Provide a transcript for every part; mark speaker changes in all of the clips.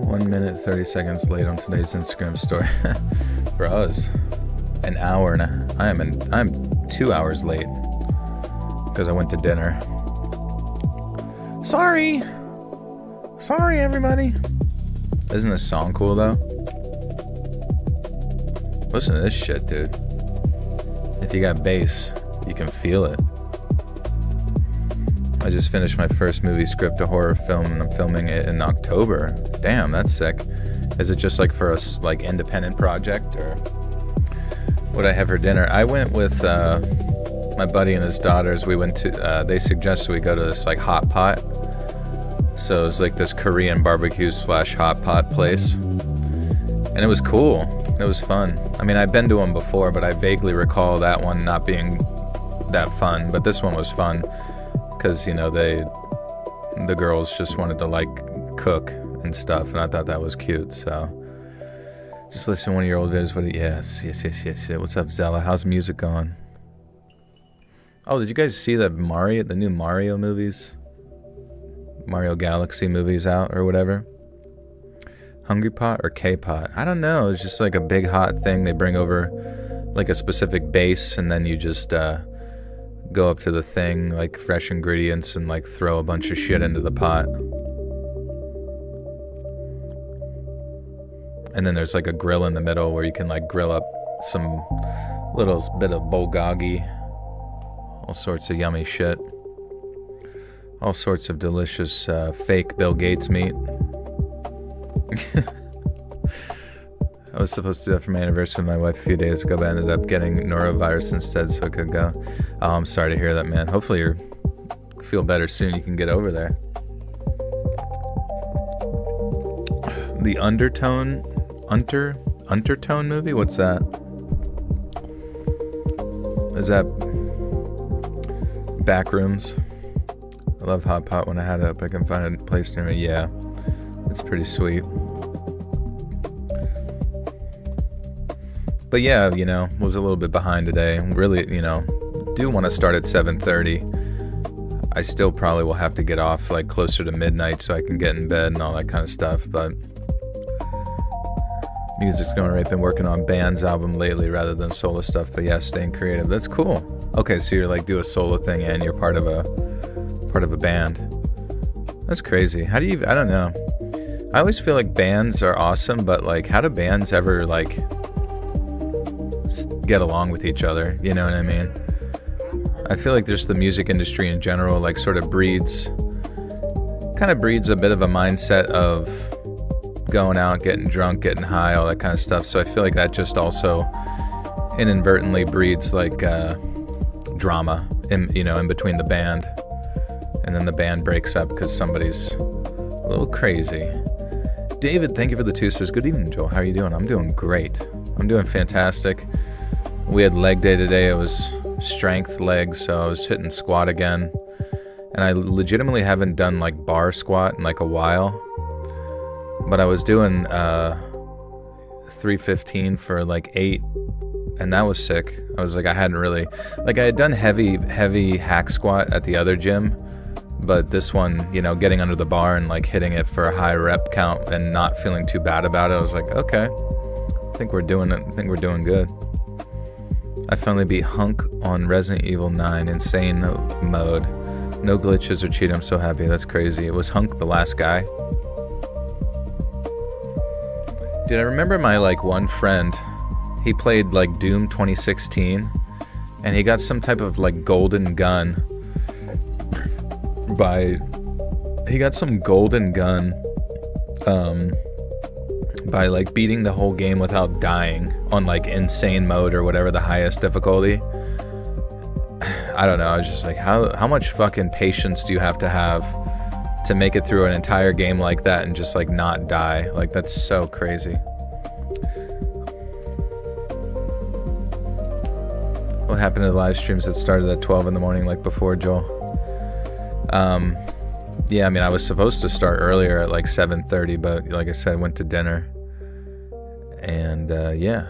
Speaker 1: 1 minute 30 seconds late on today's Instagram story. Bro, I was an hour and I'm 2 hours late because I went to dinner. Sorry everybody. Isn't this song cool though? Listen to this shit, dude. If you got bass, you can feel it. I just finished my first movie script, a horror film, and I'm filming it in October. Damn, that's sick. Is it just like for a like independent project, or what I have for dinner? I went with my buddy and his daughters. We went to, they suggested we go to this like hot pot. So it was like this Korean barbecue / hot pot place. And it was cool. It was fun. I mean, I've been to them before, but I vaguely recall that one not being that fun. But this one was fun because, you know, the girls just wanted to like cook and stuff, and I thought that was cute. So just listen to one of your old videos. Yes. What's up, Zella? How's music going? Oh, did you guys see the new Mario movies? Mario Galaxy movies out or whatever? Hungry Pot or K-Pot? I don't know. It's just like a big hot thing. They bring over like a specific base, and then you just go up to the thing, like fresh ingredients, and like throw a bunch of shit into the pot. And then there's like a grill in the middle where you can like grill up some little bit of bulgogi, all sorts of yummy shit, all sorts of delicious fake Bill Gates meat. I was supposed to do that for my anniversary with my wife a few days ago, but I ended up getting norovirus instead, so I could go. Oh, I'm sorry to hear that, man. Hopefully you feel better soon. You can get over there. The Undertone movie? What's that? Is that Backrooms? I love Hot Pot. When I had it up, I can find a place near me. Yeah, it's pretty sweet. But yeah, you know, was a little bit behind today. Really, you know, do want to start at 7:30. I still probably will have to get off like closer to midnight so I can get in bed and all that kind of stuff. But music's going right. Been working on band's album lately rather than solo stuff. But yeah, staying creative. That's cool. Okay, so you're like do a solo thing and you're part of a band. That's crazy. How do you? I don't know. I always feel like bands are awesome, but like, how do bands ever like get along with each other? You know what I mean? I feel like just the music industry in general like sort of breeds a bit of a mindset of going out, getting drunk, getting high, all that kind of stuff. So I feel like that just also inadvertently breeds like drama in between the band, and then the band breaks up because somebody's a little crazy. David, thank you for the 2 says, good evening, Joel. How are you doing? I'm doing great. I'm doing fantastic. We had leg day today. It was strength legs, so I was hitting squat again. And I legitimately haven't done like bar squat in like a while. But I was doing 315 for like 8, and that was sick. I was like, I hadn't really, like I had done heavy hack squat at the other gym, but this one, you know, getting under the bar and like hitting it for a high rep count and not feeling too bad about it, I was like, okay, I think we're doing it. I think we're doing good. I finally beat Hunk on Resident Evil 9 insane mode. No glitches or cheat. I'm so happy. That's crazy. It was Hunk the last guy. Dude, I remember my like one friend, he played like Doom 2016, and he got some type of like golden gun by like beating the whole game without dying on like insane mode or whatever, the highest difficulty. I don't know, I was just like, how much fucking patience do you have to make it through an entire game like that and just like not die? Like, that's so crazy. What happened to the live streams that started at 12 in the morning like before, Joel? Yeah, I mean, I was supposed to start earlier at like 7:30, but like I said, I went to dinner. And yeah.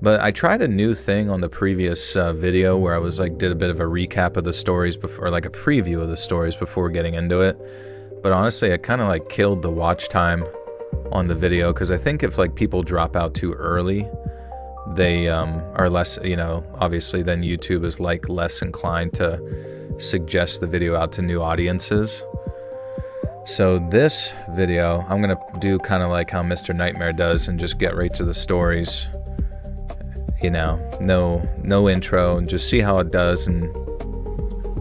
Speaker 1: But I tried a new thing on the previous video where I was like, did a bit of a recap of the stories before, or like a preview of the stories before getting into it. But honestly, it kind of like killed the watch time on the video, because I think if like people drop out too early, they are less, obviously then YouTube is like less inclined to suggest the video out to new audiences. So this video, I'm gonna do kind of like how Mr. Nightmare does and just get right to the stories. No intro, and just see how it does, and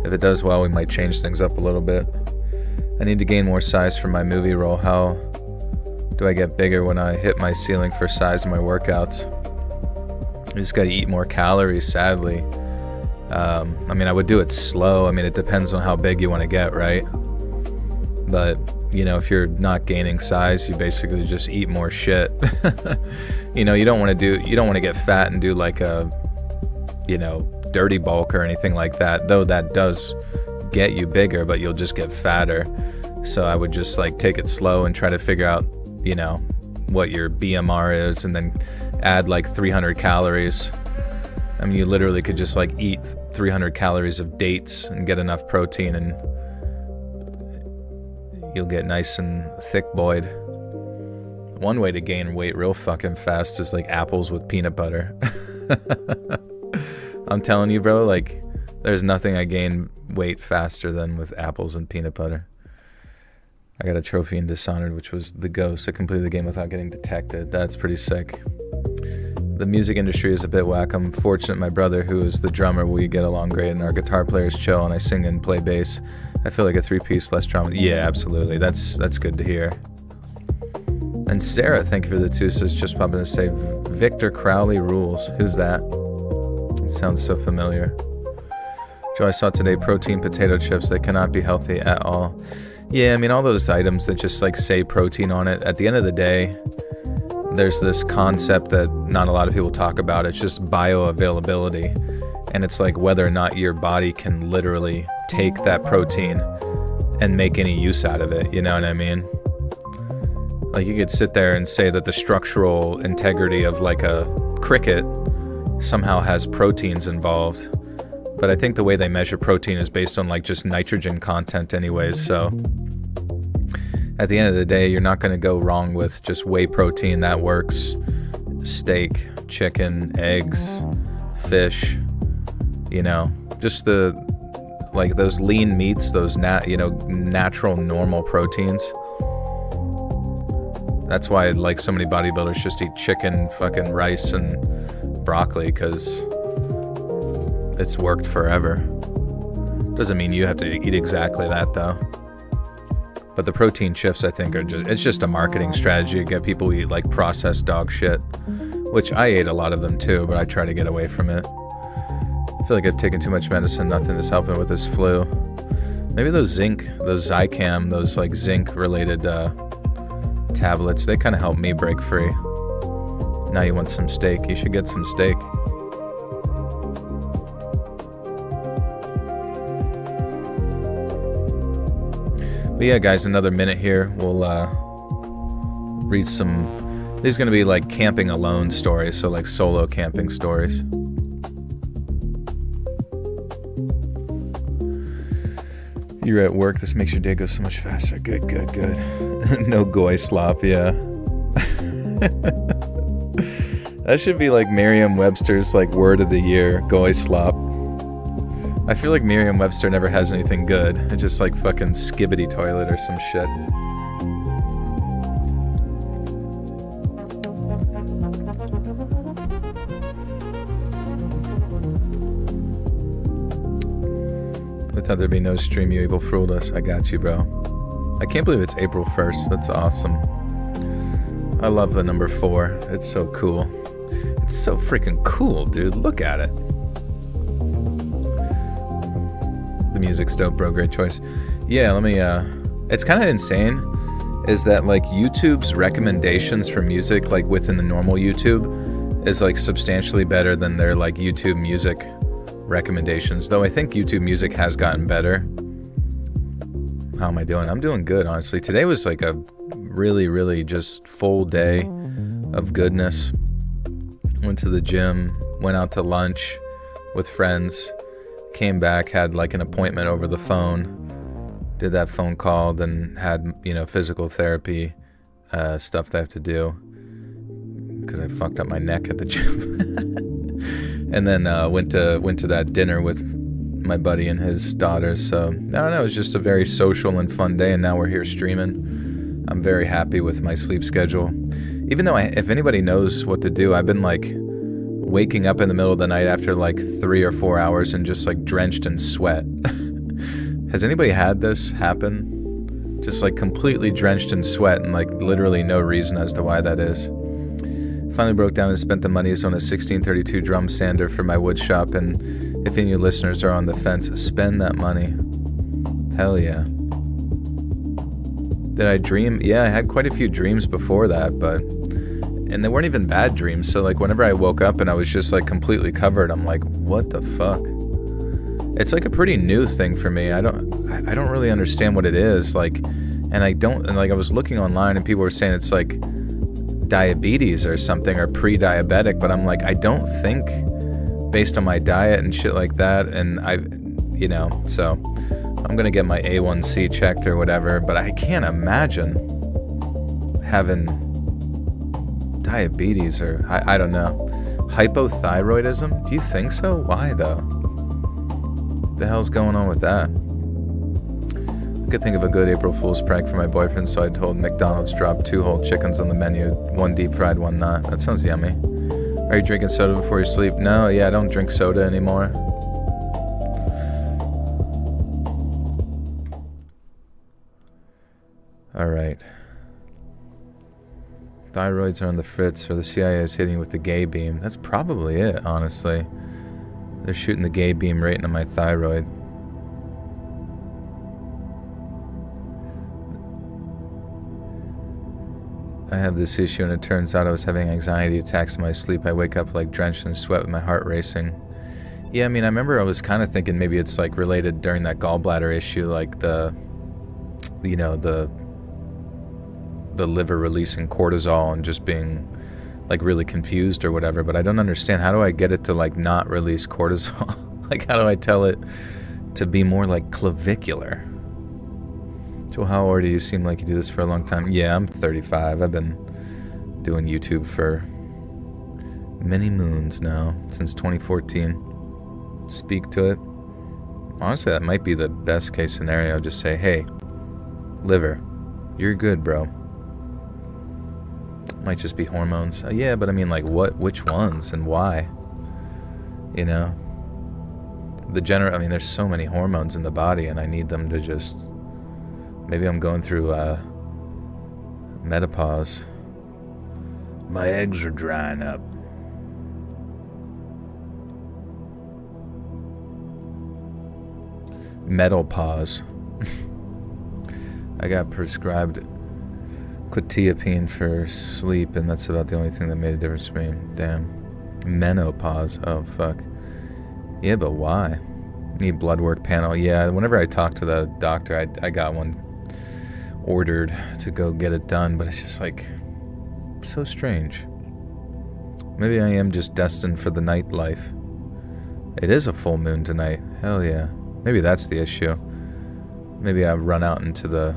Speaker 1: if it does well, we might change things up a little bit. I need to gain more size for my movie role. How do I get bigger when I hit my ceiling for size in my workouts? You just gotta eat more calories, sadly. I would do it slow. It depends on how big you want to get, right? But if you're not gaining size, you basically just eat more shit. You don't want to get fat and do like a, dirty bulk or anything like that, though that does get you bigger, but you'll just get fatter. So I would just like take it slow and try to figure out, what your BMR is, and then add like 300 calories. You literally could just like eat 300 calories of dates and get enough protein, and you'll get nice and thick, boyed. One way to gain weight real fucking fast is like apples with peanut butter. I'm telling you, bro, like there's nothing I gain weight faster than with apples and peanut butter. I got a trophy in Dishonored, which was the ghost. I completed the game without getting detected. That's pretty sick. The music industry is a bit whack. I'm fortunate my brother, who is the drummer, we get along great, and our guitar players chill, and I sing and play bass. I feel like a three-piece, less drama. Yeah, absolutely. That's good to hear. And Sarah, thank you for the 2 says, just popping to say, Victor Crowley rules. Who's that? It sounds so familiar. Joe, I saw today protein potato chips. They cannot be healthy at all. Yeah, all those items that just like say protein on it, at the end of the day, there's this concept that not a lot of people talk about. It's just bioavailability. And it's like whether or not your body can literally take that protein and make any use out of it. You know what I mean? Like you could sit there and say that the structural integrity of like a cricket somehow has proteins involved. But I think the way they measure protein is based on like just nitrogen content anyways. So at the end of the day, you're not going to go wrong with just whey protein. That works. Steak, chicken, eggs, fish, just like those lean meats, those natural normal proteins. That's why like so many bodybuilders just eat chicken, fucking rice, and broccoli, because it's worked forever. Doesn't mean you have to eat exactly that though. But the protein chips, I think, it's just a marketing strategy to get people to eat like processed dog shit, which I ate a lot of them too, but I try to get away from it. I feel like I've taken too much medicine. Nothing is helping with this flu. Maybe those Zicam, those like zinc related tablets, they kind of help me break free. Now you want some steak. You should get some steak. But yeah, guys, another minute here. We'll read some. These are going to be like camping alone stories, so like solo camping stories. You're at work. This makes your day go so much faster. Good. No goy slop, yeah. That should be like Merriam-Webster's like word of the year, goy slop. I feel like Merriam-Webster never has anything good. It's just like fucking skibbity toilet or some shit. We thought there'd be no stream. You April fooled us. I got you, bro. I can't believe it's April 1st. That's awesome. I love the number 4. It's so cool. It's so freaking cool, dude. Look at it. The music's dope, bro. Great choice. Yeah, let me, it's kind of insane is that like YouTube's recommendations for music, like within the normal YouTube, is like substantially better than their like YouTube music recommendations. Though I think YouTube music has gotten better. How am I doing? I'm doing good, honestly. Today was like a really, really just full day of goodness. Went to the gym, went out to lunch with friends, came back, had like an appointment over the phone, did that phone call, then had, physical therapy, stuff that I have to do because I fucked up my neck at the gym. And then went to that dinner with my buddy and his daughter. So I don't know, it was just a very social and fun day, and now we're here streaming. I'm very happy with my sleep schedule. Even though if anybody knows what to do, I've been like waking up in the middle of the night after like 3 or 4 hours and just like drenched in sweat. Has anybody had this happen? Just like completely drenched in sweat and like literally no reason as to why that is. Finally broke down and spent the monies on a 1632 drum sander for my wood shop, and if any of you listeners are on the fence, spend that money. Hell yeah. Did I dream? Yeah, I had quite a few dreams before that, and they weren't even bad dreams. So like whenever I woke up and I was just like completely covered, I'm like, what the fuck? It's like a pretty new thing for me. I don't really understand what it is. Like, and I was looking online and people were saying it's like diabetes or something, or pre-diabetic, but I'm like, I don't think, based on my diet and shit like that, and so I'm gonna get my A1C checked or whatever, but I can't imagine having diabetes or I don't know, hypothyroidism. Do you think so? Why though? What the hell's going on with that? I could think of a good April Fool's prank for my boyfriend, so I told McDonald's drop 2 whole chickens on the menu, 1 deep fried, 1 not. That sounds yummy. Are you drinking soda before you sleep? No, yeah, I don't drink soda anymore. Alright. Thyroids are on the fritz, or the CIA is hitting you with the gay beam. That's probably it, honestly. They're shooting the gay beam right into my thyroid. I have this issue, and it turns out I was having anxiety attacks in my sleep. I wake up like drenched in sweat with my heart racing. Yeah, I mean, I remember I was kind of thinking maybe it's like related during that gallbladder issue, like the liver releasing cortisol and just being like really confused or whatever, but I don't understand. How do I get it to like not release cortisol? Like, how do I tell it to be more like clavicular? Joel, how old are you? You seem like you do this for a long time. Yeah, I'm 35. I've been doing YouTube for many moons now, since 2014. Speak to it. Honestly, that might be the best case scenario. Just say, hey, liver, you're good, bro. Might just be hormones. Yeah, but I mean, like, which ones and why? You know? I mean, there's so many hormones in the body, and I need them to just... Maybe I'm going through menopause. My eggs are drying up. Menopause. I got prescribed quetiapine for sleep, and that's about the only thing that made a difference for me. Damn. Menopause. Oh, fuck. Yeah, but why? Need blood work panel. Yeah, whenever I talk to the doctor, I got one ordered to go get it done, but it's just like so strange. Maybe I am just destined for the nightlife. It is a full moon tonight. Hell yeah. Maybe that's the issue. Maybe I run out into the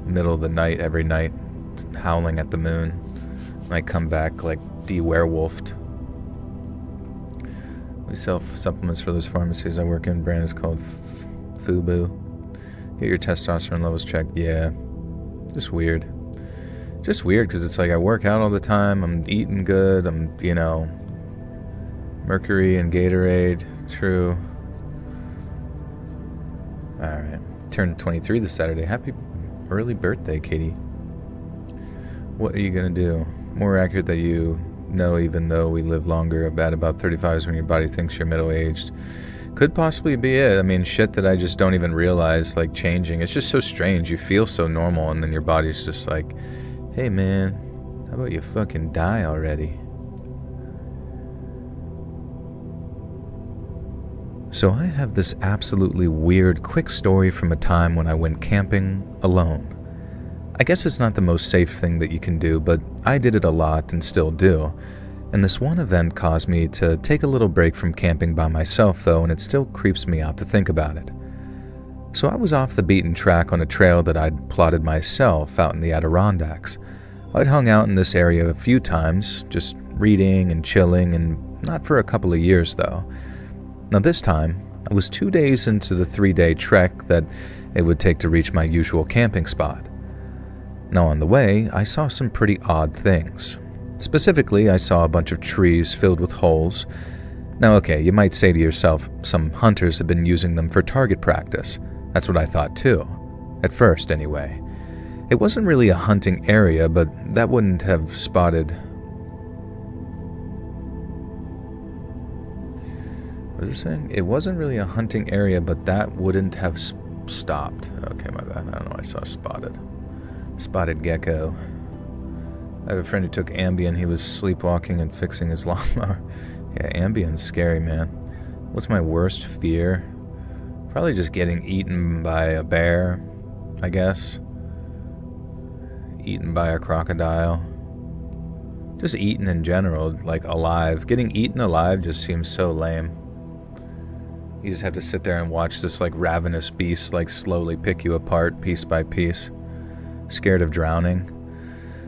Speaker 1: middle of the night every night, howling at the moon, and I come back like de-werewolfed. We sell supplements for those pharmacies I work in. Brand is called Fubu. Get your testosterone levels checked. Yeah. Just weird. Just weird, because it's like I work out all the time. I'm eating good. I'm, Mercury and Gatorade. True. Alright. Turned 23 this Saturday. Happy early birthday, Katie. What are you going to do? More accurate that you know, even though we live longer, about 35 is when your body thinks you're middle-aged. Could possibly be it. I mean, shit that I just don't even realize, like, changing. It's just so strange. You feel so normal, and then your body's just like, hey, man, how about you fucking die already? So I have this absolutely weird, quick story from a time when I went camping alone. I guess it's not the most safe thing that you can do, but I did it a lot and still do. And this one event caused me to take a little break from camping by myself, though, and it still creeps me out to think about it. So I was off the beaten track on a trail that I'd plotted myself out in the Adirondacks. I'd hung out in this area a few times, just reading and chilling, and not for a couple of years though. Now this time, I was 2 days into the 3-day trek that it would take to reach my usual camping spot. Now on the way, I saw some pretty odd things. Specifically, I saw a bunch of trees filled with holes. Now okay, you might say to yourself, some hunters have been using them for target practice. That's what I thought too. At first, anyway. It wasn't really a hunting area, but that wouldn't have spotted... What was it saying? It wasn't really a hunting area, but that wouldn't have stopped. Okay, my bad. I don't know. I saw spotted gecko. I have a friend who took Ambien. He was sleepwalking and fixing his lawnmower. Yeah, Ambien's scary, man. What's my worst fear? Probably just getting eaten by a bear, I guess. Eaten by a crocodile. Just eaten in general, like alive. Getting eaten alive just seems so lame. You just have to sit there and watch this like ravenous beast like slowly pick you apart piece by piece. Scared of drowning.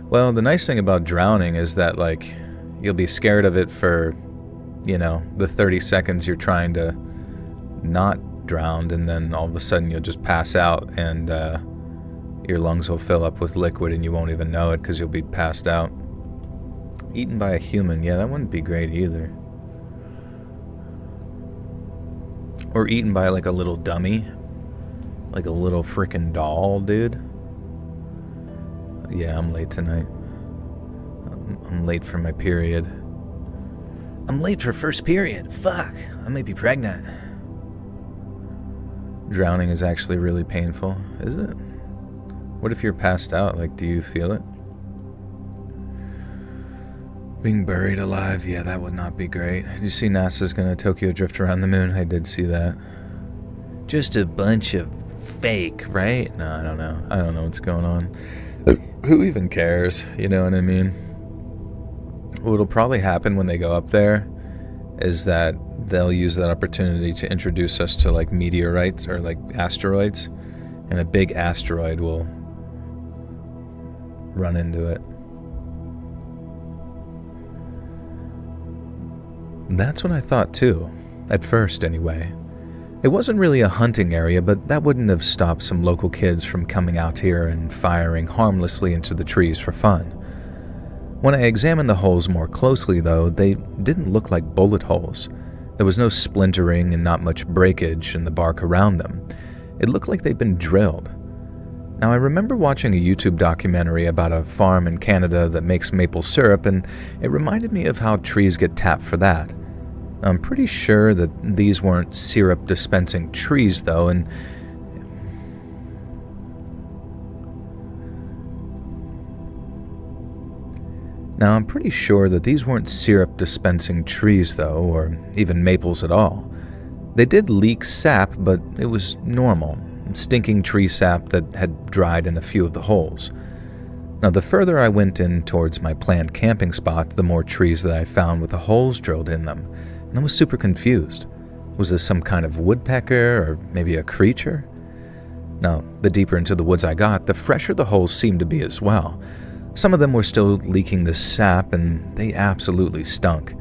Speaker 1: Well, the nice thing about drowning is that like you'll be scared of it for, you know, the 30 seconds you're trying to not drown, and then all of a sudden you'll just pass out and your lungs will fill up with liquid and you won't even know it because you'll be passed out. Eaten by a human, yeah, that wouldn't be great either. Or eaten by like a little dummy. Like a little freaking doll, dude. Yeah, I'm late tonight. I'm late for my period. I'm late for first period. Fuck, I may be pregnant. Drowning is actually really painful, is it? What if you're passed out? Like, do you feel it? Being buried alive, yeah, that would not be great. Did you see NASA's gonna Tokyo drift around the moon? I did see that. Just a bunch of fake, right? No, I don't know. I don't know what's going on. Who even cares? You know what I mean? What'll probably happen when they go up there is that they'll use that opportunity to introduce us to like meteorites or like asteroids, and a big asteroid will run into it. That's what I thought too, at first anyway. It wasn't really a hunting area, but that wouldn't have stopped some local kids from coming out here and firing harmlessly into the trees for fun. When I examined the holes more closely though, they didn't look like bullet holes. There was no splintering and not much breakage in the bark around them. It looked like they'd been drilled. Now I remember watching a YouTube documentary about a farm in Canada that makes maple syrup, and it reminded me of how trees get tapped for that. I'm pretty sure that these weren't syrup dispensing trees though, and or even maples at all. They did leak sap, but it was normal, stinking tree sap that had dried in a few of the holes. Now, the further I went in towards my planned camping spot, the more trees that I found with the holes drilled in them, and I was super confused. Was this some kind of woodpecker, or maybe a creature? Now, the deeper into the woods I got, the fresher the holes seemed to be as well. Some of them were still leaking the sap, and they absolutely stunk.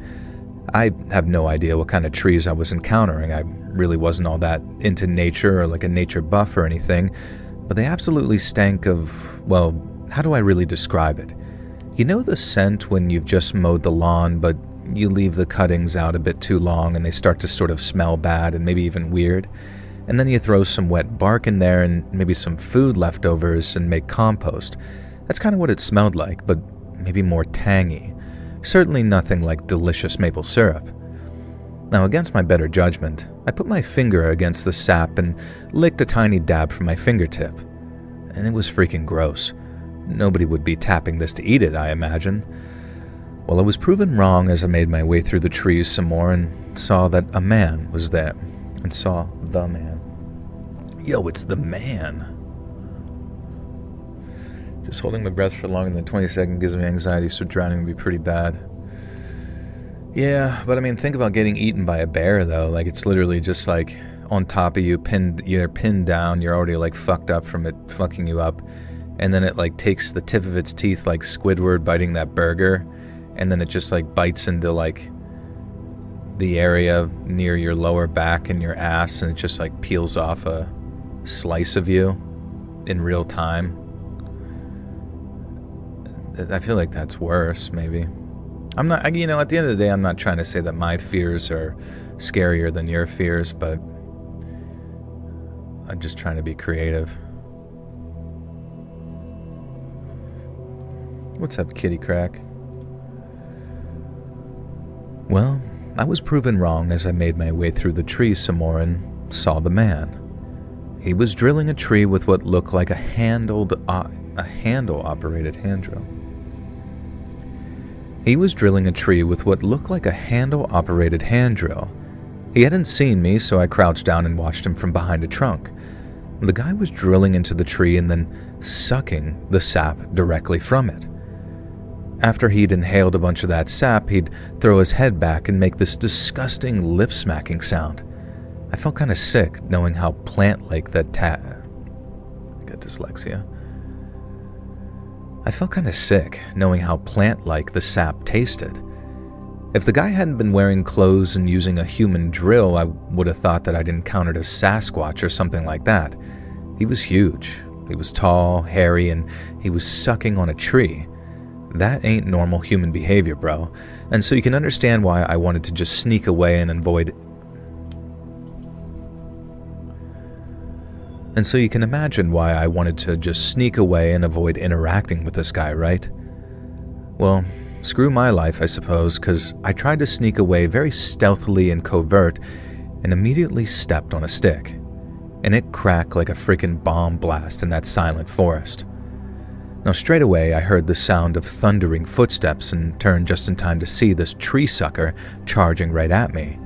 Speaker 1: I have no idea what kind of trees I was encountering. I really wasn't all that into nature or like a nature buff or anything, but they absolutely stank of, well, how do I really describe it? You know the scent when you've just mowed the lawn, but you leave the cuttings out a bit too long and they start to sort of smell bad and maybe even weird? And then you throw some wet bark in there and maybe some food leftovers and make compost. That's kind of what it smelled like, but maybe more tangy. Certainly nothing like delicious maple syrup. Now, against my better judgment, I put my finger against the sap and licked a tiny dab from my fingertip. And it was freaking gross. Nobody would be tapping this to eat it, I imagine. Well, I was proven wrong as I made my way through the trees some more and saw that a man was there. And saw the man. Yo, it's the man. Just holding my breath for longer than 20 seconds gives me anxiety, so drowning would be pretty bad. Yeah, but I mean, think about getting eaten by a bear, though. Like, it's literally just like on top of you, you're pinned down, you're already like fucked up from it fucking you up. And then it like takes the tip of its teeth like Squidward biting that burger. And then it just like bites into like the area near your lower back and your ass. And it just like peels off a slice of you in real time. I feel like that's worse, maybe. I'm not, at the end of the day, I'm not trying to say that my fears are scarier than your fears, but I'm just trying to be creative. What's up, kitty crack? Well, I was proven wrong as I made my way through the trees some more and saw the man. He was drilling a tree with what looked like a handle-operated hand drill. He was drilling a tree with what looked like a handle-operated hand drill. He hadn't seen me, so I crouched down and watched him from behind a trunk. The guy was drilling into the tree and then sucking the sap directly from it. After he'd inhaled a bunch of that sap, he'd throw his head back and make this disgusting lip-smacking sound. I felt kind of sick knowing how plant-like that I got dyslexia. I felt kind of sick knowing how plant-like the sap tasted. If the guy hadn't been wearing clothes and using a human drill, I would have thought that I'd encountered a Sasquatch or something like that. He was huge. He was tall, hairy, and he was sucking on a tree. That ain't normal human behavior, bro. And so you can understand why I wanted to just sneak away and avoid... And so you can imagine why I wanted to just sneak away and avoid interacting with this guy, right? Well, screw my life, I suppose, because I tried to sneak away very stealthily and covert and immediately stepped on a stick. And it cracked like a freaking bomb blast in that silent forest. Now straight away I heard the sound of thundering footsteps and turned just in time to see this tree sucker charging right at me.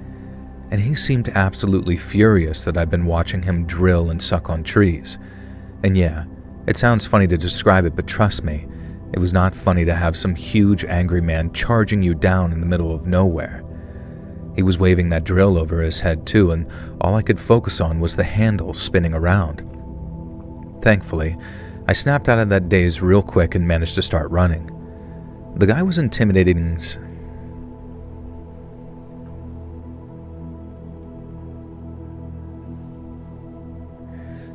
Speaker 1: And he seemed absolutely furious that I'd been watching him drill and suck on trees. And yeah, it sounds funny to describe it, but trust me, it was not funny to have some huge angry man charging you down in the middle of nowhere. He was waving that drill over his head too, and all I could focus on was the handle spinning around. Thankfully, I snapped out of that daze real quick and managed to start running. The guy was intimidating.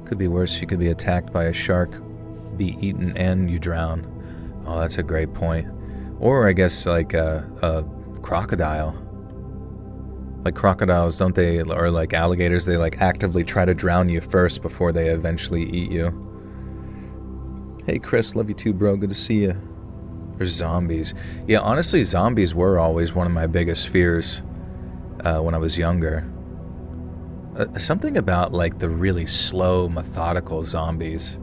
Speaker 1: Could be worse, you could be attacked by a shark, be eaten, and you drown. Oh, that's a great point. Or I guess like a crocodile. Like crocodiles, don't they, or like alligators, they like actively try to drown you first before they eventually eat you. Hey Chris, love you too, bro, good to see you. Or zombies. Yeah, honestly, zombies were always one of my biggest fears when I was younger. Something about like the really slow, methodical zombies.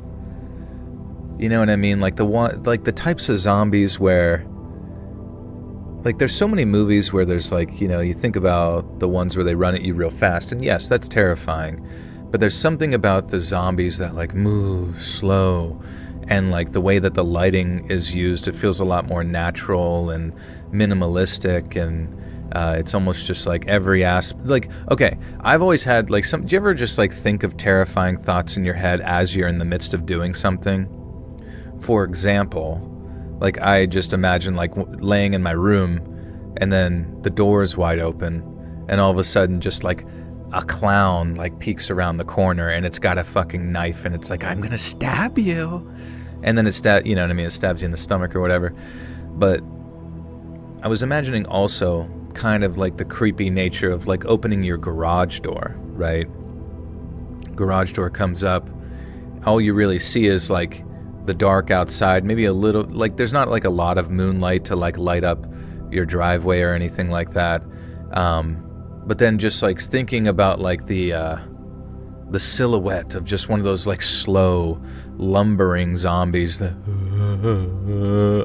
Speaker 1: You know what I mean? Like the types of zombies where, like, there's so many movies where there's like, you know, you think about the ones where they run at you real fast, and yes, that's terrifying. But there's something about the zombies that like move slow, and like the way that the lighting is used, it feels a lot more natural and minimalistic, and it's almost just like every aspect. Like, okay, I've always had like do you ever just like think of terrifying thoughts in your head as you're in the midst of doing something? For example, like I just imagine like laying in my room and then the door is wide open and all of a sudden just like a clown like peeks around the corner and it's got a fucking knife and it's like, I'm gonna stab you. And then it you know what I mean? It stabs you in the stomach or whatever. But I was imagining also kind of like the creepy nature of like opening your garage door, right? Garage door comes up. All you really see is like the dark outside, maybe a little, like there's not like a lot of moonlight to like light up your driveway or anything like that. But then just like thinking about like the silhouette of just one of those like slow lumbering zombies that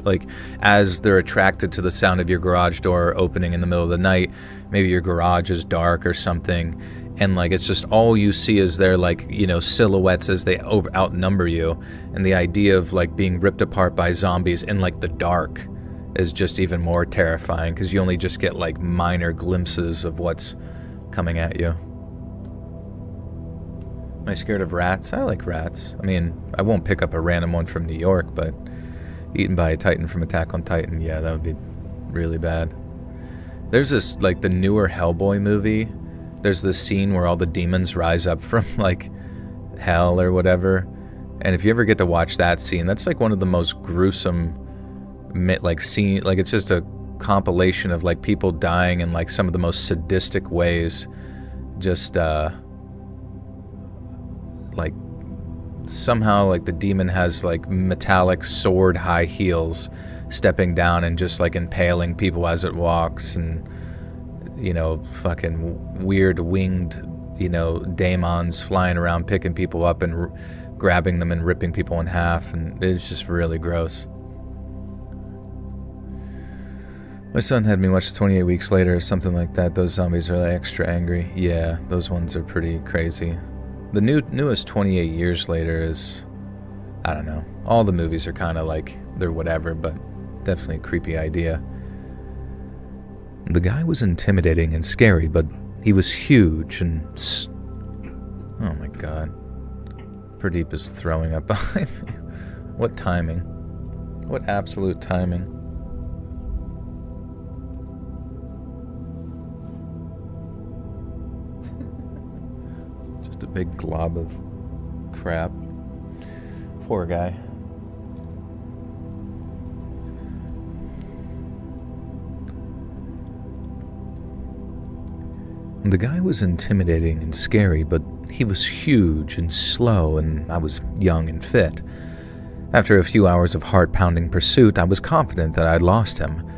Speaker 1: like as they're attracted to the sound of your garage door opening in the middle of the night, maybe your garage is dark or something, and like it's just all you see is their like, you know, silhouettes as they outnumber you, and the idea of like being ripped apart by zombies in like the dark is just even more terrifying because you only just get like minor glimpses of what's coming at you. Am I scared of rats? I like rats. I mean, I won't pick up a random one from New York, but eaten by a Titan from Attack on Titan, yeah, that would be really bad. There's this, like, the newer Hellboy movie. There's this scene where all the demons rise up from, like, hell or whatever. And if you ever get to watch that scene, that's, like, one of the most gruesome, like, scene. Like, it's just a compilation of, like, people dying in, like, some of the most sadistic ways. Just, like, somehow, like, the demon has, like, metallic sword high heels stepping down and just, like, impaling people as it walks, and, you know, fucking weird winged, you know, daemons flying around picking people up and grabbing them and ripping people in half, and it's just really gross. My son had me watch 28 Weeks Later or something like that. Those zombies are, like, extra angry. Yeah, those ones are pretty crazy. The newest 28 Years Later is, I don't know. All the movies are kind of like, they're whatever, but definitely a creepy idea. The guy was intimidating and scary, but he was huge and... Oh my god. Pradeep is throwing up behind me. What timing. What absolute timing. Just a big glob of crap. Poor guy. The guy was intimidating and scary, but he was huge and slow, and I was young and fit. After a few hours of heart-pounding pursuit, I was confident that I'd lost him.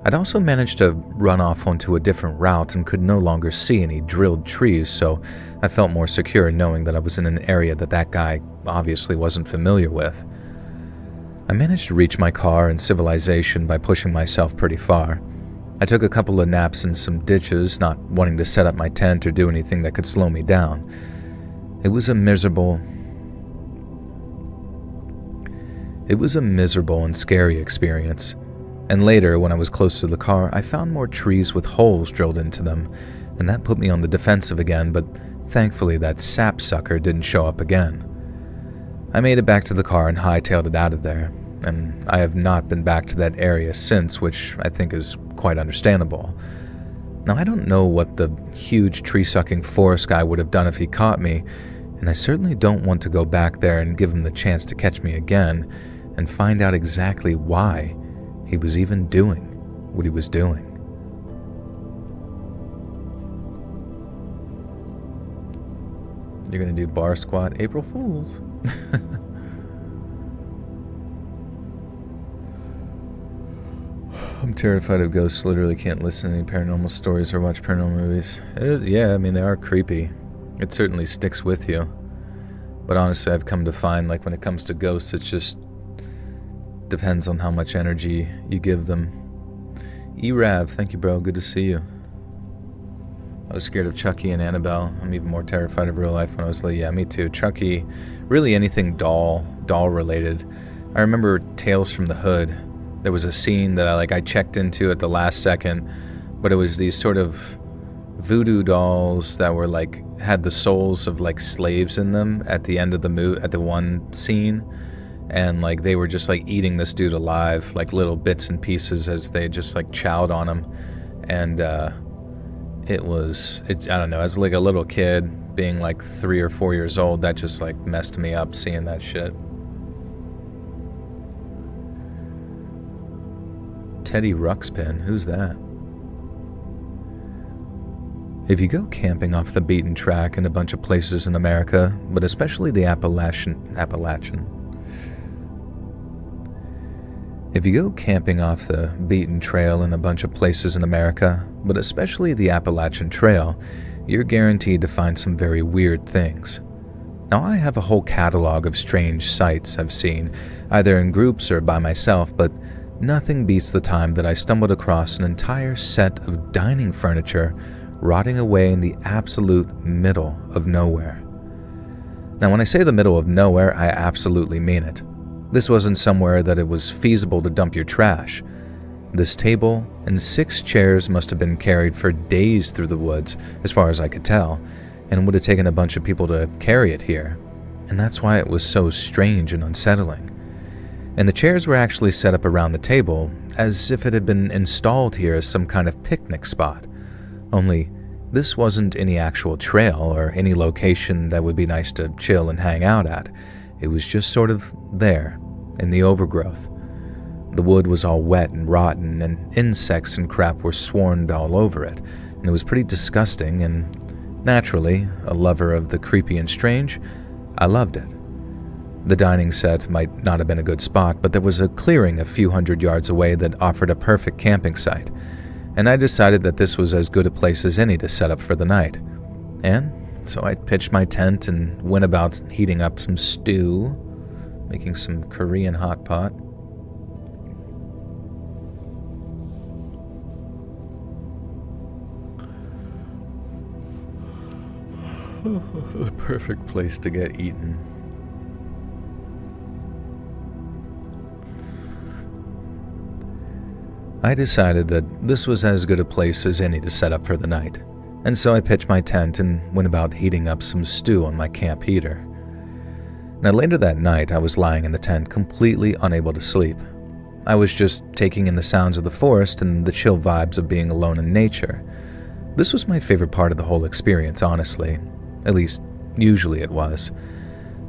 Speaker 1: I'd also managed to run off onto a different route and could no longer see any drilled trees, so I felt more secure knowing that I was in an area that guy obviously wasn't familiar with. I managed to reach my car and civilization by pushing myself pretty far. I took a couple of naps in some ditches, not wanting to set up my tent or do anything that could slow me down. It was a miserable and scary experience. And later, when I was close to the car, I found more trees with holes drilled into them, and that put me on the defensive again, but thankfully that sapsucker didn't show up again. I made it back to the car and hightailed it out of there, and I have not been back to that area since, which I think is quite understandable. Now, I don't know what the huge tree-sucking forest guy would have done if he caught me, and I certainly don't want to go back there and give him the chance to catch me again and find out exactly why he was even doing what he was doing. You're gonna do bar squat April Fools. I'm terrified of ghosts. Literally can't listen to any paranormal stories or watch paranormal movies. Yeah, I mean, they are creepy. It certainly sticks with you. But honestly, I've come to find, like, when it comes to ghosts, it just depends on how much energy you give them. E-Rav, thank you, bro. Good to see you. I was scared of Chucky and Annabelle. I'm even more terrified of real life when I was little. Yeah, me too. Chucky, really anything doll related. I remember Tales from the Hood. There was a scene that I checked into at the last second, but it was these sort of voodoo dolls that were like had the souls of like slaves in them at the end of the at the one scene, and like they were just like eating this dude alive, like little bits and pieces as they just like chowed on him. And I don't know, as like a little kid being like 3 or 4 years old, that just like messed me up seeing that shit. Teddy Ruxpin, who's that? If you go camping off the beaten track in a bunch of places in America, but especially the Appalachian. If you go camping off the beaten trail in a bunch of places in America, but especially the Appalachian Trail, you're guaranteed to find some very weird things. Now, I have a whole catalog of strange sights I've seen, either in groups or by myself, but nothing beats the time that I stumbled across an entire set of dining furniture rotting away in the absolute middle of nowhere. Now, when I say the middle of nowhere, I absolutely mean it. This wasn't somewhere that it was feasible to dump your trash. This table and 6 chairs must have been carried for days through the woods, as far as I could tell, and it would have taken a bunch of people to carry it here. And that's why it was so strange and unsettling. And the chairs were actually set up around the table, as if it had been installed here as some kind of picnic spot. Only, this wasn't any actual trail or any location that would be nice to chill and hang out at. It was just sort of there, in the overgrowth. The wood was all wet and rotten, and insects and crap were swarmed all over it, and it was pretty disgusting, and naturally, a lover of the creepy and strange, I loved it. The dining set might not have been a good spot, but there was a clearing a few hundred yards away that offered a perfect camping site, and I decided that this was as good a place as any to set up for the night. And so I pitched my tent and went about heating up some stew, making some Korean hot pot. The perfect place to get eaten. I decided that this was as good a place as any to set up for the night, and so I pitched my tent and went about heating up some stew on my camp heater. Now later that night, I was lying in the tent completely unable to sleep. I was just taking in the sounds of the forest and the chill vibes of being alone in nature. This was my favorite part of the whole experience, honestly. At least, usually it was.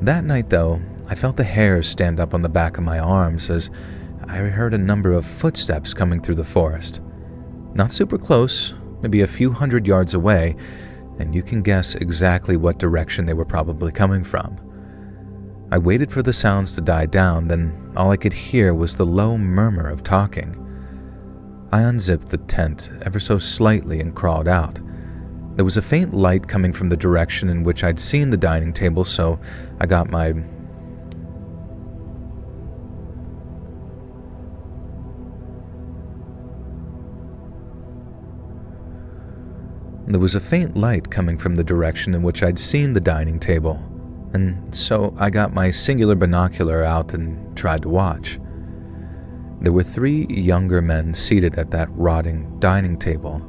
Speaker 1: That night, though, I felt the hairs stand up on the back of my arms as I heard a number of footsteps coming through the forest. Not super close, maybe a few hundred yards away, and you can guess exactly what direction they were probably coming from. I waited for the sounds to die down, then all I could hear was the low murmur of talking. I unzipped the tent ever so slightly and crawled out. There was a faint light coming from the direction in which I'd seen the dining table, so I got my... There was a faint light coming from the direction in which I'd seen the dining table, and so I got my singular binocular out and tried to watch. There were 3 younger men seated at that rotting dining table,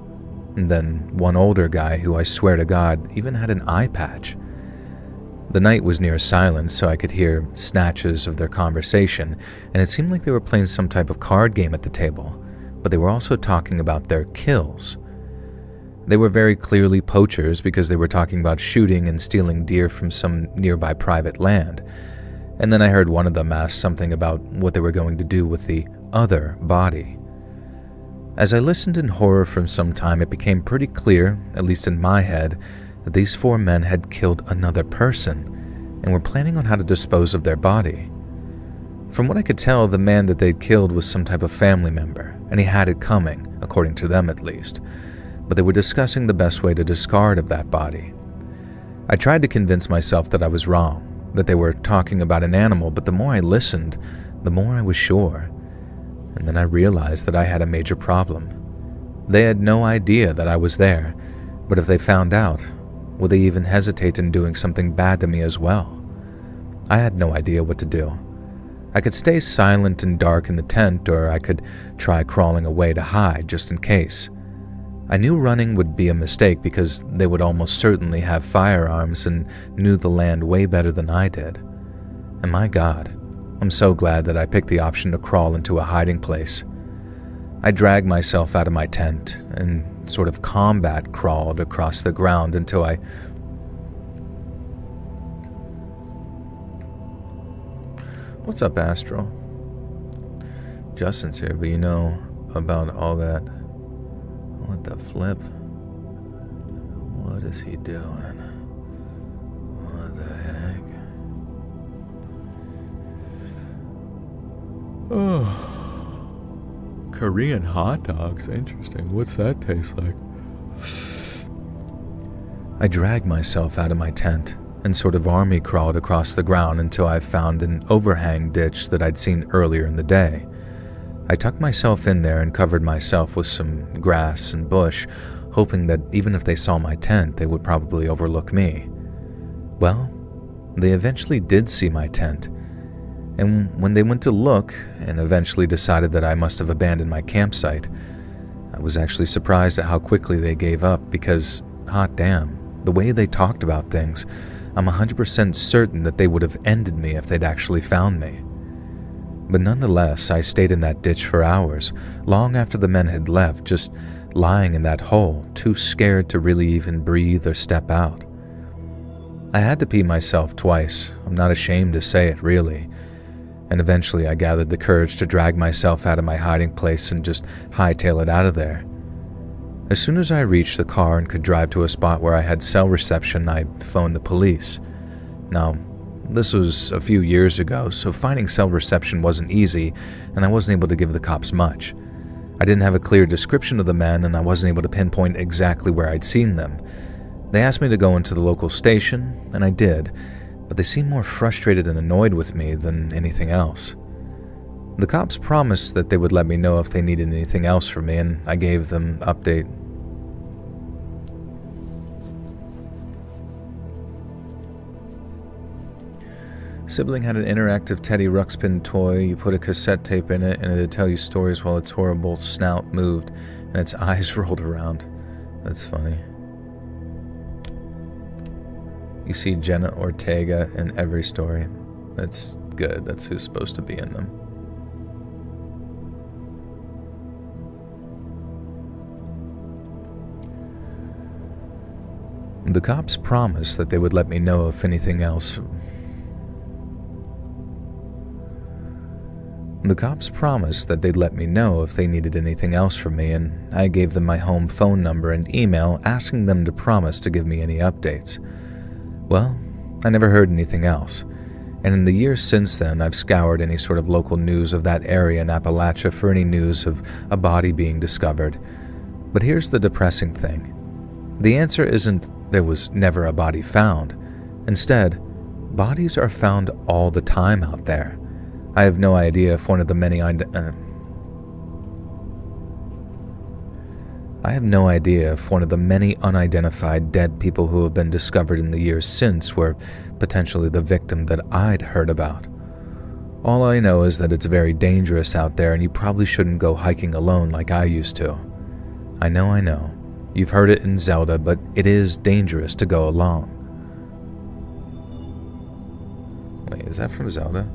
Speaker 1: and then one older guy who I swear to God even had an eye patch. The night was near silence, so I could hear snatches of their conversation, and it seemed like they were playing some type of card game at the table, but they were also talking about their kills. They were very clearly poachers because they were talking about shooting and stealing deer from some nearby private land. And then I heard one of them ask something about what they were going to do with the other body. As I listened in horror for some time, it became pretty clear, at least in my head, that these 4 men had killed another person and were planning on how to dispose of their body. From what I could tell, the man that they'd killed was some type of family member, and he had it coming, according to them at least. But they were discussing the best way to discard of that body. I tried to convince myself that I was wrong, that they were talking about an animal, but the more I listened, the more I was sure. And then I realized that I had a major problem. They had no idea that I was there, but if they found out, would they even hesitate in doing something bad to me as well? I had no idea what to do. I could stay silent and dark in the tent, or I could try crawling away to hide just in case. I knew running would be a mistake because they would almost certainly have firearms and knew the land way better than I did. And my God, I'm so glad that I picked the option to crawl into a hiding place. I dragged myself out of my tent and sort of combat crawled across the ground until I... What's up, Astral? Justin's here, but you know about all that... What the flip? What is he doing? What the heck? Oh, Korean hot dogs. Interesting. What's that taste like? I dragged myself out of my tent and sort of army crawled across the ground until I found an overhang ditch that I'd seen earlier in the day. I tucked myself in there and covered myself with some grass and bush, hoping that even if they saw my tent, they would probably overlook me. Well, they eventually did see my tent, And when they went to look and eventually decided that I must have abandoned my campsite, I was actually surprised at how quickly they gave up because, hot damn, the way they talked about things, I'm 100% certain that they would have ended me if they'd actually found me. But nonetheless, I stayed in that ditch for hours, long after the men had left, just lying in that hole, too scared to really even breathe or step out. I had to pee myself twice. I'm not ashamed to say it, really. And eventually I gathered the courage to drag myself out of my hiding place and just hightail it out of there. As soon as I reached the car and could drive to a spot where I had cell reception, I phoned the police. Now, this was a few years ago, so finding cell reception wasn't easy, and I wasn't able to give the cops much. I didn't have a clear description of the men, and I wasn't able to pinpoint exactly where I'd seen them. They asked me to go into the local station, and I did, but they seemed more frustrated and annoyed with me than anything else. The cops promised that they would let me know if they needed anything else from me, and I gave them an update. Sibling had an interactive Teddy Ruxpin toy. You put a cassette tape in it and it'd tell you stories while its horrible snout moved and its eyes rolled around. That's funny. You see Jenna Ortega in every story. That's good. That's who's supposed to be in them. The cops promised that they would let me know if anything else. The cops promised that they'd let me know if they needed anything else from me, and I gave them my home phone number and email, asking them to promise to give me any updates. Well, I never heard anything else, and in the years since then, I've scoured any sort of local news of that area in Appalachia for any news of a body being discovered. But here's the depressing thing. The answer isn't there was never a body found. Instead, bodies are found all the time out there. I have no idea if one of the many unidentified dead people who have been discovered in the years since were potentially the victim that I'd heard about. All I know is that it's very dangerous out there and you probably shouldn't go hiking alone like I used to. I know. You've heard it in Zelda, but it is dangerous to go alone. Wait, is that from Zelda?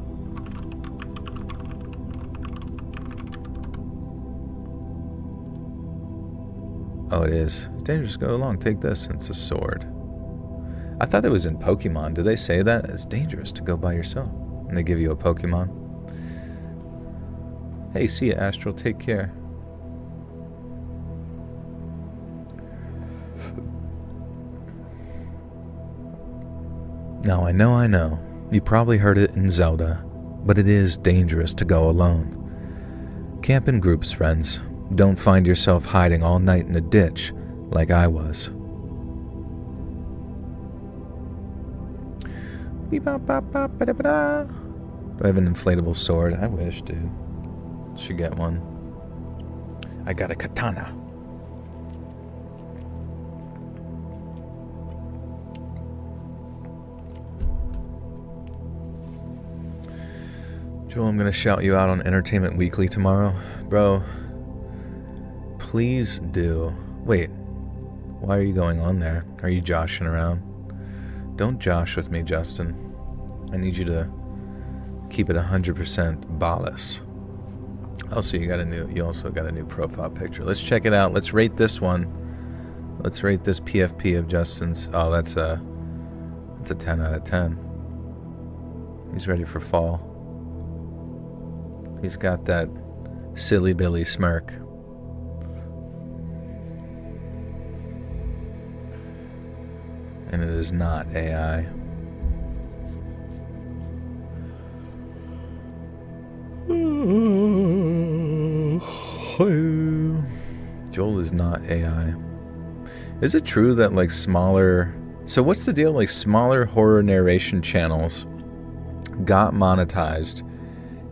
Speaker 1: Oh, it is. It's dangerous to go along. Take this, and it's a sword. I thought that was in Pokemon. Did they say that? It's dangerous to go by yourself. And they give you a Pokemon. Hey, see ya, Astral. Take care. Now, I know. You probably heard it in Zelda, but it is dangerous to go alone. Camp in groups, friends. Don't find yourself hiding all night in a ditch like I was. Do I have an inflatable sword? I wish, dude. Should get one. I got a katana. Joel, I'm gonna shout you out on Entertainment Weekly tomorrow. Bro, please do. Wait, why are you going on there? Are you joshing around? Don't josh with me, Justin. I need you to keep it 100% ballas. Also, you also got a new profile picture. Let's check it out. Let's rate this one. Let's rate this PFP of Justin's. Oh, that's a 10 out of 10. He's ready for fall. He's got that silly Billy smirk. And it is not AI. Joel is not AI. Is it true that like smaller... So what's the deal? Like smaller horror narration channels got monetized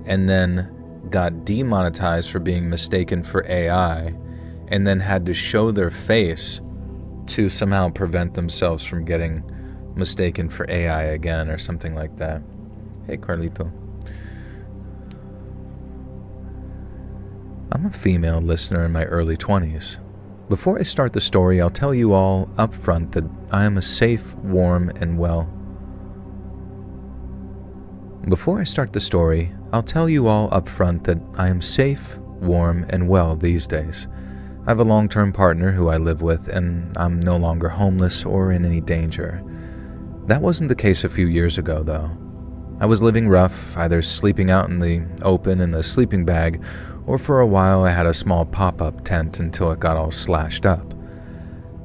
Speaker 1: and then got demonetized for being mistaken for AI and then had to show their face to somehow prevent themselves from getting mistaken for AI again or something like that. Hey, Carlito. I'm a female listener in my early 20s. Before I start the story, I'll tell you all up front that I am a safe, warm, and well. Before I start the story, I'll tell you all up front that I am safe, warm, and well these days. I have a long-term partner who I live with, and I'm no longer homeless or in any danger. That wasn't the case a few years ago, though. I was living rough, either sleeping out in the open in the sleeping bag, or for a while I had a small pop-up tent until it got all slashed up.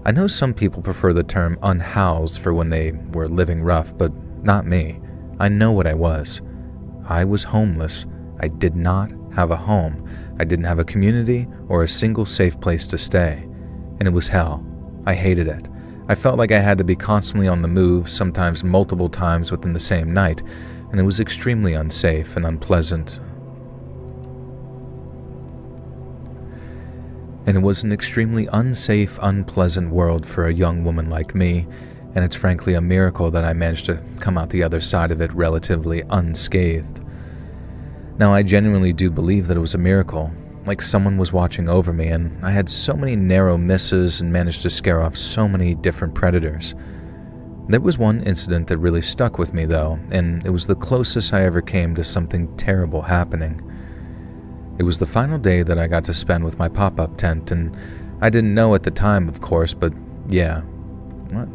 Speaker 1: I know some people prefer the term unhoused for when they were living rough, but not me. I know what I was. I was homeless. I did not have a home. I didn't have a community or a single safe place to stay. And it was hell. I hated it. I felt like I had to be constantly on the move, sometimes multiple times within the same night, and it was extremely unsafe and unpleasant. And it was an extremely unsafe, unpleasant world for a young woman like me, and it's frankly a miracle that I managed to come out the other side of it relatively unscathed. Now, I genuinely do believe that it was a miracle, like someone was watching over me, and I had so many narrow misses and managed to scare off so many different predators. There was one incident that really stuck with me, though, and it was the closest I ever came to something terrible happening. It was the final day that I got to spend with my pop-up tent, and I didn't know at the time, of course, but yeah. What?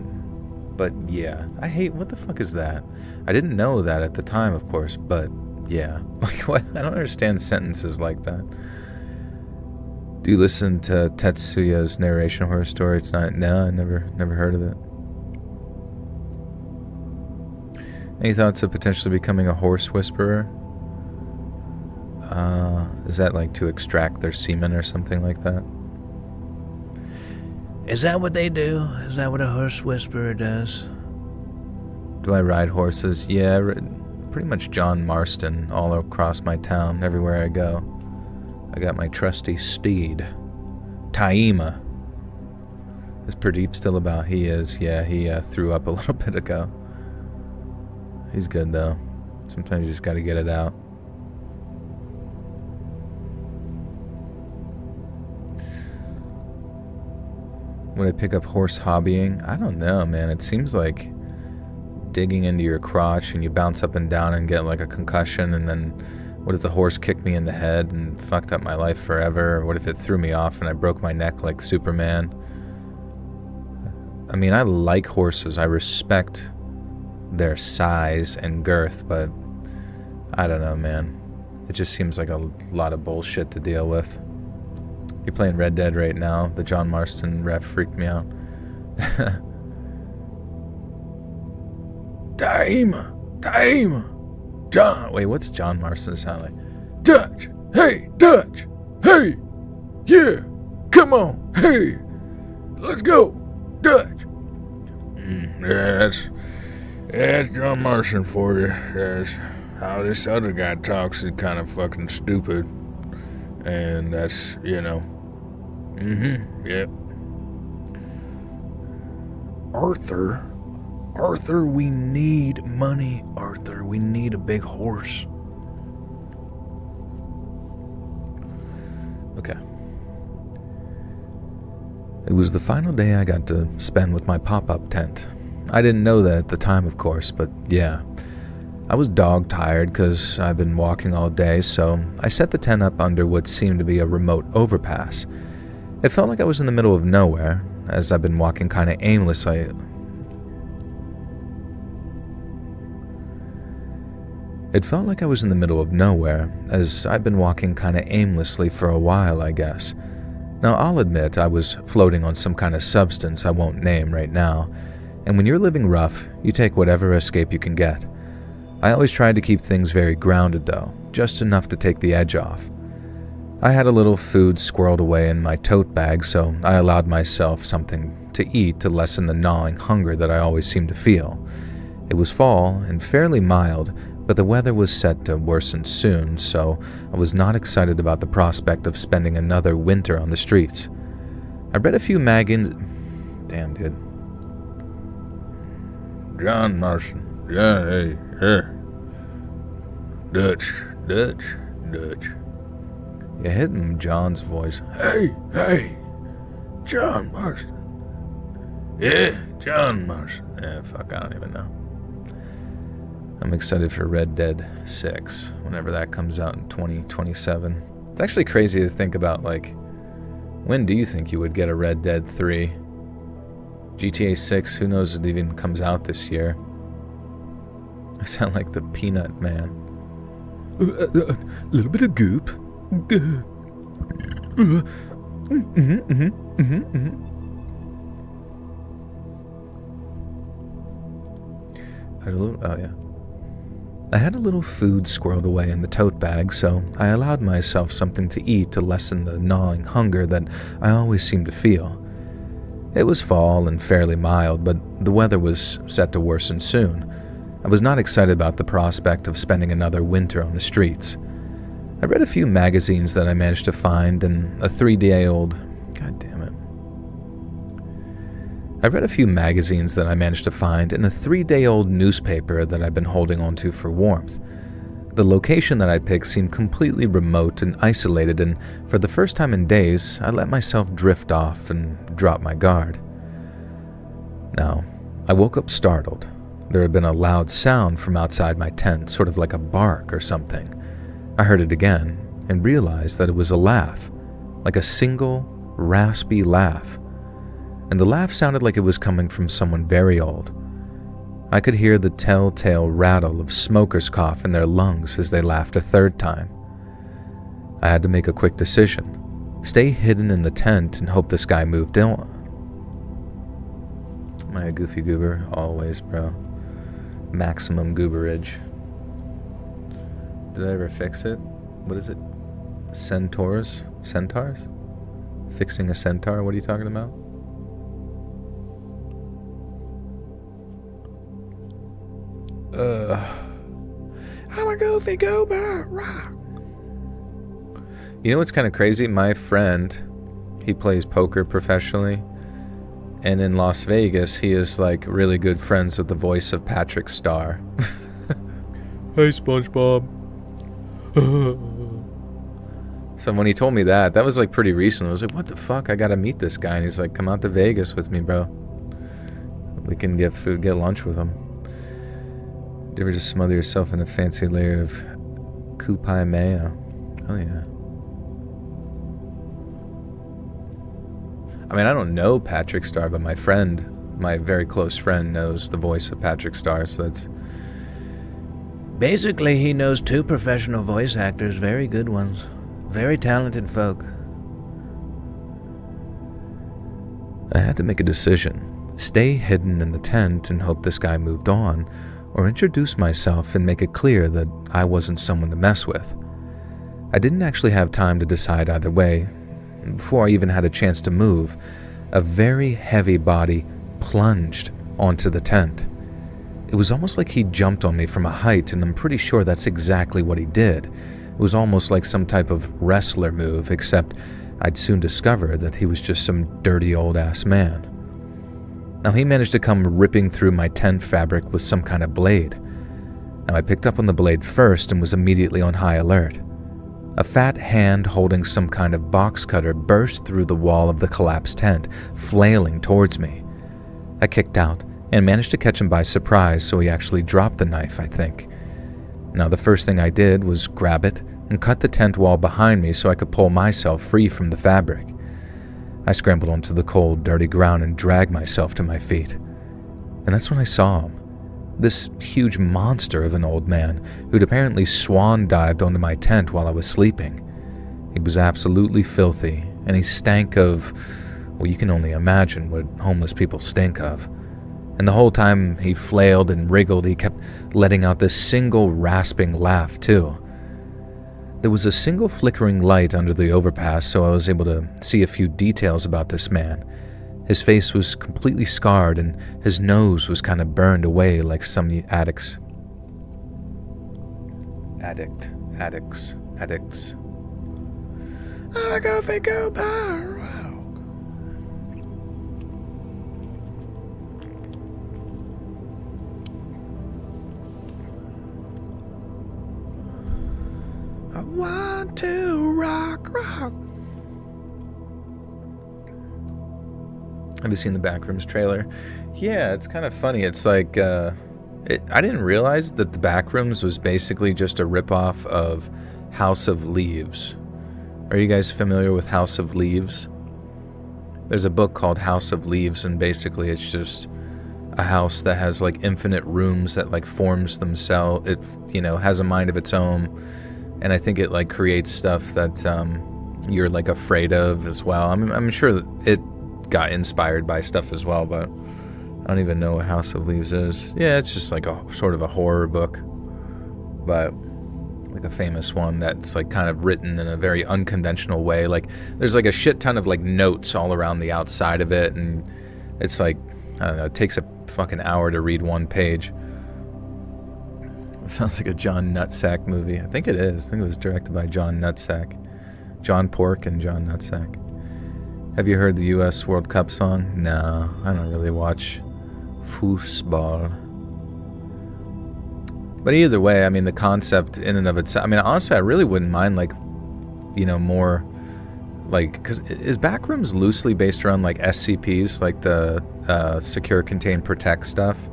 Speaker 1: But yeah. What the fuck is that? I didn't know that at the time, of course, but yeah. Like, what? I don't understand sentences like that. Do you listen to Tetsuya's narration horror story? It's not, no, I never heard of it. Any thoughts of potentially becoming a horse whisperer? Is that like to extract their semen or something like that?
Speaker 2: Is that what they do? Is that what a horse whisperer does?
Speaker 1: Do I ride horses? Yeah, pretty much John Marston all across my town, everywhere I go. I got my trusty steed, Taima. Is Pradeep still about? He is, yeah, he threw up a little bit ago. He's good though. Sometimes you just gotta get it out. Would I pick up horse hobbying? I don't know, man. It seems like digging into your crotch and you bounce up and down and get like a concussion, and then what if the horse kicked me in the head and fucked up my life forever? Or what if it threw me off and I broke my neck like Superman? I mean, I like horses. I respect their size and girth, but I don't know, man. It just seems like a lot of bullshit to deal with. You're playing Red Dead right now. The John Marston ref freaked me out. Time, John. Wait, what's John Marston sound like? Dutch, hey, yeah, come on, hey, let's go, Dutch.
Speaker 2: That's John Marston for you. That's how this other guy talks is kind of fucking stupid. And that's, yep. Arthur, we need money. Arthur, we need a big horse.
Speaker 1: Okay. It was the final day I got to spend with my pop-up tent. I didn't know that at the time, of course, but yeah. I was dog-tired because I've been walking all day, so I set the tent up under what seemed to be a remote overpass. It felt like I was in the middle of nowhere, as I've been walking kind of aimlessly. It felt like I was in the middle of nowhere, as I've been walking kind of aimlessly for a while, I guess. Now, I'll admit I was floating on some kind of substance I won't name right now, and when you're living rough, you take whatever escape you can get. I always tried to keep things very grounded though, just enough to take the edge off. I had a little food squirreled away in my tote bag, so I allowed myself something to eat to lessen the gnawing hunger that I always seemed to feel. It was fall and fairly mild, but the weather was set to worsen soon, so I was not excited about the prospect of spending another winter on the streets. I read a few magazines. Damn, dude.
Speaker 2: John Marston. Yeah, hey. Dutch.
Speaker 1: You hit him, John's voice.
Speaker 2: Hey, John Marston. Yeah, John Marston.
Speaker 1: Fuck, I don't even know. I'm excited for Red Dead 6, whenever that comes out in 2027. It's actually crazy to think about, like, when do you think you would get a Red Dead 3? GTA 6, who knows if it even comes out this year. I sound like the Peanut Man. A little bit of goop. I had a little food squirreled away in the tote bag, so I allowed myself something to eat to lessen the gnawing hunger that I always seem to feel. It was fall and fairly mild, but the weather was set to worsen soon. I was not excited about the prospect of spending another winter on the streets. I read a few magazines that I managed to find and a 3-day-old... God damn it. I read a few magazines that I managed to find in a 3-day-old newspaper that I've been holding onto for warmth. The location that I picked seemed completely remote and isolated, and for the first time in days, I let myself drift off and drop my guard. Now, I woke up startled. There had been a loud sound from outside my tent, sort of like a bark or something. I heard it again and realized that it was a laugh, like a single, raspy laugh. And the laugh sounded like it was coming from someone very old. I could hear the telltale rattle of smokers' cough in their lungs as they laughed a third time. I had to make a quick decision. Stay hidden in the tent and hope this guy moved on. Am I a goofy goober? Always, bro. Maximum gooberage. Did I ever fix it? What is it? Centaurs? Centaurs? Fixing a centaur? What are you talking about?
Speaker 2: I'm a goofy goober. Rock.
Speaker 1: You know what's kind of crazy? My friend, he plays poker professionally. And in Las Vegas, he is like really good friends with the voice of Patrick Star. Hey, SpongeBob. So when he told me that was like pretty recent. I was like, what the fuck? I gotta meet this guy. And he's like, come out to Vegas with me, bro. We can get food, get lunch with him. Do you ever just smother yourself in a fancy layer of Kupai mayo? Oh yeah. I mean, I don't know Patrick Star, but my friend, my very close friend, knows the voice of Patrick Star, so that's... Basically, he knows 2 professional voice actors, very good ones. Very talented folk. I had to make a decision. Stay hidden in the tent and hope this guy moved on, or introduce myself and make it clear that I wasn't someone to mess with. I didn't actually have time to decide either way. Before I even had a chance to move, a very heavy body plunged onto the tent. It was almost like he jumped on me from a height, and I'm pretty sure that's exactly what he did. It was almost like some type of wrestler move, except I'd soon discover that he was just some dirty old-ass man. Now he managed to come ripping through my tent fabric with some kind of blade. Now I picked up on the blade first and was immediately on high alert. A fat hand holding some kind of box cutter burst through the wall of the collapsed tent, flailing towards me. I kicked out and managed to catch him by surprise, so he actually dropped the knife, I think. Now the first thing I did was grab it and cut the tent wall behind me so I could pull myself free from the fabric. I scrambled onto the cold, dirty ground and dragged myself to my feet. And that's when I saw him. This huge monster of an old man who'd apparently swan dived onto my tent while I was sleeping. He was absolutely filthy, and he stank of, well, you can only imagine what homeless people stink of. And the whole time he flailed and wriggled, he kept letting out this single rasping laugh, too. There was a single flickering light under the overpass, so I was able to see a few details about this man. His face was completely scarred, and his nose was kind of burned away like some addicts. Addicts.
Speaker 2: I'm a goofy goober. I want to rock.
Speaker 1: Have you seen the Backrooms trailer? Yeah, it's kind of funny. It's like, I didn't realize that the Backrooms was basically just a ripoff of House of Leaves. Are you guys familiar with House of Leaves? There's a book called House of Leaves, and basically it's just a house that has like infinite rooms that like forms themselves. It, has a mind of its own, and I think it like creates stuff that you're like afraid of as well. I'm sure that it got inspired by stuff as well, but I don't even know what House of Leaves is. Yeah, it's just like a sort of a horror book, but like a famous one that's like kind of written in a very unconventional way. Like there's like a shit ton of like notes all around the outside of it, and it's like, I don't know, it takes a fucking hour to read one page. It sounds like a John Nutsack movie. I think it is. I think it was directed by John Nutsack. John Pork and John Nutsack. Have you heard the U.S. World Cup song? No, I don't really watch foosball. But either way, I mean, the concept in and of itself, I mean, honestly, I really wouldn't mind, like, more, like, because is Backrooms loosely based around, like, SCPs, like the Secure, Contain, Protect stuff?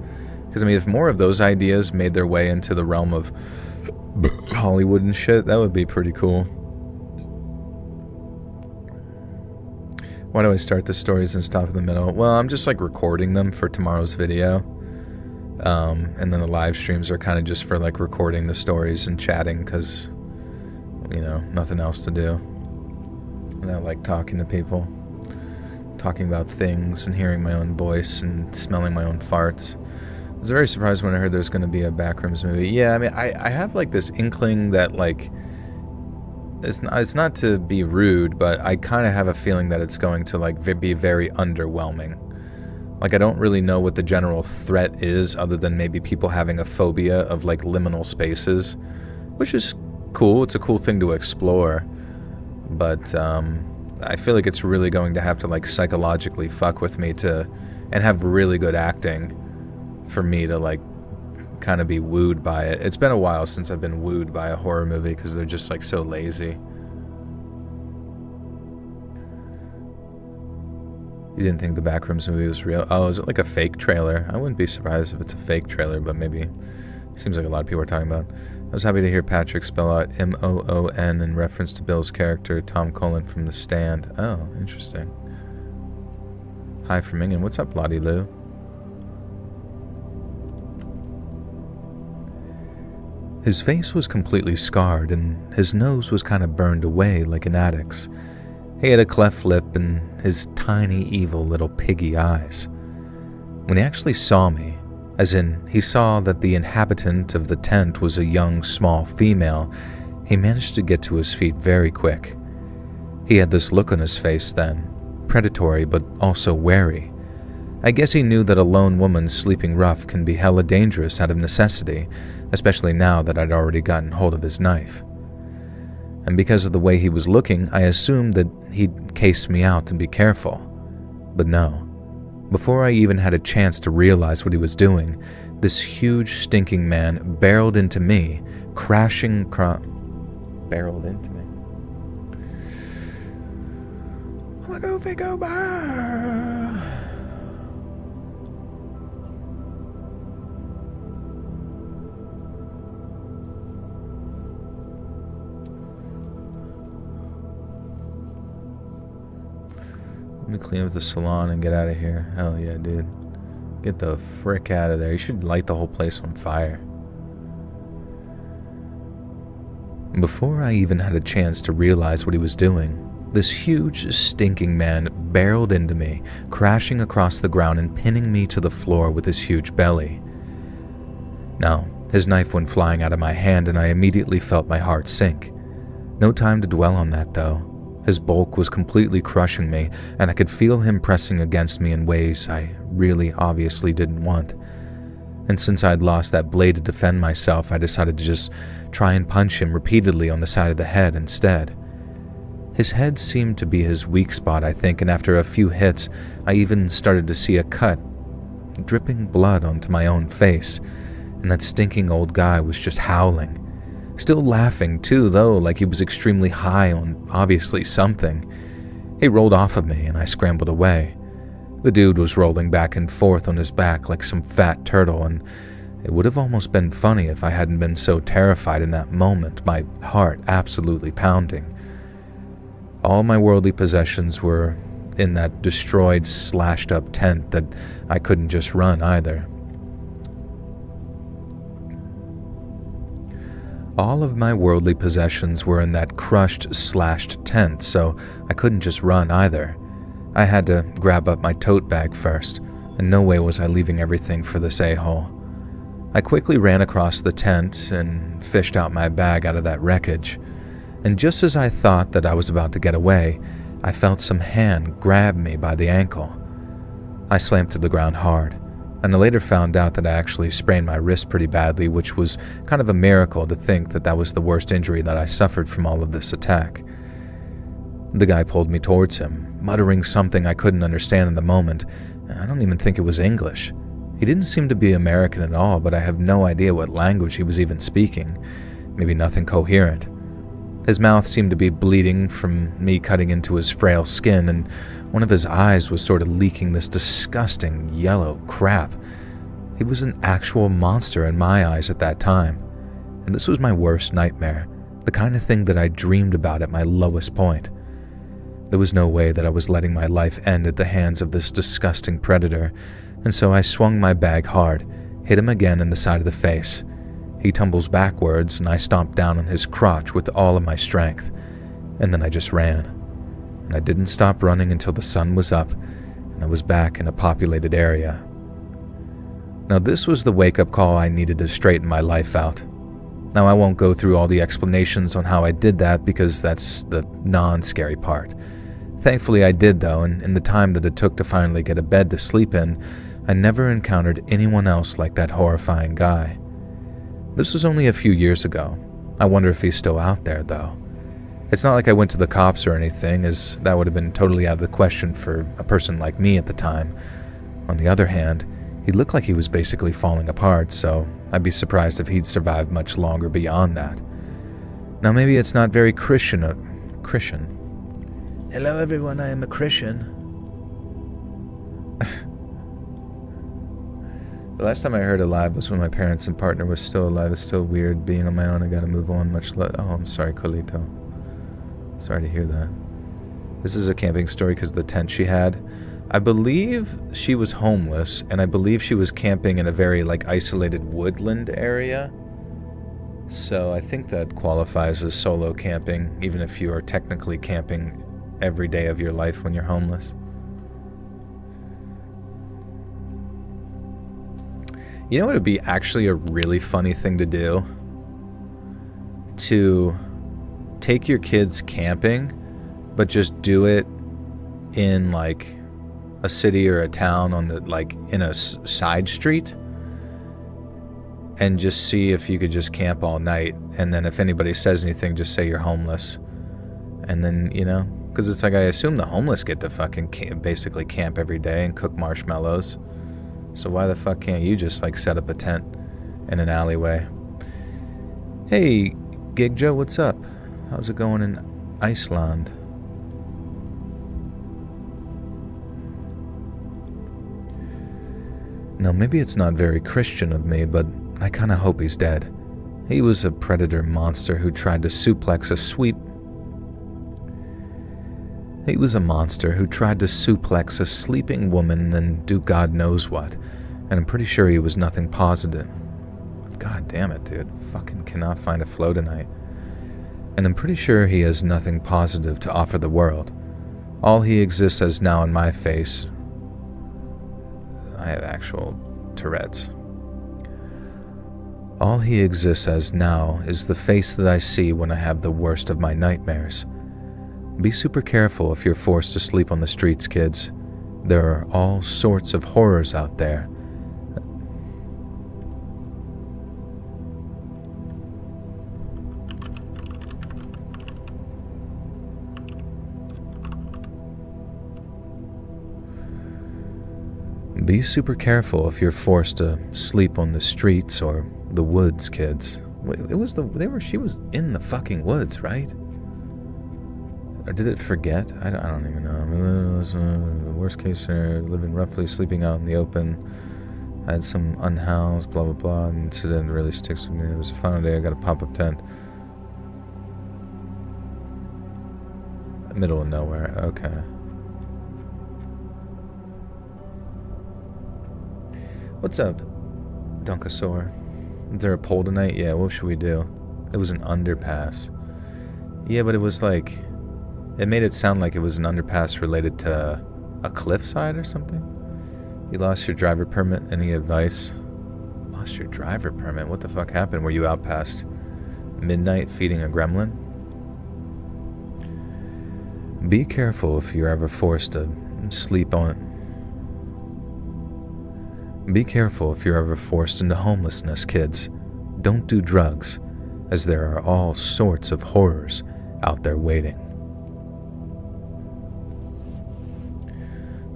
Speaker 1: Because, I mean, if more of those ideas made their way into the realm of Hollywood and shit, that would be pretty cool. Why do I start the stories and stop in the middle? Well, I'm just like recording them for tomorrow's video. And then the live streams are kind of just for like recording the stories and chatting because, nothing else to do. And I like talking to people, talking about things and hearing my own voice and smelling my own farts. I was very surprised when I heard there's going to be a Backrooms movie. Yeah, I mean, I have like this inkling that like, it's not to be rude, but I kind of have a feeling that it's going to like be very underwhelming. Like I don't really know what the general threat is other than maybe people having a phobia of like liminal spaces, which is cool. It's a cool thing to explore. But I feel like it's really going to have to like psychologically fuck with me and have really good acting for me to like kind of be wooed by it. It's been a while since I've been wooed by a horror movie because they're just like so lazy. You didn't think the Backrooms movie was real? Oh, is it like a fake trailer? I wouldn't be surprised if it's a fake trailer, but maybe. Seems like a lot of people are talking about. I was happy to hear Patrick spell out M-O-O-N in reference to Bill's character, Tom Cullen from The Stand. Oh, interesting. Hi from England. What's up, Lottie Lou? His face was completely scarred, and his nose was kind of burned away like an addict's. He had a cleft lip and his tiny, evil little piggy eyes. When he actually saw me, as in he saw that the inhabitant of the tent was a young, small female, he managed to get to his feet very quick. He had this look on his face then, predatory but also wary. I guess he knew that a lone woman sleeping rough can be hella dangerous out of necessity, especially now that I'd already gotten hold of his knife. And because of the way he was looking, I assumed that he'd case me out and be careful. But no. Before I even had a chance to realize what he was doing, this huge, stinking man barreled into me, barreled into me. Goofy go by. Let me clean up the salon and get out of here. Hell yeah, dude. Get the frick out of there. You should light the whole place on fire. Before I even had a chance to realize what he was doing, this huge, stinking man barreled into me, crashing across the ground and pinning me to the floor with his huge belly. Now, his knife went flying out of my hand and I immediately felt my heart sink. No time to dwell on that, though. His bulk was completely crushing me, and I could feel him pressing against me in ways I really obviously didn't want. And since I'd lost that blade to defend myself, I decided to just try and punch him repeatedly on the side of the head instead. His head seemed to be his weak spot, I think, and after a few hits, I even started to see a cut, dripping blood onto my own face, and that stinking old guy was just howling. Still laughing too, though, like he was extremely high on obviously something. He rolled off of me and I scrambled away. The dude was rolling back and forth on his back like some fat turtle, and it would have almost been funny if I hadn't been so terrified in that moment, my heart absolutely pounding. All my worldly possessions were in that destroyed, slashed-up tent that I couldn't just run either. All of my worldly possessions were in that crushed, slashed tent, so I couldn't just run either. I had to grab up my tote bag first, and no way was I leaving everything for this a-hole. I quickly ran across the tent and fished out my bag out of that wreckage. And just as I thought that I was about to get away, I felt some hand grab me by the ankle. I slammed to the ground hard, and I later found out that I actually sprained my wrist pretty badly, which was kind of a miracle to think that that was the worst injury that I suffered from all of this attack. The guy pulled me towards him, muttering something I couldn't understand in the moment. I don't even think it was English. He didn't seem to be American at all, but I have no idea what language he was even speaking. Maybe nothing coherent. His mouth seemed to be bleeding from me cutting into his frail skin, and one of his eyes was sort of leaking this disgusting yellow crap. He was an actual monster in my eyes at that time, and this was my worst nightmare, the kind of thing that I dreamed about at my lowest point. There was no way that I was letting my life end at the hands of this disgusting predator, and so I swung my bag hard, hit him again in the side of the face. He tumbles backwards, and I stomped down on his crotch with all of my strength, and then I just ran. And I didn't stop running until the sun was up, and I was back in a populated area. Now this was the wake-up call I needed to straighten my life out. Now I won't go through all the explanations on how I did that because that's the non-scary part. Thankfully I did though, and in the time that it took to finally get a bed to sleep in, I never encountered anyone else like that horrifying guy. This was only a few years ago. I wonder if he's still out there though. It's not like I went to the cops or anything, as that would have been totally out of the question for a person like me at the time. On the other hand, he looked like he was basically falling apart, so I'd be surprised if he'd survived much longer beyond that. Now maybe it's not very Christian. Hello everyone, I am a Christian. The last time I heard alive was when my parents and partner were still alive. It's still weird being on my own. I gotta move on Oh, I'm sorry, Colito. Sorry to hear that. This is a camping story because of the tent she had. I believe she was homeless, and I believe she was camping in a very isolated woodland area. So I think that qualifies as solo camping, even if you are technically camping every day of your life when you're homeless. You know what would be actually a really funny thing to do? To take your kids camping, but just do it in a city or a town on the in a side street, and just see if you could just camp all night, and then if anybody says anything, just say you're homeless, and then because it's I assume the homeless get to fucking basically camp every day and cook marshmallows, so why the fuck can't you just set up a tent in an alleyway? Hey Gig Joe, what's up? How's it going in Iceland? Now, maybe it's not very Christian of me, but I kinda hope he's dead. He was a predator monster who tried to suplex a sleeping woman and do God knows what, and I'm pretty sure he was nothing positive. God damn it, dude. Fucking cannot find a flow tonight. And I'm pretty sure he has nothing positive to offer the world. All he exists as now in my face. I have actual Tourette's. All he exists as now is the face that I see when I have the worst of my nightmares. Be super careful if you're forced to sleep on the streets, kids. There are all sorts of horrors out there. Be super careful if you're forced to sleep on the streets or the woods, kids. She was in the fucking woods, right? Or did it forget? I don't even know. It was, worst case scenario, living roughly, sleeping out in the open. I had some unhoused, blah, blah, blah. An incident really sticks with me. It was a final day. I got a pop-up tent. Middle of nowhere. Okay. What's up, Dunkosaur? Is there a poll tonight? Yeah, what should we do? It was an underpass. Yeah, but it was like... It made it sound like it was an underpass related to a cliffside or something. You lost your driver permit. Any advice? Lost your driver permit? What the fuck happened? Were you out past midnight feeding a gremlin? Be careful if you're ever forced to sleep on... Be careful if you're ever forced into homelessness, kids. Don't do drugs, as there are all sorts of horrors out there waiting.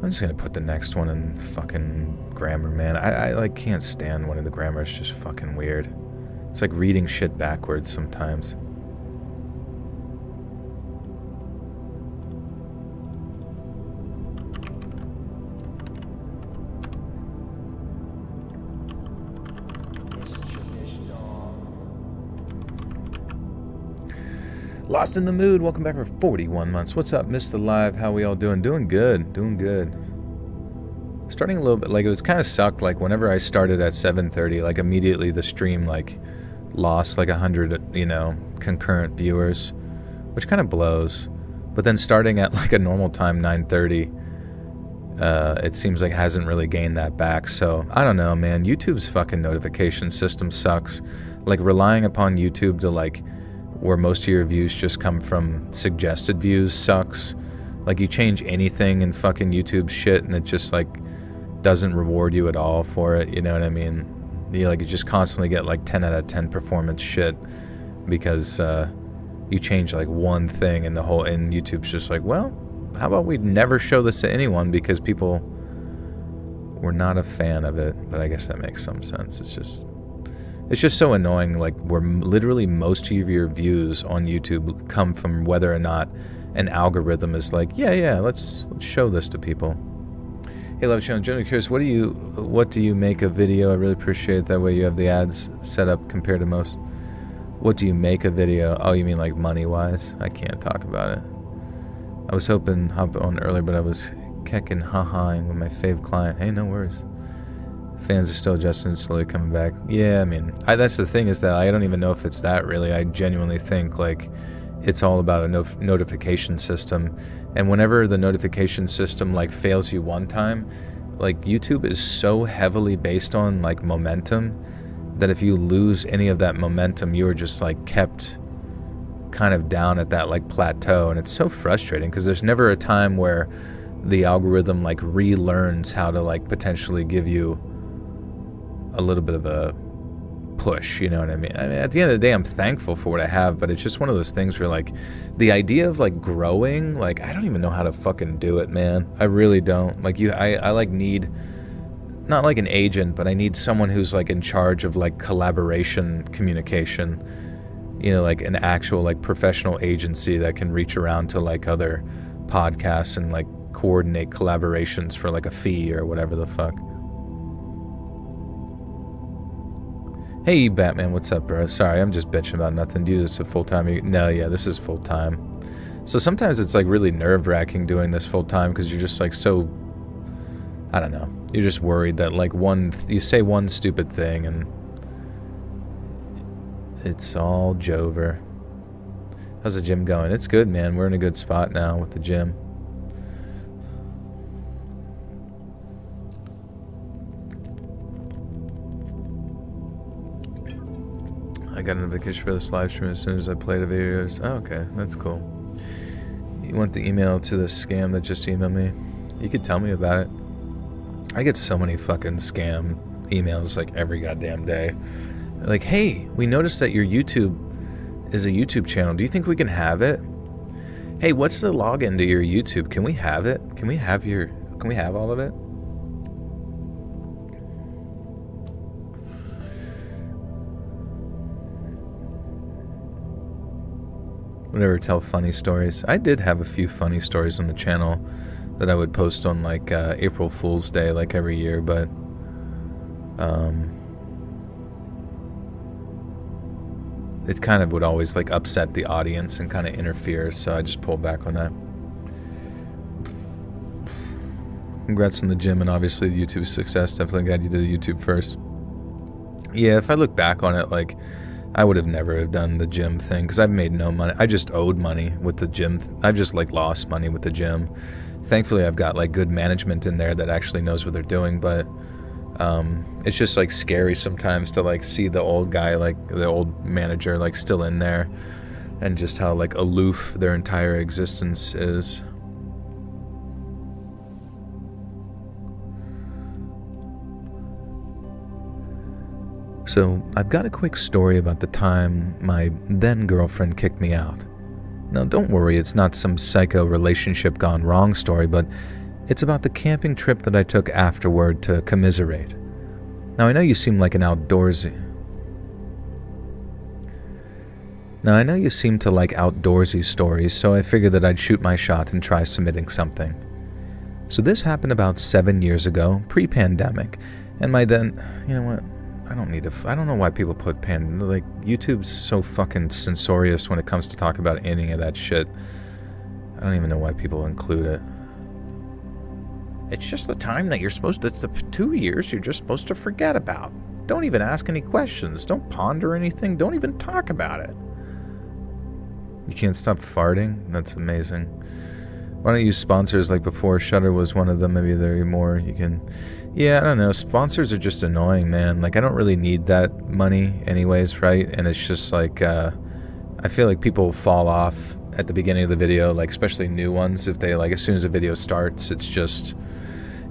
Speaker 1: I'm just gonna put the next one in fucking grammar, man. I like can't stand when the grammar is just fucking weird. It's like reading shit backwards sometimes. Lost in the Mood, welcome back for 41 months. What's up, Mr. Live? How we all doing? Doing good, doing good. Starting a little bit, like it was kind of sucked, like whenever I started at 7:30, like immediately the stream like lost like 100, concurrent viewers, which kind of blows. But then starting at like a normal time, 9:30, it seems like hasn't really gained that back. So I don't know, man. YouTube's fucking notification system sucks. Like relying upon YouTube to like where most of your views just come from suggested views sucks. Like you change anything in fucking YouTube shit and it just like doesn't reward you at all for it, you know what I mean? You just constantly get like 10 out of 10 performance shit because you change like one thing and YouTube's just like, well, how about we never show this to anyone because people were not a fan of it. But I guess that makes some sense. It's just so annoying, like where literally most of your views on YouTube come from whether or not an algorithm is like, yeah, let's show this to people. Hey, Love Channel, generally curious, what do you make a video? I really appreciate it. That way you have the ads set up compared to most. What do you make a video? Oh, you mean like money-wise? I can't talk about it. I was hoping to hop on earlier, but I was kecking ha-haing with my fave client. Hey, no worries. Fans are still adjusting and slowly coming back. Yeah, I mean, that's the thing is that I don't even know if it's that really. I genuinely think like it's all about a notification system. And whenever the notification system like fails you one time, like YouTube is so heavily based on like momentum that if you lose any of that momentum, you're just like kept kind of down at that like plateau. And it's so frustrating because there's never a time where the algorithm like relearns how to like potentially give you a little bit of a push, you know what I mean? At the end of the day, I'm thankful for what I have, but it's just one of those things where like the idea of like growing, like I don't even know how to fucking do it, man. I really don't. Like I like need not like an agent, but I need someone who's like in charge of like collaboration communication, like an actual like professional agency that can reach around to like other podcasts and like coordinate collaborations for like a fee or whatever the fuck. Hey, Batman, what's up, bro? Sorry, I'm just bitching about nothing. Do this a full-time? No, yeah, this is full-time. So sometimes it's, like, really nerve-wracking doing this full-time because you're just, like, so... I don't know. You're just worried that, like, you say one stupid thing and it's all Jover. How's the gym going? It's good, man. We're in a good spot now with the gym. I got a notification for this live stream as soon as I played the videos. Oh, okay, that's cool. You want the email to the scam that just emailed me? You could tell me about it. I get so many fucking scam emails like every goddamn day. Like, hey, we noticed that your YouTube is a YouTube channel. Do you think we can have it? Hey, what's the login to your YouTube? Can we have it? Can we have all of it? Whatever, tell funny stories. I did have a few funny stories on the channel that I would post on like April Fool's Day, like every year, but it kind of would always like upset the audience and kind of interfere, so I just pulled back on that. Congrats on the gym and obviously the YouTube success. Definitely glad you did the YouTube first. Yeah, if I look back on it, like, I would have never have done the gym thing because I've made no money. I just owed money with the gym. I've just like lost money with the gym. Thankfully, I've got like good management in there that actually knows what they're doing, but it's just like scary sometimes to like see the old guy, like the old manager, like still in there, and just how like aloof their entire existence is. So, I've got a quick story about the time my then-girlfriend kicked me out. Now, don't worry, it's not some psycho relationship gone wrong story, but it's about the camping trip that I took afterward to commiserate. Now, I know you seem like an outdoorsy. Now, I know you seem to like outdoorsy stories, so I figured that I'd shoot my shot and try submitting something. So this happened about 7 years ago, pre-pandemic, and my then... You know what? I don't know why people put like, YouTube's so fucking censorious when it comes to talk about any of that shit. I don't even know why people include it. It's just the time that it's the 2 years you're just supposed to forget about. Don't even ask any questions. Don't ponder anything. Don't even talk about it. You can't stop farting? That's amazing. Why don't you use sponsors like before? Shudder was one of them. Maybe there are more. You can... Yeah, I don't know. Sponsors are just annoying, man. Like, I don't really need that money anyways, right? And it's just like, I feel like people fall off at the beginning of the video, like, especially new ones. If they, like, as soon as the video starts, it's just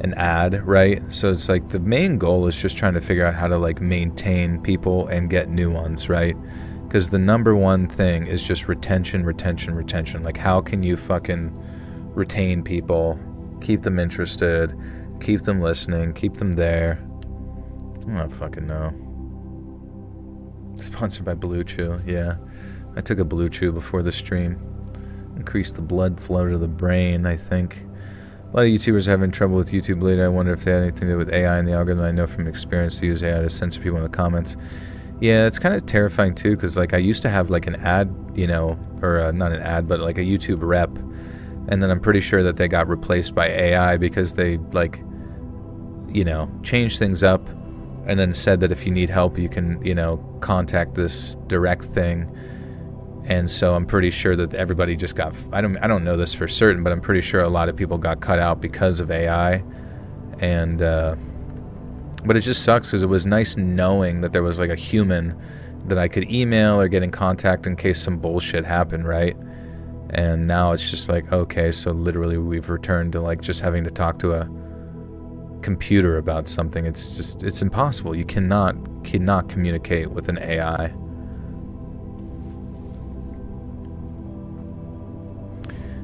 Speaker 1: an ad, right? So it's like the main goal is just trying to figure out how to, like, maintain people and get new ones, right? Because the number one thing is just retention. Like, how can you fucking retain people, keep them interested, keep them listening, keep them there? I don't fucking know. Sponsored by Blue Chew. Yeah, I took a Blue Chew before the stream. Increased the blood flow to the brain, I think. A lot of YouTubers are having trouble with YouTube later. I wonder if they had anything to do with AI and the algorithm. I know from experience to use AI to censor people in the comments. Yeah, it's kind of terrifying too, because like I used to have like an ad, you know, or not an ad, but like a YouTube rep, and then I'm pretty sure that they got replaced by AI because they like, you know, changed things up and then said that if you need help you can, you know, contact this direct thing. And so I'm pretty sure that everybody just got, I don't know this for certain, but I'm pretty sure a lot of people got cut out because of AI. And but it just sucks because it was nice knowing that there was like a human that I could email or get in contact in case some bullshit happened, right? And now it's just like, okay, so literally we've returned to like just having to talk to a computer about something. It's just, it's impossible. You cannot communicate with an AI.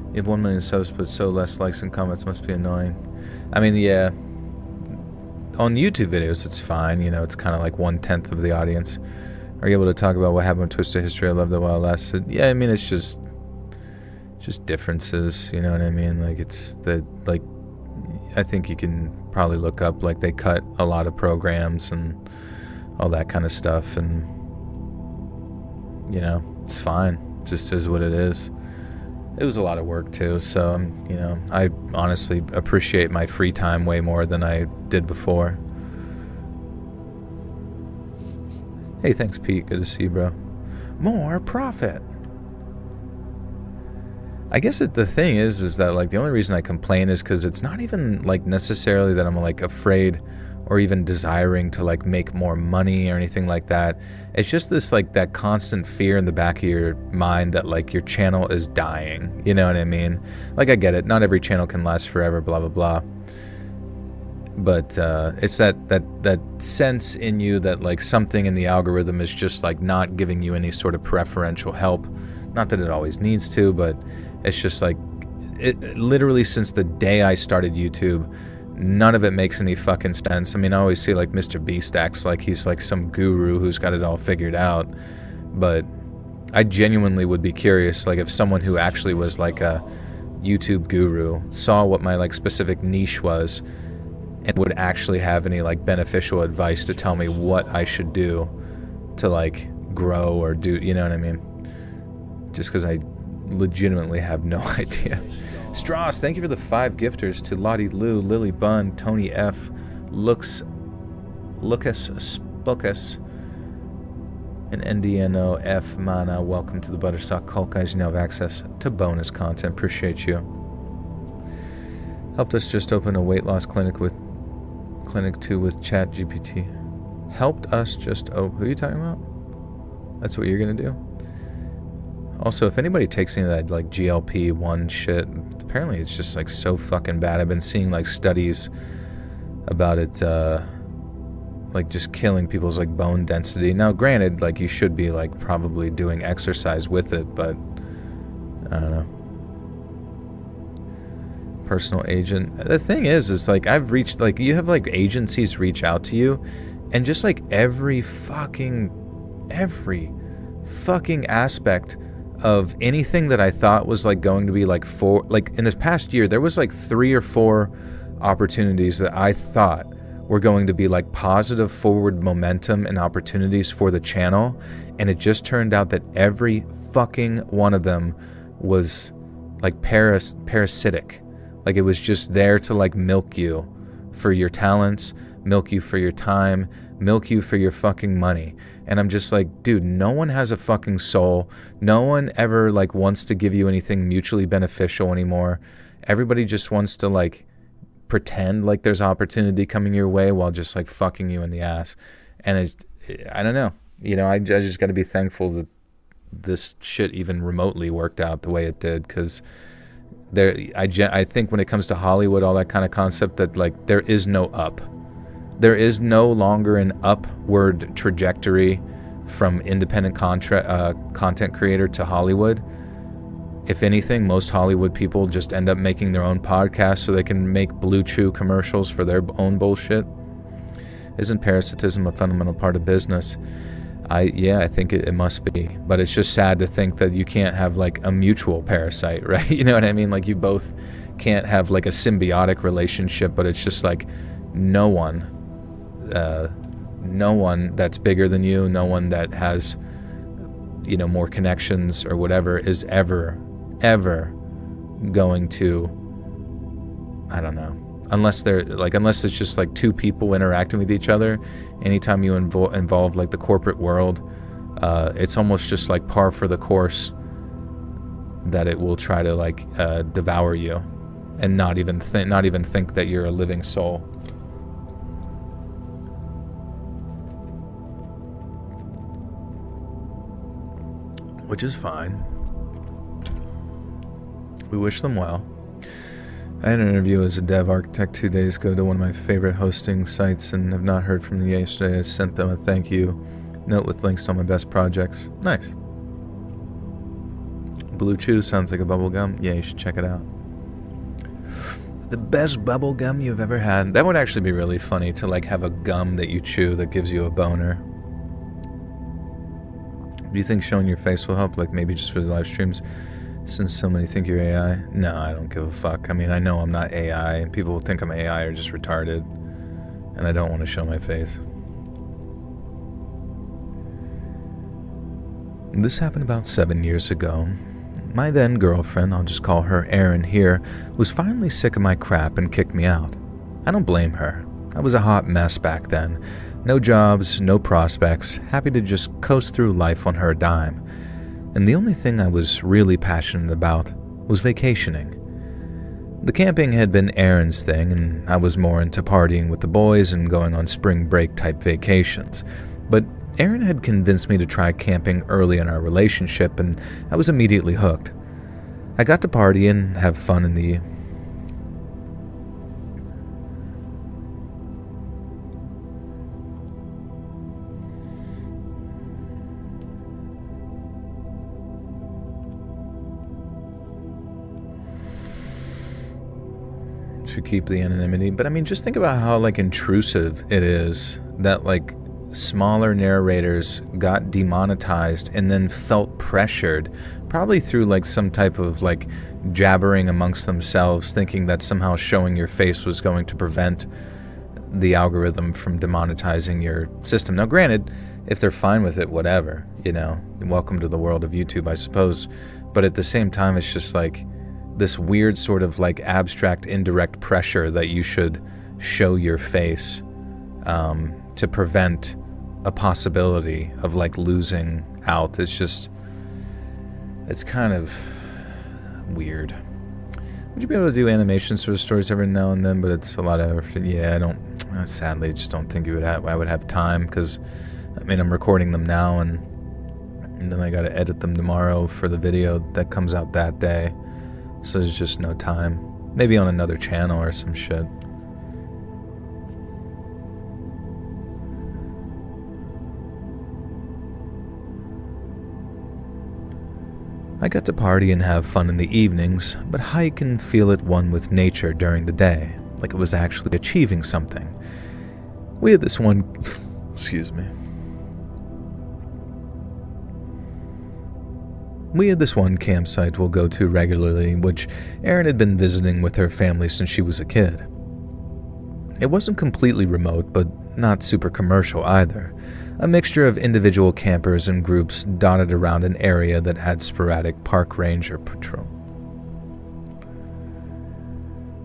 Speaker 1: You have 1 million subs but so less likes and comments, must be annoying. I mean, yeah, on YouTube videos it's fine, you know, it's kind of like 1/10 of the audience. Are you able to talk about what happened with Twisted History? I love that while it lasted. Yeah, I mean, it's just differences, you know what I mean? Like, it's the, like, I think you can probably look up, like, they cut a lot of programs and all that kind of stuff, and, you know, it's fine. Just is what it is. It was a lot of work too, so, you know, I honestly appreciate my free time way more than I did before. Hey, thanks, Pete. Good to see you, bro. More profit. I guess the thing is that, like, the only reason I complain is because it's not even, like, necessarily that I'm, like, afraid or even desiring to, like, make more money or anything like that. It's just this, like, that constant fear in the back of your mind that, like, your channel is dying. You know what I mean? Like, I get it. Not every channel can last forever, blah, blah, blah. But it's that sense in you that, like, something in the algorithm is just, like, not giving you any sort of preferential help. Not that it always needs to, but it's just like, it literally since the day I started YouTube, none of it makes any fucking sense. I mean, I always see, like, Mr. Beast acts like he's like some guru who's got it all figured out, but I genuinely would be curious, like if someone who actually was like a YouTube guru saw what my like specific niche was and would actually have any like beneficial advice to tell me what I should do to like grow or do, you know what I mean? Just because I legitimately have no idea. Strauss, thank you for the 5 gifters to Lottie Lou, Lily Bunn, Tony F, Lucas Spookus, and NDNO F Mana. Welcome to the Butterstock Cult, guys. You now have access to bonus content. Appreciate you. Helped us just open a weight loss clinic 2 with ChatGPT. Helped us just open. Who are you talking about? That's what you're gonna do? Also, if anybody takes any of that like GLP-1 shit, apparently it's just like so fucking bad. I've been seeing like studies about it, like just killing people's like bone density. Now, granted, like you should be like probably doing exercise with it, but I don't know. Personal agent. The thing is like I've reached, like you have like agencies reach out to you, and just like every fucking aspect of anything that I thought was like going to be like in this past year, there was like 3 or 4 opportunities that I thought were going to be like positive forward momentum and opportunities for the channel, and it just turned out that every fucking one of them was like parasitic. Like it was just there to like milk you for your talents, milk you for your time, milk you for your fucking money. And I'm just like, dude, no one has a fucking soul. No one ever like wants to give you anything mutually beneficial anymore. Everybody just wants to like pretend like there's opportunity coming your way while just like fucking you in the ass. And I don't know. You know, I just got to be thankful that this shit even remotely worked out the way it did, because I think when it comes to Hollywood, all that kind of concept, that like there is no up. There is no longer an upward trajectory from independent content creator to Hollywood. If anything, most Hollywood people just end up making their own podcasts so they can make Blue Chew commercials for their own bullshit. Isn't parasitism a fundamental part of business? I think it must be. But it's just sad to think that you can't have like a mutual parasite, right? You know what I mean? Like you both can't have like a symbiotic relationship, but it's just like no one that's bigger than you, no one that has, you know, more connections or whatever is ever going to, I don't know, unless it's just like 2 people interacting with each other. Anytime you involve like the corporate world, it's almost just like par for the course that it will try to like devour you and not even think that you're a living soul. Which is fine. We wish them well. I had an interview as a dev architect 2 days ago to one of my favorite hosting sites and have not heard from them yesterday. I sent them a thank you note with links to all my best projects. Nice. Blue Chew sounds like a bubble gum. Yeah, you should check it out. The best bubble gum you've ever had. That would actually be really funny, to like have a gum that you chew that gives you a boner. Do you think showing your face will help? Like maybe just for the live streams, since so many think you're AI? No, I don't give a fuck. I mean, I know I'm not AI, and people who think I'm AI are just retarded, and I don't want to show my face. This happened about 7 years ago. My then girlfriend, I'll just call her Erin here, was finally sick of my crap and kicked me out. I don't blame her. I was a hot mess back then. No jobs, no prospects, happy to just coast through life on her dime. And the only thing I was really passionate about was vacationing. The camping had been Erin's thing, and I was more into partying with the boys and going on spring break type vacations. But Erin had convinced me to try camping early in our relationship, and I was immediately hooked. I got to party and have fun in the should keep the anonymity. But I mean, just think about how like intrusive it is that like smaller narrators got demonetized and then felt pressured, probably through like some type of like jabbering amongst themselves, thinking that somehow showing your face was going to prevent the algorithm from demonetizing your system. Now granted, if they're fine with it, whatever, you know, welcome to the world of YouTube, I suppose. But at the same time, it's just like this weird sort of like abstract indirect pressure that you should show your face to prevent a possibility of like losing out. It's kind of weird. Would you be able to do animations for the stories every now and then? But it's a lot of, sadly, I just don't think I would have time, because I mean, I'm recording them now and then I got to edit them tomorrow for the video that comes out that day. So there's just no time. Maybe on another channel or some shit. I got to party and have fun in the evenings, but hike and feel at one with nature during the day, like it was actually achieving something. We had this one excuse me. We had this one campsite we'll go to regularly, which Erin had been visiting with her family since she was a kid. It wasn't completely remote, but not super commercial either. A mixture of individual campers and groups dotted around an area that had sporadic park ranger patrol.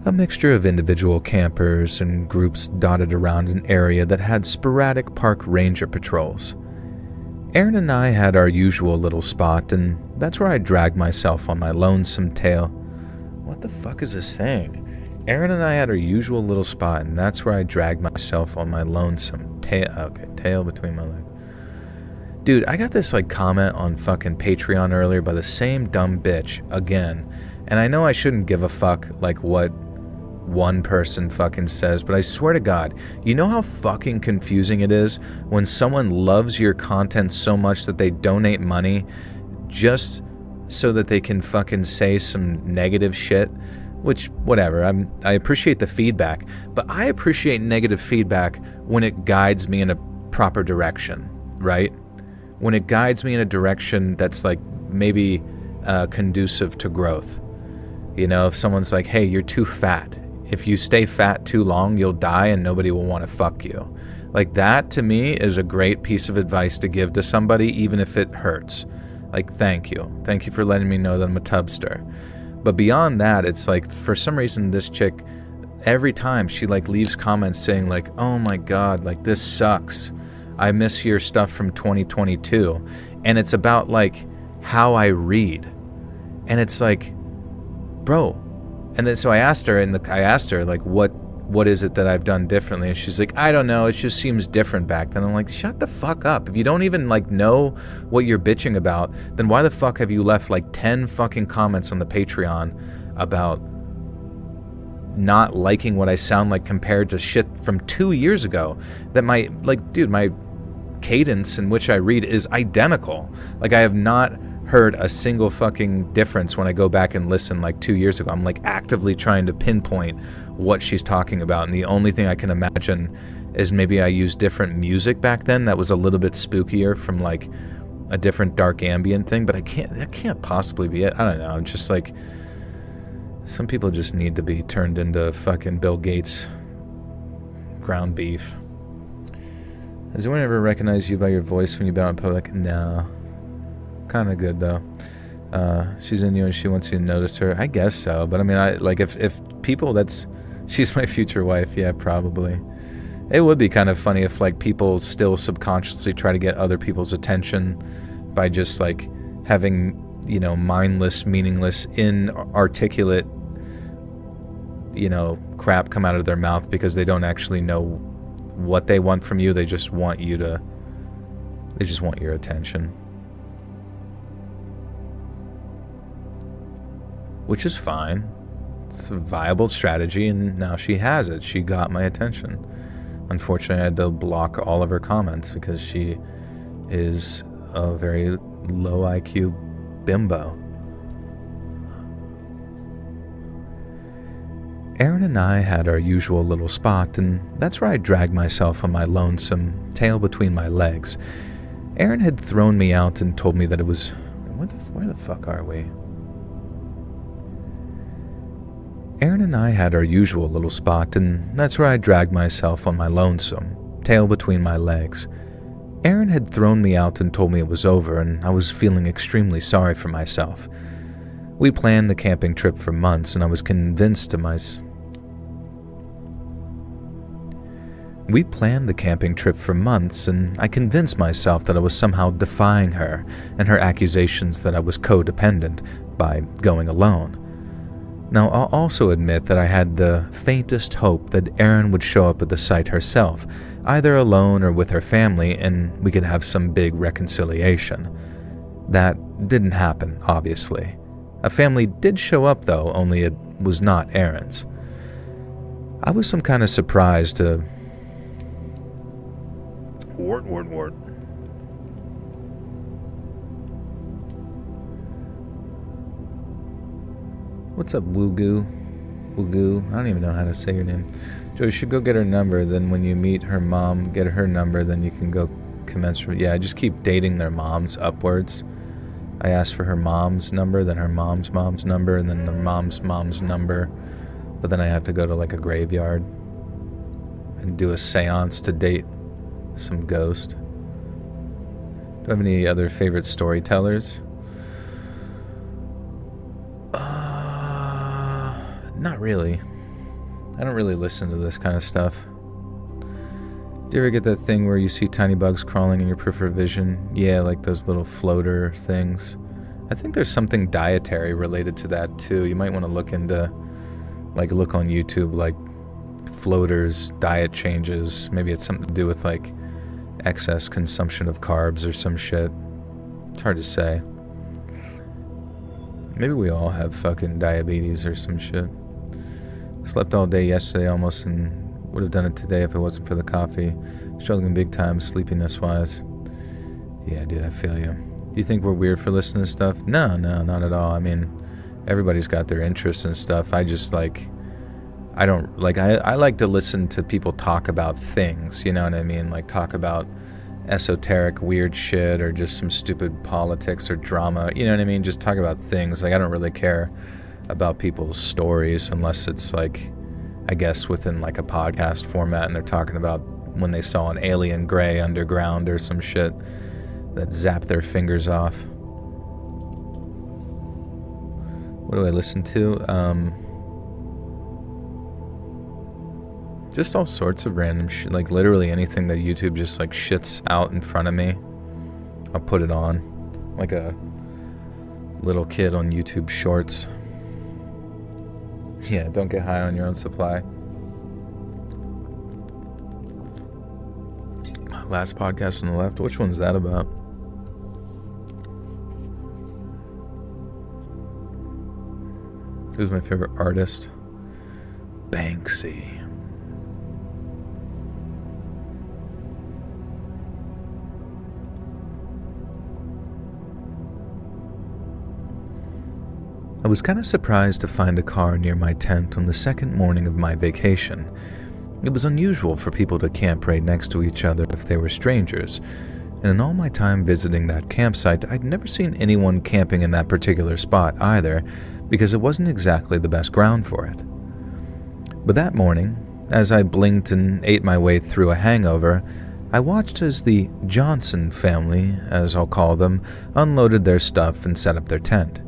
Speaker 1: A mixture of individual campers and groups dotted around an area that had sporadic park ranger patrols. Erin and I had our usual little spot, and that's where I dragged myself on my lonesome tail. What the fuck is this saying? Erin and I had our usual little spot, and that's where I dragged myself on my lonesome tail. Okay, tail between my legs. Dude, I got this like comment on fucking Patreon earlier by the same dumb bitch again. And I know I shouldn't give a fuck like what one person fucking says, but I swear to God, you know how fucking confusing it is when someone loves your content so much that they donate money just so that they can fucking say some negative shit? Which, whatever, I appreciate the feedback, but I appreciate negative feedback when it guides me in a proper direction, right? When it guides me in a direction that's like maybe conducive to growth. You know, if someone's like, hey, you're too fat. If you stay fat too long, you'll die and nobody will want to fuck you. Like that, to me, is a great piece of advice to give to somebody, even if it hurts. Like, thank you. Thank you for letting me know that I'm a tubster. But beyond that, it's like, for some reason, this chick, every time she like leaves comments saying like, oh my God, like this sucks. I miss your stuff from 2022. And it's about like how I read. And it's like, bro. And then so I asked her like, what is it that I've done differently? And she's like, I don't know. It just seems different back then. I'm like, shut the fuck up. If you don't even like know what you're bitching about, then why the fuck have you left like 10 fucking comments on the Patreon about not liking what I sound like compared to shit from 2 years ago? That my cadence in which I read is identical. Like I have not heard a single fucking difference when I go back and listen like 2 years ago. I'm like actively trying to pinpoint what she's talking about, and the only thing I can imagine is maybe I used different music back then that was a little bit spookier from like a different dark ambient thing, but that can't possibly be it. I don't know. I'm just like, some people just need to be turned into fucking Bill Gates ground beef. Has anyone ever recognized you by your voice when you've been out in public? No. Kind of good though. She's in you and she wants you to notice her. I guess so, but I mean, if people, she's my future wife. Yeah, probably. It would be kind of funny if like people still subconsciously try to get other people's attention by just like having, you know, mindless, meaningless, inarticulate, you know, crap come out of their mouth because they don't actually know what they want from you. They just want your attention. Which is fine. It's a viable strategy, and now she has it. She got my attention. Unfortunately, I had to block all of her comments because she is a very low IQ bimbo. Aaron and I had our usual little spot, and that's where I dragged myself on my lonesome, tail between my legs. Aaron had thrown me out and told me that it was... Where the fuck are we? Aaron and I had our usual little spot, and that's where I dragged myself on my lonesome, tail between my legs. Aaron had thrown me out and told me it was over, and I was feeling extremely sorry for myself. We planned the camping trip for months, and I was convinced to myself... We planned the camping trip for months, and I convinced myself that I was somehow defying her and her accusations that I was codependent by going alone. Now, I'll also admit that I had the faintest hope that Erin would show up at the site herself, either alone or with her family, and we could have some big reconciliation. That didn't happen, obviously. A family did show up, though, only it was not Erin's. I was some kind of surprised to...
Speaker 2: Wart.
Speaker 1: What's up, Woogoo? Woogoo? I don't even know how to say your name. Joe, you should go get her number, then when you meet her mom, get her number, then you can go commensurate. Yeah, I just keep dating their moms upwards. I asked for her mom's number, then her mom's number, and then their mom's number. But then I have to go to like a graveyard and do a seance to date some ghost. Do I have any other favorite storytellers? Not really. I don't really listen to this kind of stuff. Do you ever get that thing where you see tiny bugs crawling in your peripheral vision? Yeah, like those little floater things. I think there's something dietary related to that too. You might want to look into, like, look on YouTube, like floaters, diet changes. Maybe it's something to do with like excess consumption of carbs or some shit. It's hard to say. Maybe we all have fucking diabetes or some shit. Slept all day yesterday almost, and would have done it today if it wasn't for the coffee. Struggling big time sleepiness-wise. Yeah, dude, I feel you. Do you think we're weird for listening to stuff? No, not at all. I mean, everybody's got their interests and stuff. I just like... I don't... Like, I like to listen to people talk about things, you know what I mean? Like, talk about esoteric weird shit or just some stupid politics or drama, you know what I mean? Just talk about things. Like, I don't really care about people's stories unless it's like, I guess, within like a podcast format and they're talking about when they saw an alien gray underground or some shit that zapped their fingers off. What do I listen to? Just all sorts of random shit, like literally anything that YouTube just like shits out in front of me, I'll put it on, like a little kid on YouTube Shorts. Yeah, don't get high on your own supply. Last podcast on the left, which one's that about? Who's my favorite artist? Banksy. I was kind of surprised to find a car near my tent on the second morning of my vacation. It was unusual for people to camp right next to each other if they were strangers, and in all my time visiting that campsite, I'd never seen anyone camping in that particular spot either, because it wasn't exactly the best ground for it. But that morning, as I blinked and ate my way through a hangover, I watched as the Johnson family, as I'll call them, unloaded their stuff and set up their tent.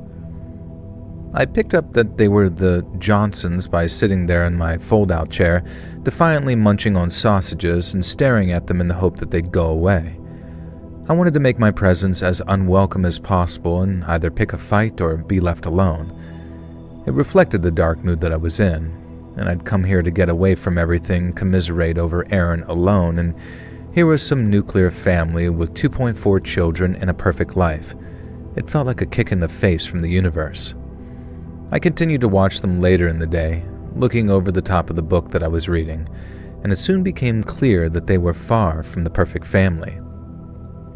Speaker 1: I picked up that they were the Johnsons by sitting there in my fold-out chair, defiantly munching on sausages and staring at them in the hope that they'd go away. I wanted to make my presence as unwelcome as possible and either pick a fight or be left alone. It reflected the dark mood that I was in, and I'd come here to get away from everything, commiserate over Aaron alone, and here was some nuclear family with 2.4 children and a perfect life. It felt like a kick in the face from the universe. I continued to watch them later in the day, looking over the top of the book that I was reading, and it soon became clear that they were far from the perfect family.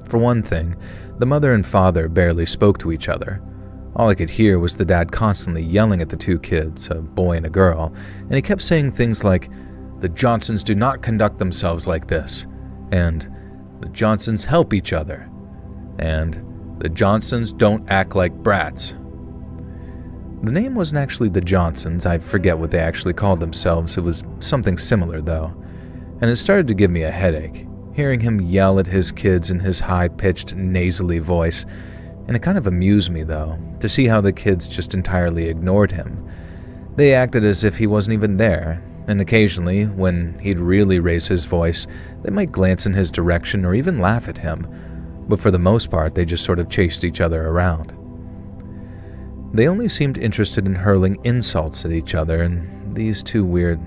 Speaker 1: For one thing, the mother and father barely spoke to each other. All I could hear was the dad constantly yelling at the two kids, a boy and a girl, and he kept saying things like, "The Johnsons do not conduct themselves like this," and "The Johnsons help each other," and "The Johnsons don't act like brats." The name wasn't actually the Johnsons. I forget what they actually called themselves. It was something similar, though. And it started to give me a headache, hearing him yell at his kids in his high-pitched, nasally voice. And it kind of amused me, though, to see how the kids just entirely ignored him. They acted as if he wasn't even there, and occasionally, when he'd really raise his voice, they might glance in his direction or even laugh at him. But for the most part, they just sort of chased each other around. They only seemed interested in hurling insults at each other, and these two weird...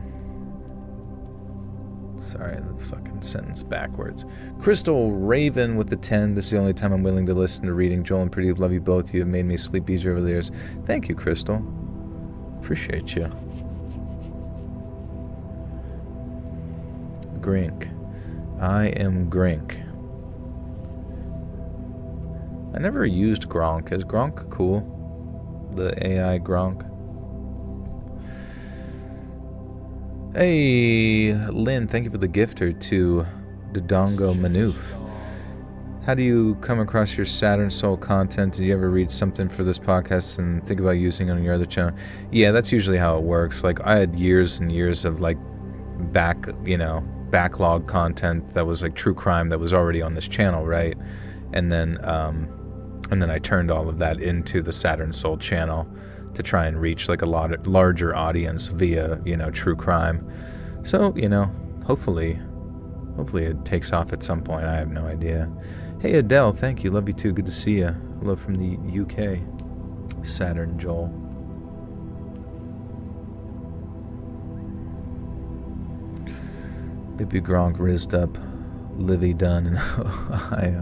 Speaker 1: Sorry, that's fucking sentence backwards. Crystal Raven with the 10. This is the only time I'm willing to listen to reading. Joel and Pradeep, love you both. You have made me sleep easier over the years. Thank you, Crystal. Appreciate you. Grink. I am Grink. I never used Gronk. Is Gronk cool? The AI Gronk. Hey, Lynn, thank you for the gifter to Dodongo Manoof. How do you come across your Saturn Soul content? Did you ever read something for this podcast and think about using it on your other channel? Yeah, that's usually how it works. Like, I had years and years of, like, backlog content that was, like, true crime that was already on this channel, right? And then I turned all of that into the Saturn Soul channel to try and reach like a larger audience via, true crime. So, hopefully it takes off at some point. I have no idea. Hey Adele, thank you. Love you too. Good to see you. Hello from the UK. Saturn Joel. Baby Gronk rizzed up Livy Dunn in Ohio.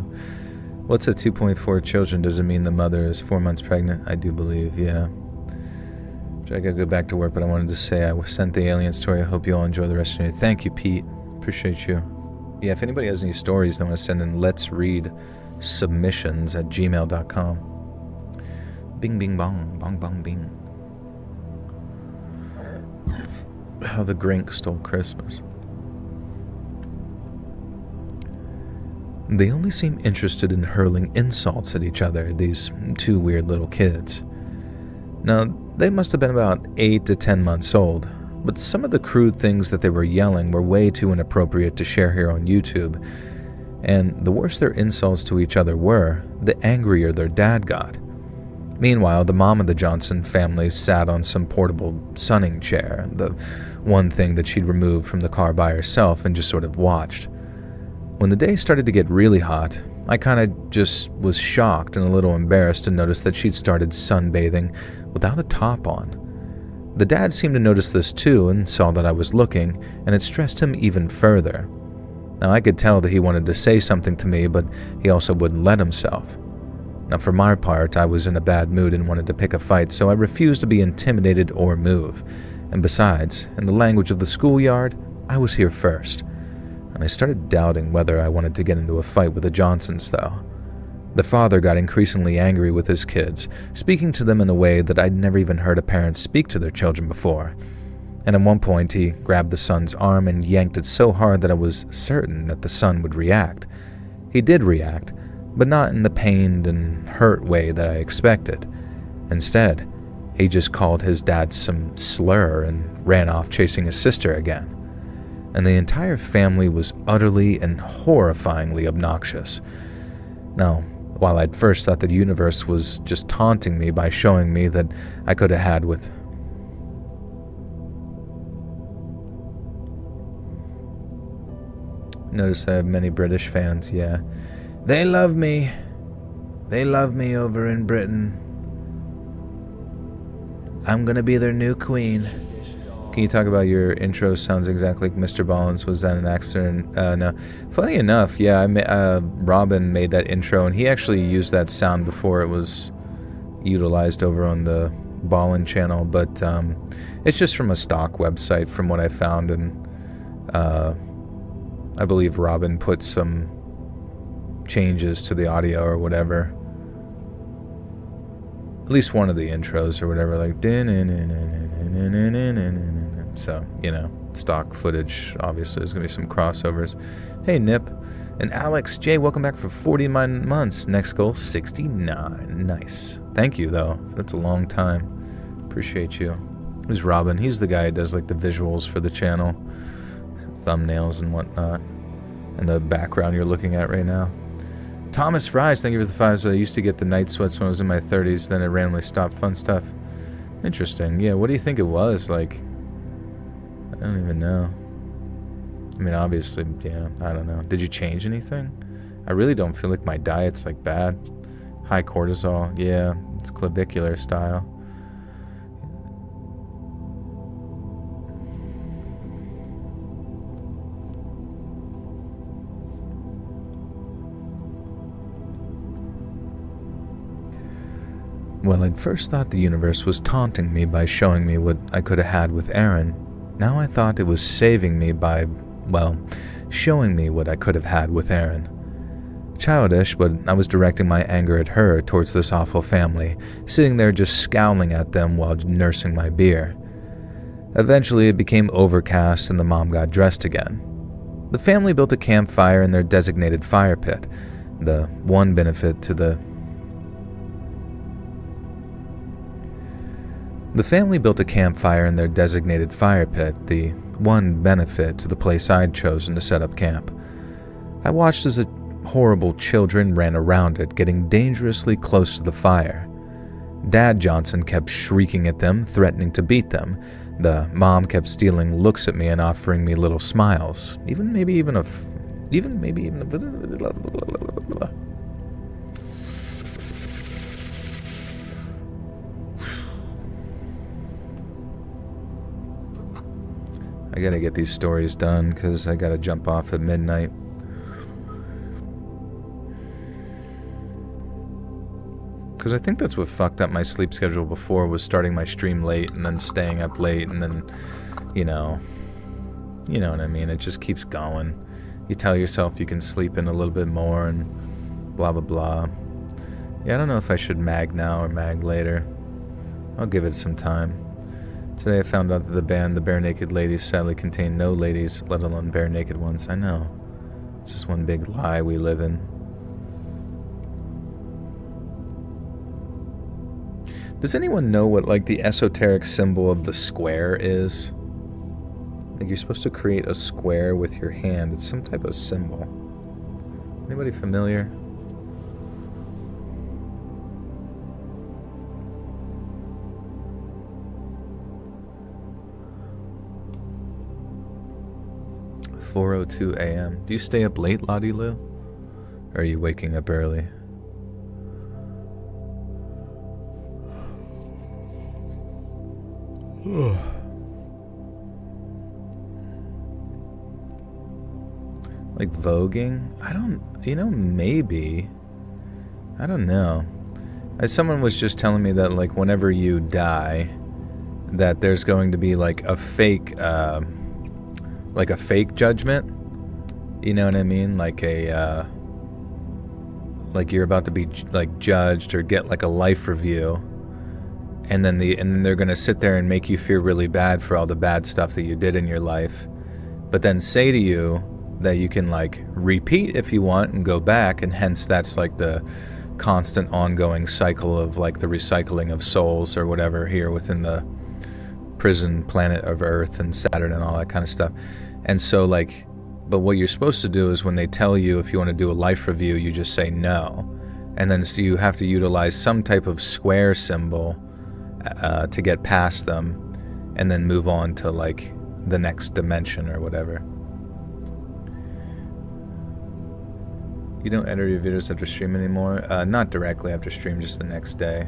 Speaker 1: What's a 2.4 children? Does it mean the mother is 4 months pregnant? I do believe, yeah. I gotta go back to work, but I wanted to say I sent the alien story. I hope you all enjoy the rest of your day. Thank you, Pete. Appreciate you. Yeah, if anybody has any stories they want to send in, let's read submissions at gmail.com. Bing, bing, bong, bong, bong, bing. How the Grink stole Christmas. They only seem interested in hurling insults at each other, these two weird little kids. Now, they must have been about 8 to 10 months old, but some of the crude things that they were yelling were way too inappropriate to share here on YouTube. And the worse their insults to each other were, the angrier their dad got. Meanwhile, the mom of the Johnson family sat on some portable sunning chair, the one thing that she'd removed from the car by herself, and just sort of watched. When the day started to get really hot, I kind of just was shocked and a little embarrassed to notice that she'd started sunbathing without a top on. The dad seemed to notice this too and saw that I was looking, and it stressed him even further. Now, I could tell that he wanted to say something to me, but he also wouldn't let himself. Now, for my part, I was in a bad mood and wanted to pick a fight, so I refused to be intimidated or move. And besides, in the language of the schoolyard, I was here first. And I started doubting whether I wanted to get into a fight with the Johnsons, though. The father got increasingly angry with his kids, speaking to them in a way that I'd never even heard a parent speak to their children before. And at one point, he grabbed the son's arm and yanked it so hard that I was certain that the son would react. He did react, but not in the pained and hurt way that I expected. Instead, he just called his dad some slur and ran off chasing his sister again. And the entire family was utterly and horrifyingly obnoxious. Now, while I'd first thought the universe was just taunting me by showing me that I could have had with... Notice I have many British fans, yeah. They love me. They love me over in Britain. I'm gonna be their new queen. Can you talk about your intro? Sounds exactly like Mr. Ballins. Was that an accident? No. Funny enough, yeah, Robin made that intro, and he actually used that sound before it was utilized over on the Ballin channel, but it's just from a stock website from what I found, and I believe Robin put some changes to the audio or whatever. at least one of the intros or whatever, like, so, you know, stock footage. Obviously, there's going to be some crossovers. Hey, Nip. And Alex J, welcome back for 49 months. Next goal, 69. Nice. Thank you, though. That's a long time. Appreciate you. Who's Robin? He's the guy who does, like, the visuals for the channel. Thumbnails and whatnot. And the background you're looking at right now. Thomas Fries, thank you for the 5. So I used to get the night sweats when I was in my 30s. Then it randomly stopped. Fun stuff. Interesting. Yeah, what do you think it was? Like, I don't even know. I mean, obviously, yeah, I don't know. Did you change anything? I really don't feel like my diet's, like, bad. High cortisol. Yeah, it's clavicular style. Well, I'd first thought the universe was taunting me by showing me what I could have had with Aaron. Now I thought it was saving me by, well, showing me what I could have had with Aaron. Childish, but I was directing my anger at her towards this awful family, sitting there just scowling at them while nursing my beer. Eventually it became overcast and the mom got dressed again. The family built a campfire in their designated fire pit. The one benefit to the family built a campfire in their designated fire pit, the one benefit to the place I'd chosen to set up camp. I watched as the horrible children ran around it, getting dangerously close to the fire. Dad Johnson kept shrieking at them, threatening to beat them. The mom kept stealing looks at me and offering me little smiles, maybe even a I gotta get these stories done because I gotta jump off at midnight. Because I think that's what fucked up my sleep schedule before, was starting my stream late and then staying up late and then, you know what I mean? It just keeps going. You tell yourself you can sleep in a little bit more and blah, blah, blah. Yeah, I don't know if I should mag now or mag later. I'll give it some time. Today I found out that the band The Bare Naked Ladies sadly contained no ladies, let alone bare naked ones. I know. It's just one big lie we live in. Does anyone know what, like, the esoteric symbol of the square is? Like, you're supposed to create a square with your hand. It's some type of symbol. Anybody familiar? .4:02 a.m. Do you stay up late, Lottie Lou? Or are you waking up early? Like voguing? Maybe. I don't know. Someone was just telling me that, like, whenever you die, that there's going to be like a fake judgment. You know what I mean? Like like you're about to be like judged or get like a life review. And then they're going to sit there and make you feel really bad for all the bad stuff that you did in your life, but then say to you that you can, like, repeat if you want and go back, and hence that's like the constant ongoing cycle of, like, the recycling of souls or whatever here within the prison planet of Earth and Saturn and all that kind of stuff. And so, like, but what you're supposed to do is when they tell you if you want to do a life review, you just say no, and then so you have to utilize some type of square symbol to get past them, and then move on to, like, the next dimension or whatever. You don't edit your videos after stream anymore? Not directly after stream, just the next day.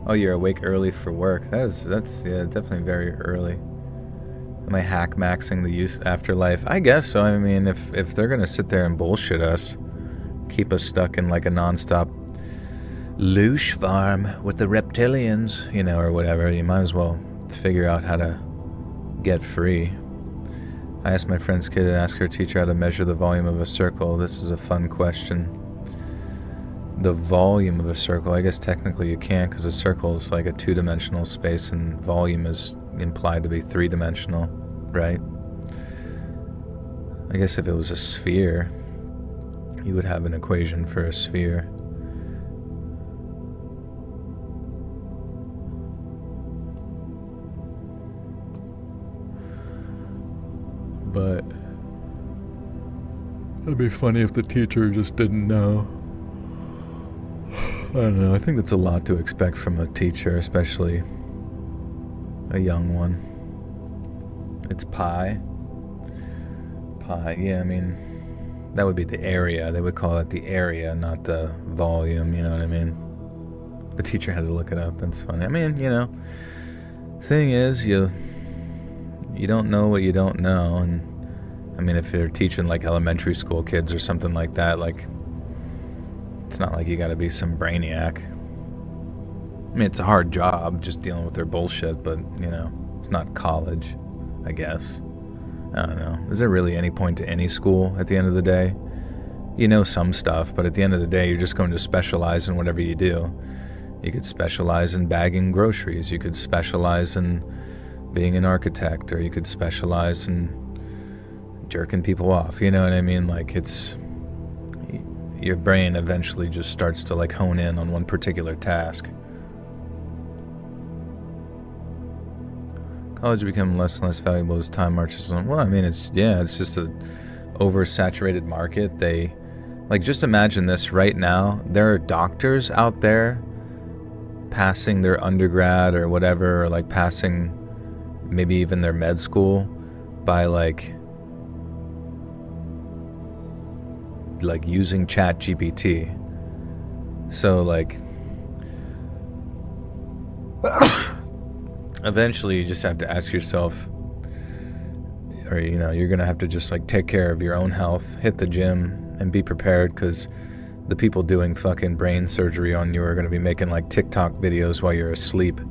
Speaker 1: Oh, you're awake early for work. That's yeah, definitely very early. Am I hack maxing the use afterlife? I guess so. I mean, if they're gonna sit there and bullshit us, keep us stuck in like a nonstop loosh farm with the reptilians, you know, or whatever, you might as well figure out how to get free. I asked my friend's kid to ask her teacher how to measure the volume of a circle. This is a fun question. the volume of a circle. I guess technically you can't, because a circle is like a two-dimensional space and volume is implied to be three-dimensional, right? I guess if it was a sphere, you would have an equation for a sphere. But it'd be funny if the teacher just didn't know. I don't know. I think that's a lot to expect from a teacher, especially a young one. It's pi. Pi, yeah, I mean, that would be the area. They would call it the area, not the volume, you know what I mean? The teacher had to look it up. That's funny. I mean, you know, thing is, you don't know what you don't know. And I mean, if you're teaching like elementary school kids or something like that, like, it's not like you gotta be some brainiac. I mean, it's a hard job just dealing with their bullshit, but, you know, it's not college, I guess. I don't know. Is there really any point to any school at the end of the day? You know some stuff, but at the end of the day, you're just going to specialize in whatever you do. You could specialize in bagging groceries. You could specialize in being an architect, or you could specialize in jerking people off. You know what I mean? Like, it's... your brain eventually just starts to, like, hone in on one particular task. College become less and less valuable as time marches on. Well, I mean, it's just a oversaturated market. They, like, just imagine this right now. There are doctors out there passing their undergrad or whatever, or like passing maybe even their med school by like using ChatGPT. So like eventually you just have to ask yourself, or you know, you're gonna have to just like take care of your own health, hit the gym, and be prepared, because the people doing fucking brain surgery on you are gonna be making like TikTok videos while you're asleep.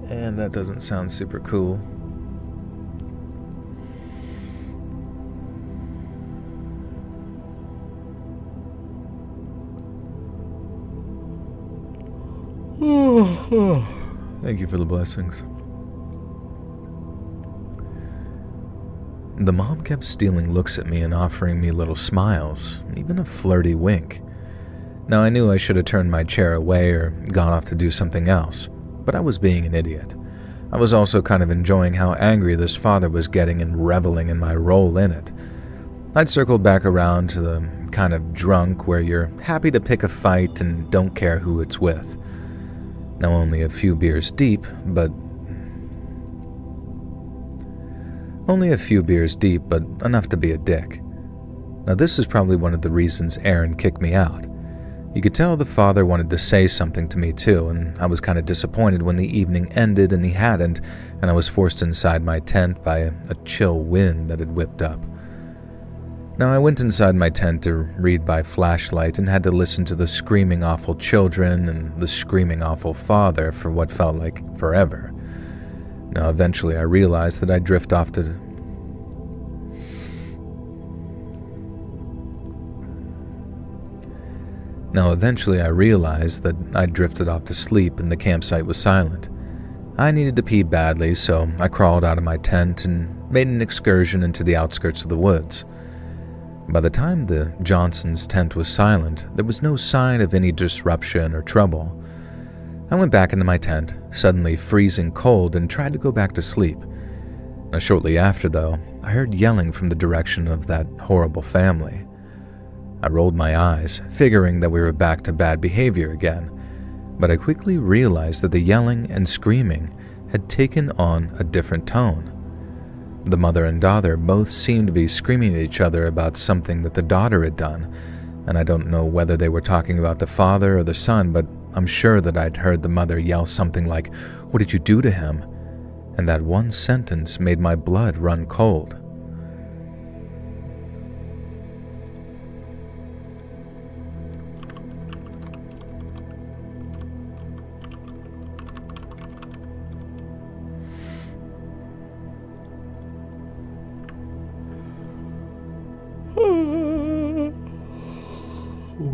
Speaker 1: And that doesn't sound super cool. Thank you for the blessings. The mom kept stealing looks at me and offering me little smiles, even a flirty wink. Now I knew I should have turned my chair away or gone off to do something else, but I was being an idiot. I was also kind of enjoying how angry this father was getting and reveling in my role in it. I'd circled back around to the kind of drunk where you're happy to pick a fight and don't care who it's with. Now only a few beers deep, but enough to be a dick. Now this is probably one of the reasons Aaron kicked me out. You could tell the father wanted to say something to me too, and I was kind of disappointed when the evening ended and he hadn't, and I was forced inside my tent by a chill wind that had whipped up. Now I went inside my tent to read by flashlight and had to listen to the screaming awful children and the screaming awful father for what felt like forever. Now eventually I realized that I'd drift off to sleep and the campsite was silent. I needed to pee badly, so I crawled out of my tent and made an excursion into the outskirts of the woods. By the time the Johnson's tent was silent, there was no sign of any disruption or trouble. I went back into my tent, suddenly freezing cold, and tried to go back to sleep. Now, shortly after, though, I heard yelling from the direction of that horrible family. I rolled my eyes, figuring that we were back to bad behavior again, but I quickly realized that the yelling and screaming had taken on a different tone. The mother and daughter both seemed to be screaming at each other about something that the daughter had done, and I don't know whether they were talking about the father or the son, but I'm sure that I'd heard the mother yell something like, "What did you do to him?" And that one sentence made my blood run cold.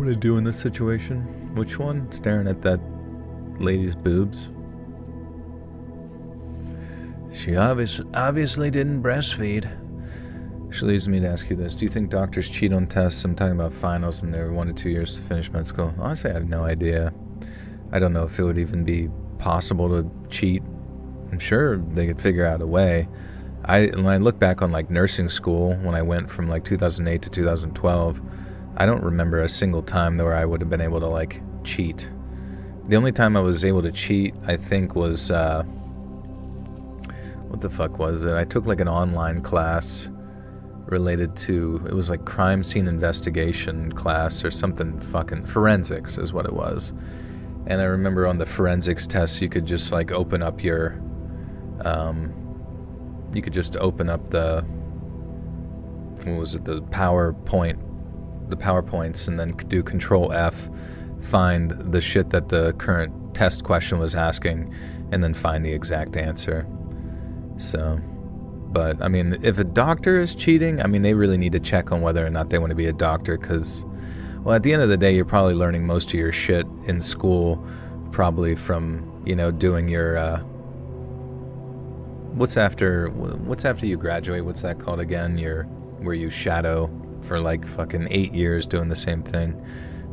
Speaker 1: would I do in this situation? Which one? Staring at that lady's boobs? She obviously didn't breastfeed. Which leads me to ask you this. Do you think doctors cheat on tests? I'm talking about finals and they're 1 to 2 years to finish med school. Honestly, I have no idea. I don't know if it would even be possible to cheat. I'm sure they could figure out a way. When I look back on like nursing school, when I went from like 2008 to 2012, I don't remember a single time where I would have been able to like cheat. The only time I was able to cheat, I think, was what the fuck was it? I took like an online class related to, it was like crime scene investigation class or something, fucking forensics is what it was. And I remember on the forensics test, you could just like open up your, you could just open up the, what was it, the PowerPoints, and then do Control F, find the shit that the current test question was asking, and then find the exact answer. So, but I mean, if a doctor is cheating, I mean, they really need to check on whether or not they want to be a doctor, because, well, at the end of the day, you're probably learning most of your shit in school, probably from, doing your, what's after you graduate, what's that called again? Where you shadow for like fucking 8 years doing the same thing.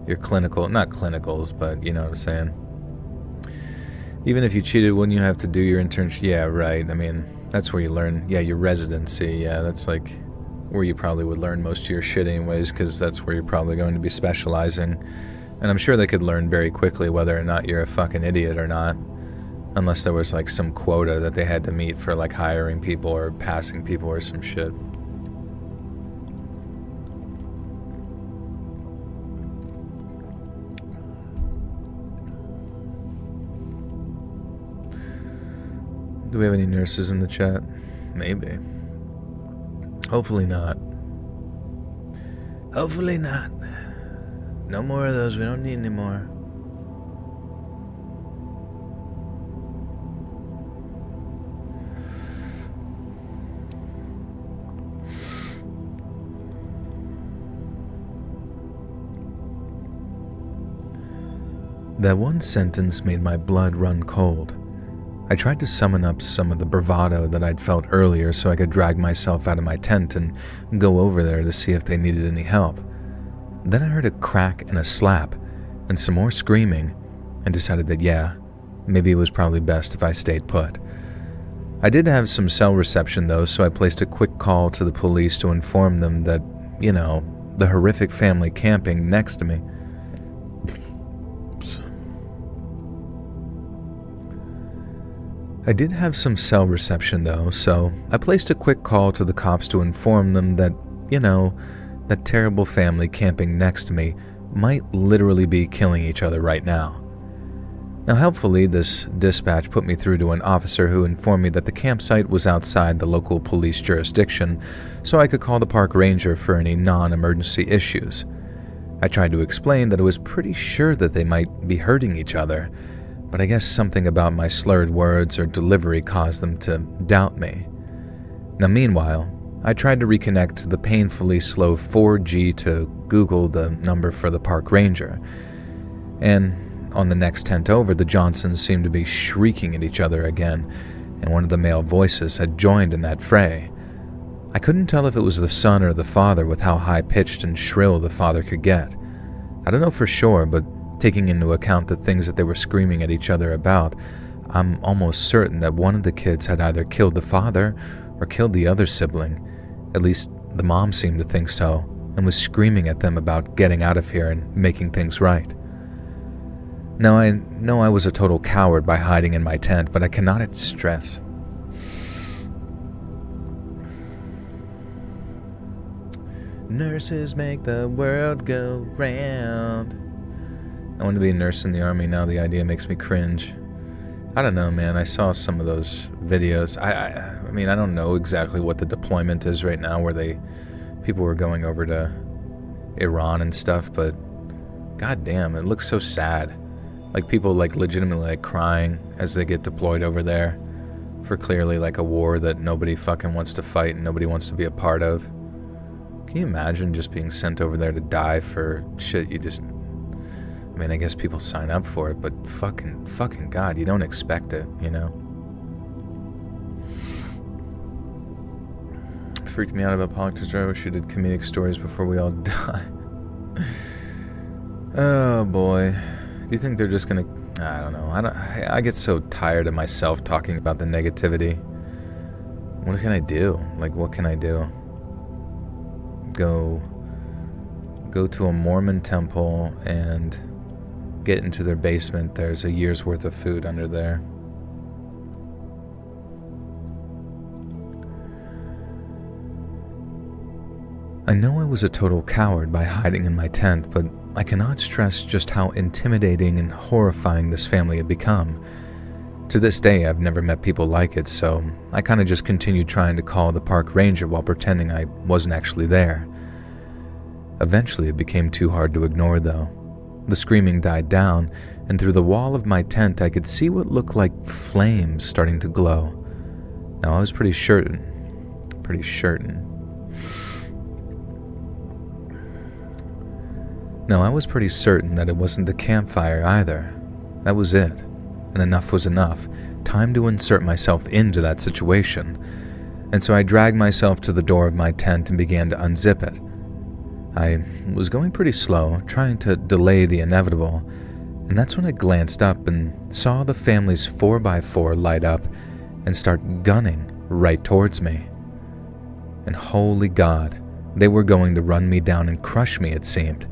Speaker 1: Your clinical, not clinicals, but you know what I'm saying. Even if you cheated, wouldn't you have to do your internship? Yeah, right. I mean, that's where you learn. Yeah, your residency. Yeah, that's like where you probably would learn most of your shit anyways, because that's where you're probably going to be specializing. And I'm sure they could learn very quickly whether or not you're a fucking idiot or not. Unless there was like some quota that they had to meet for like hiring people or passing people or some shit. Do we have any nurses in the chat? Maybe. Hopefully not. Hopefully not. No more of those. We don't need any more. That one sentence made my blood run cold. I tried to summon up some of the bravado that I'd felt earlier so I could drag myself out of my tent and go over there to see if they needed any help. Then I heard a crack and a slap and some more screaming and decided that yeah, maybe it was probably best if I stayed put. I did have some cell reception though, so I placed a quick call to the police to inform them that, the horrific family camping next to me. I did have some cell reception though, so I placed a quick call to the cops to inform them that, that terrible family camping next to me might literally be killing each other right now. Now helpfully, this dispatch put me through to an officer who informed me that the campsite was outside the local police jurisdiction, so I could call the park ranger for any non-emergency issues. I tried to explain that I was pretty sure that they might be hurting each other, but I guess something about my slurred words or delivery caused them to doubt me. Now meanwhile, I tried to reconnect to the painfully slow 4G to Google the number for the park ranger. And on the next tent over, the Johnsons seemed to be shrieking at each other again, and one of the male voices had joined in that fray. I couldn't tell if it was the son or the father with how high-pitched and shrill the father could get. I don't know for sure, but taking into account the things that they were screaming at each other about, I'm almost certain that one of the kids had either killed the father or killed the other sibling. At least the mom seemed to think so, and was screaming at them about getting out of here and making things right. Now I know I was a total coward by hiding in my tent, but I cannot stress. Nurses make the world go round. I want to be a nurse in the army now. The idea makes me cringe. I don't know, man. I saw some of those videos. I mean, I don't know exactly what the deployment is right now where people were going over to Iran and stuff, but goddamn, it looks so sad. Like people like legitimately like crying as they get deployed over there for clearly like a war that nobody fucking wants to fight and nobody wants to be a part of. Can you imagine just being sent over there to die for shit you just I mean, I guess people sign up for it, but fucking God, you don't expect it, you know? Freaked me out about politics. I wish you did comedic stories before we all die. Oh boy. Do you think they're just gonna... I don't know. I get so tired of myself talking about the negativity. What can I do? Like, what can I do? Go to a Mormon temple and get into their basement. There's a year's worth of food under there. I know I was a total coward by hiding in my tent, but I cannot stress just how intimidating and horrifying this family had become. To this day, I've never met people like it, so I kind of just continued trying to call the park ranger while pretending I wasn't actually there. Eventually, it became too hard to ignore, though. The screaming died down, and through the wall of my tent, I could see what looked like flames starting to glow. Now, I was pretty certain that it wasn't the campfire either. That was it. And enough was enough. Time to insert myself into that situation. And so I dragged myself to the door of my tent and began to unzip it. I was going pretty slow, trying to delay the inevitable, and that's when I glanced up and saw the family's 4x4 light up and start gunning right towards me. And holy God, they were going to run me down and crush me, it seemed,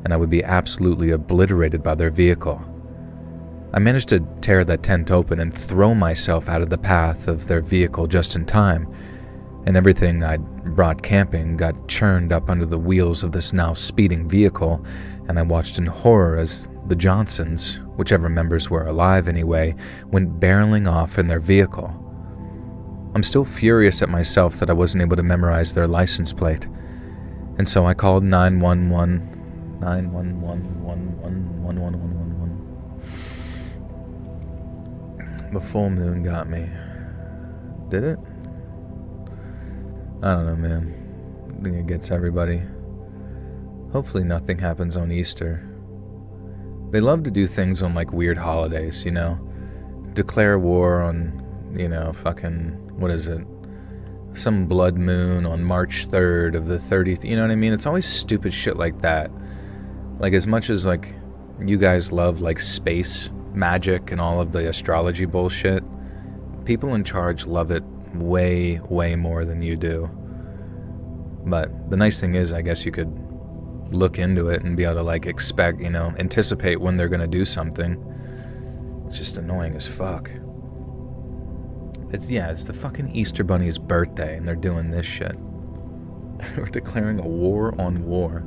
Speaker 1: and I would be absolutely obliterated by their vehicle. I managed to tear that tent open and throw myself out of the path of their vehicle just in time, and everything I'd brought camping got churned up under the wheels of this now speeding vehicle, and I watched in horror as the Johnsons, whichever members were alive anyway, went barreling off in their vehicle. I'm still furious at myself that I wasn't able to memorize their license plate, and so I called 911. The full moon got me. Did it? I don't know, man. I think it gets everybody. Hopefully nothing happens on Easter. They love to do things on, like, weird holidays, you know? Declare war on, fucking, what is it? Some blood moon on March 3rd of the 30th, you know what I mean? It's always stupid shit like that. Like, as much as, like, you guys love, like, space magic and all of the astrology bullshit, people in charge love it way, way more than you do. But the nice thing is, I guess you could look into it and be able to, like, expect, anticipate when they're gonna do something. It's just annoying as fuck. It's the fucking Easter Bunny's birthday and they're doing this shit. We're declaring a war on war.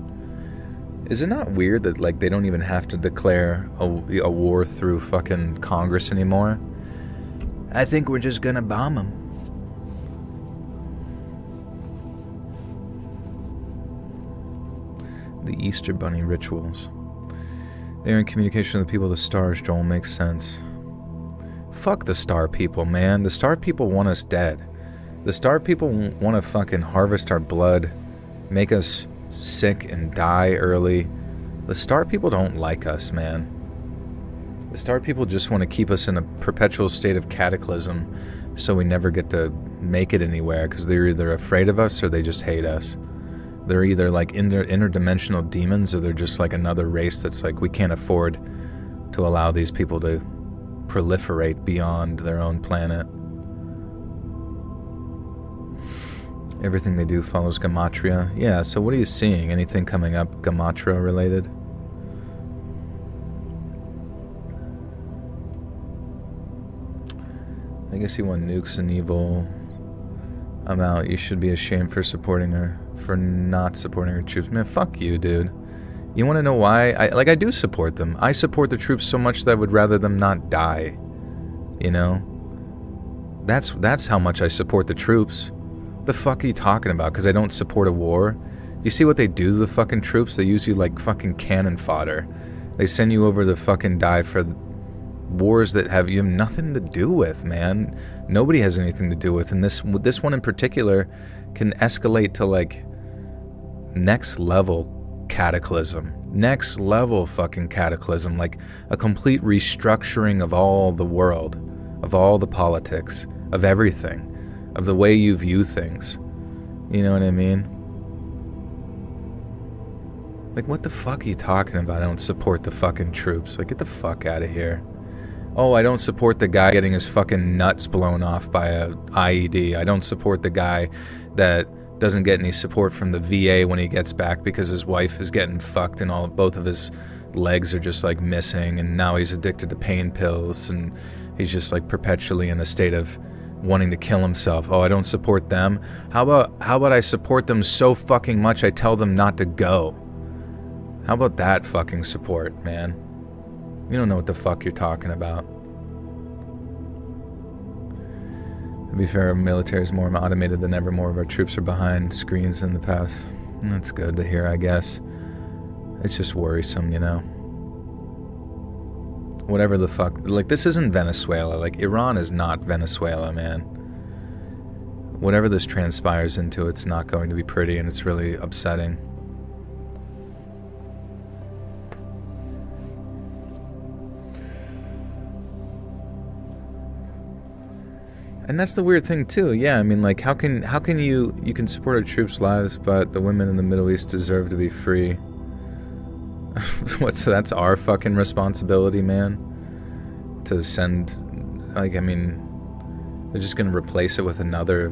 Speaker 1: Is it not weird that, like, they don't even have to declare a war through fucking Congress anymore? I think we're just gonna bomb them. The Easter Bunny rituals. They're in communication with the people of the stars, Joel. Makes sense. Fuck the star people, man. The star people want us dead. The star people want to fucking harvest our blood, make us sick and die early. The star people don't like us, man. The star people just want to keep us in a perpetual state of cataclysm so we never get to make it anywhere because they're either afraid of us or they just hate us. They're either like interdimensional demons or they're just like another race that's like, we can't afford to allow these people to proliferate beyond their own planet. Everything they do follows Gematria. Yeah, so what are you seeing? Anything coming up Gematria related? I guess you want nukes and evil. I'm out. You should be ashamed for not supporting her troops. Man, fuck you, dude. You want to know why? I do support them. I support the troops so much that I would rather them not die. You know? That's how much I support the troops. The fuck are you talking about? Because I don't support a war? You see what they do to the fucking troops? They use you like fucking cannon fodder. They send you over to fucking die for wars that you have nothing to do with, man. Nobody has anything to do with. And this one in particular can escalate to like next level cataclysm. next level fucking cataclysm, like a complete restructuring of all the world, of all the politics, of everything, of the way you view things. You know what I mean? Like, what the fuck are you talking about? I don't support the fucking troops. Like, get the fuck out of here. Oh, I don't support the guy getting his fucking nuts blown off by a IED. I don't support the guy that doesn't get any support from the VA when he gets back because his wife is getting fucked and both of his legs are just like missing, and now he's addicted to pain pills and he's just like perpetually in a state of wanting to kill himself. Oh, I don't support them. How about I support them so fucking much I tell them not to go? How about that fucking support, man? You don't know what the fuck you're talking about. To be fair, our military is more automated than ever. More of our troops are behind screens in the past. That's good to hear, I guess. It's just worrisome, you know? Whatever the fuck. Like, this isn't Venezuela. Like, Iran is not Venezuela, man. Whatever this transpires into, it's not going to be pretty, and it's really upsetting. And that's the weird thing too. Yeah, I mean, like, how can you can support our troops' lives, but the women in the Middle East deserve to be free? What? So that's our fucking responsibility, man? To send, like, I mean, they're just gonna replace it with another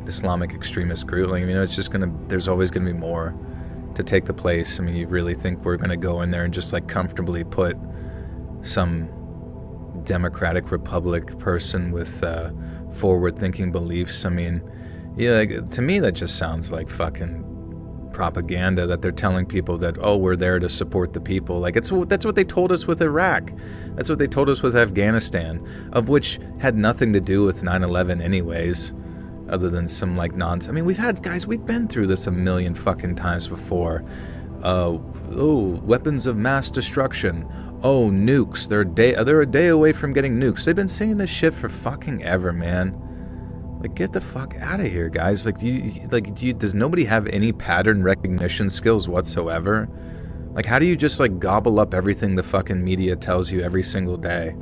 Speaker 1: Islamic extremist group. Like, I mean, it's just there's always gonna be more to take the place. I mean, you really think we're gonna go in there and just like comfortably put some Democratic Republic person with forward-thinking beliefs? I mean, yeah, like, to me that just sounds like fucking propaganda that they're telling people that, oh, we're there to support the people. Like, that's what they told us with Iraq. That's what they told us with Afghanistan, of which had nothing to do with 9/11 anyways, other than some like nonsense. I mean, we've been through this a million fucking times before. Weapons of mass destruction. Oh, nukes. They're a day away from getting nukes. They've been saying this shit for fucking ever, man. Like, get the fuck out of here, guys. Like, does nobody have any pattern recognition skills whatsoever? Like, how do you just like gobble up everything the fucking media tells you every single day?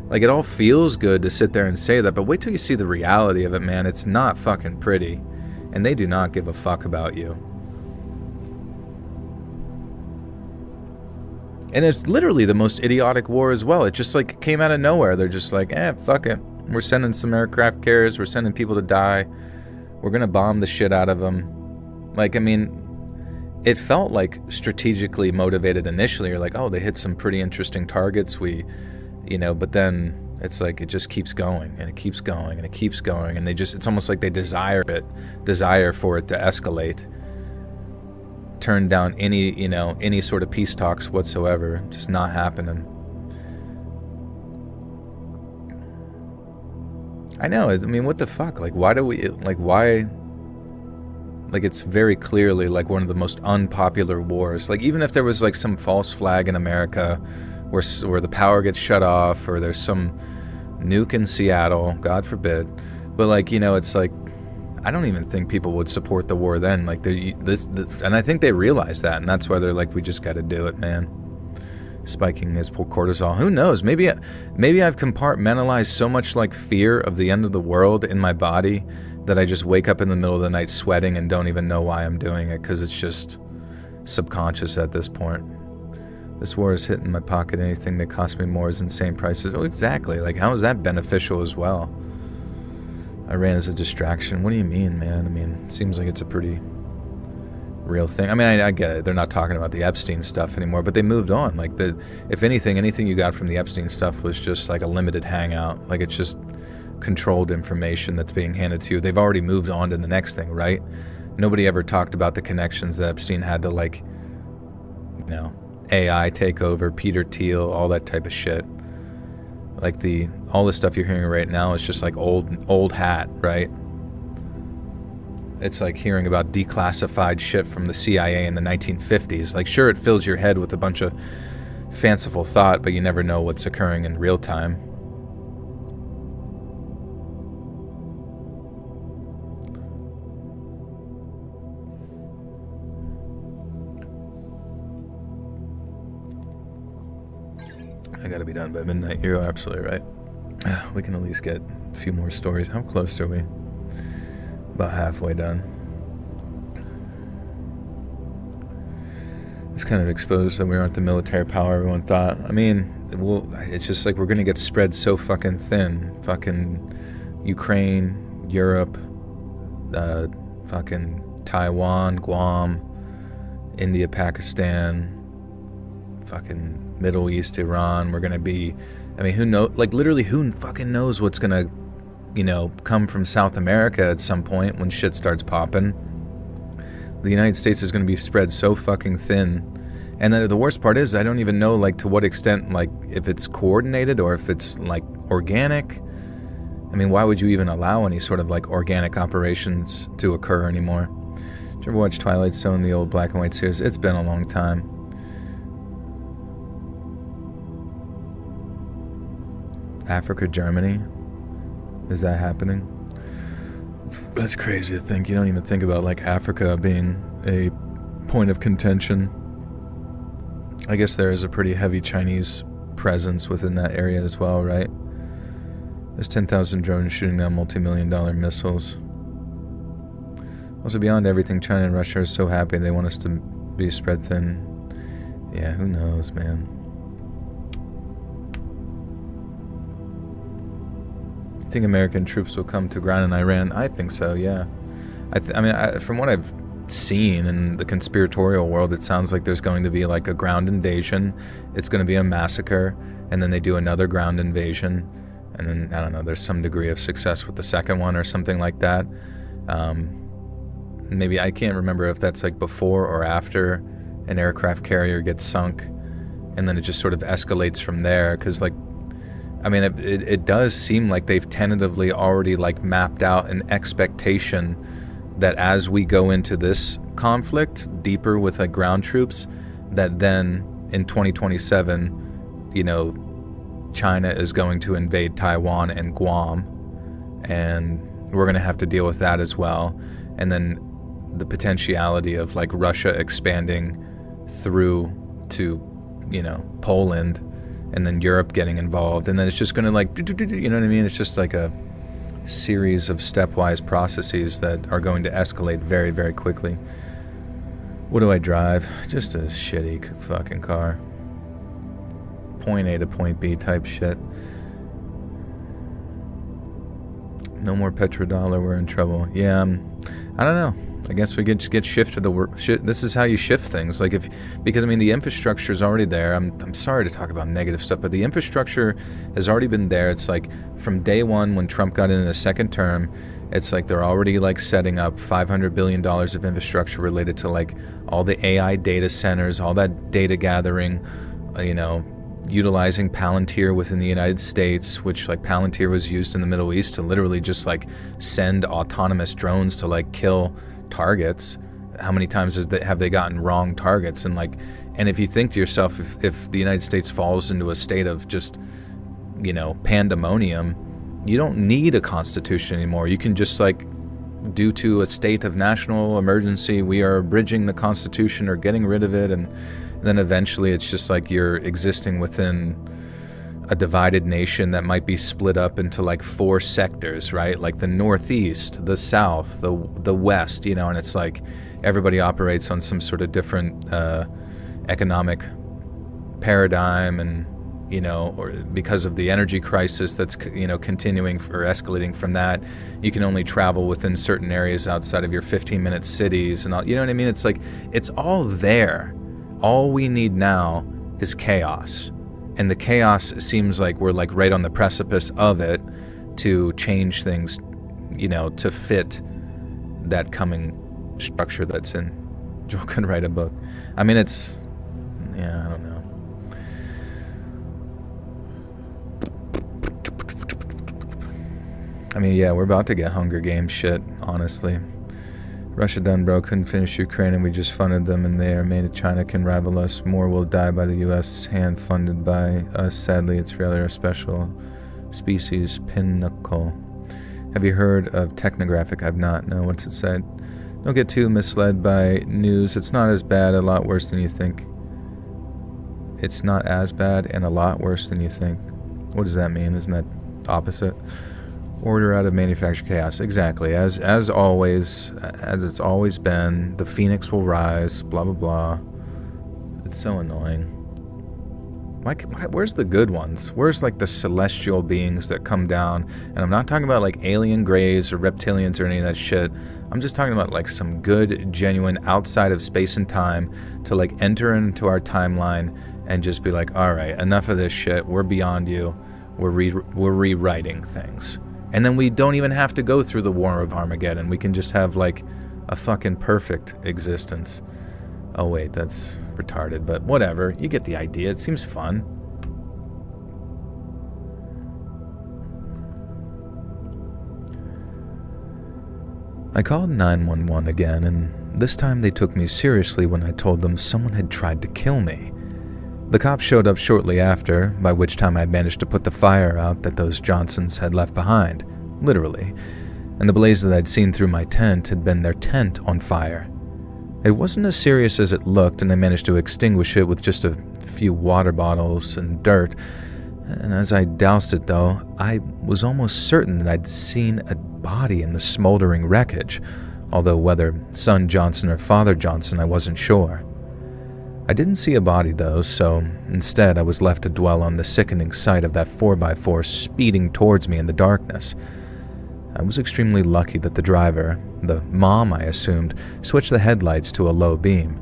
Speaker 1: Like, it all feels good to sit there and say that, but wait till you see the reality of it, man. It's not fucking pretty. And they do not give a fuck about you. And it's literally the most idiotic war as well. It just like came out of nowhere. They're just like, fuck it. We're sending some aircraft carriers. We're sending people to die. We're going to bomb the shit out of them. Like, I mean, it felt like strategically motivated initially. You're like, oh, they hit some pretty interesting targets. But then it's like, it just keeps going and it keeps going and it keeps going. And it's almost like they desire for it to escalate. Turn down any sort of peace talks whatsoever. Just not happening. I know. I mean, what the fuck? Like, why? Like, it's very clearly like one of the most unpopular wars. Like, even if there was like some false flag in America where the power gets shut off, or there's some nuke in Seattle, God forbid. But like, it's like, I don't even think people would support the war then. Like, and I think they realize that, and that's why they're like, we just got to do it, man. Spiking his cortisol. Who knows? Maybe I've compartmentalized so much like fear of the end of the world in my body that I just wake up in the middle of the night sweating and don't even know why I'm doing it, because it's just subconscious at this point. This war is hitting my pocket. Anything that costs me more is insane prices. Oh, exactly. Like, how is that beneficial as well? Iran is a distraction. What do you mean, man? I mean, it seems like it's a pretty real thing. I mean, I get it. They're not talking about the Epstein stuff anymore, but they moved on. Like, if anything you got from the Epstein stuff was just like a limited hangout. Like, it's just controlled information that's being handed to you. They've already moved on to the next thing, right? Nobody ever talked about the connections that Epstein had to, like, AI takeover, Peter Thiel, all that type of shit. Like, all the stuff you're hearing right now is just like old hat, right? It's like hearing about declassified shit from the CIA in the 1950s. Like, sure, it fills your head with a bunch of fanciful thought, but you never know what's occurring in real time. I gotta be done by midnight. You're absolutely right. We can at least get a few more stories. How close are we? About halfway done. It's kind of exposed that we aren't the military power everyone thought. I mean, it's just like we're gonna get spread so fucking thin. Fucking Ukraine, Europe, fucking Taiwan, Guam, India, Pakistan, fucking Middle East, Iran. We're gonna be, I mean, who knows? Like, literally, who fucking knows what's gonna, come from South America at some point when shit starts popping. The United States is gonna be spread so fucking thin. And then the worst part is, I don't even know, like, to what extent, like, if it's coordinated or if it's, like, organic. I mean, why would you even allow any sort of, like, organic operations to occur anymore? Did you ever watch Twilight Zone, the old black and white series? It's been a long time. Africa, Germany? Is that happening? That's crazy to think. You don't even think about, like, Africa being a point of contention. I guess there is a pretty heavy Chinese presence within that area as well, right? There's 10,000 drones shooting down multi-million-dollar missiles. Also, beyond everything, China and Russia are so happy they want us to be spread thin. Yeah, who knows, man. You think American troops will come to ground in Iran? I think so, yeah. I mean, from what I've seen in the conspiratorial world, it sounds like there's going to be like a ground invasion. It's going to be a massacre, and then they do another ground invasion, and then, I don't know, there's some degree of success with the second one or something like that. Maybe, I can't remember if that's like before or after an aircraft carrier gets sunk, and then it just sort of escalates from there, because, like, I mean, it does seem like they've tentatively already, like, mapped out an expectation that as we go into this conflict deeper with, like, ground troops, that then in 2027, China is going to invade Taiwan and Guam, and we're going to have to deal with that as well. And then the potentiality of, like, Russia expanding through to, Poland, and then Europe getting involved, and then it's just going to, like, you know what I mean? It's just like a series of stepwise processes that are going to escalate very, very quickly. What do I drive? Just a shitty fucking car. Point A to point B type shit. No more petrodollar, we're in trouble. Yeah, I don't know. I guess we could just get shifted to work. This is how you shift things. Like, because I mean, the infrastructure is already there. I'm sorry to talk about negative stuff, but the infrastructure has already been there. It's like from day one when Trump got in the second term, it's like they're already, like, setting up $500 billion of infrastructure related to, like, all the AI data centers, all that data gathering, utilizing Palantir within the United States, which, like, Palantir was used in the Middle East to literally just, like, send autonomous drones to, like, kill targets. How many times have they gotten wrong targets? And, like, and if you think to yourself, if the United States falls into a state of just, pandemonium, you don't need a constitution anymore. You can just, like, due to a state of national emergency, we are abridging the Constitution or getting rid of it, and then eventually it's just like you're existing within a divided nation that might be split up into, like, 4 sectors, right? Like the Northeast, the South, the West, and it's like everybody operates on some sort of different economic paradigm, and or because of the energy crisis that's continuing or escalating from that, you can only travel within certain areas outside of your 15-minute cities, and all, you know what I mean? It's like it's all there. All we need now is chaos. And the chaos seems like we're, like, right on the precipice of it to change things, to fit that coming structure that's in. Joel can write a book. I mean, I don't know. I mean, yeah, we're about to get Hunger Games shit, honestly. Russia done, bro. Couldn't finish Ukraine, and we just funded them, and they are made. China can rival us. More will die by the U.S. hand, funded by us. Sadly, it's really a special species pinnacle. Have you heard of Technographic? I've not. No, what's it said? Don't get too misled by news. It's not as bad. A lot worse than you think. it's not as bad and a lot worse than you think. What does that mean? Isn't that opposite? Order out of manufactured chaos. Exactly. As always, as it's always been, the phoenix will rise, blah, blah, blah. It's so annoying. Where's the good ones? Where's like the celestial beings that come down? And I'm not talking about like alien greys or reptilians or any of that shit. I'm just talking about like some good, genuine, outside of space and time to like enter into our timeline and just be like, all right, enough of this shit. We're beyond you. We're rewriting things. And then we don't even have to go through the War of Armageddon. We can just have like a fucking perfect existence. Oh wait, that's retarded, but whatever. You get the idea. It seems fun. I called 911 again, and this time they took me seriously when I told them someone had tried to kill me. The cops showed up shortly after, by which time I had managed to put the fire out that those Johnsons had left behind, literally, and the blaze that I'd seen through my tent had been their tent on fire. It wasn't as serious as it looked, and I managed to extinguish it with just a few water bottles and dirt, and as I doused it though, I was almost certain that I'd seen a body in the smoldering wreckage, although whether son Johnson or father Johnson I wasn't sure. I didn't see a body though, so instead I was left to dwell on the sickening sight of that 4x4 speeding towards me in the darkness. I was extremely lucky that the driver, the mom I assumed, switched the headlights to a low beam.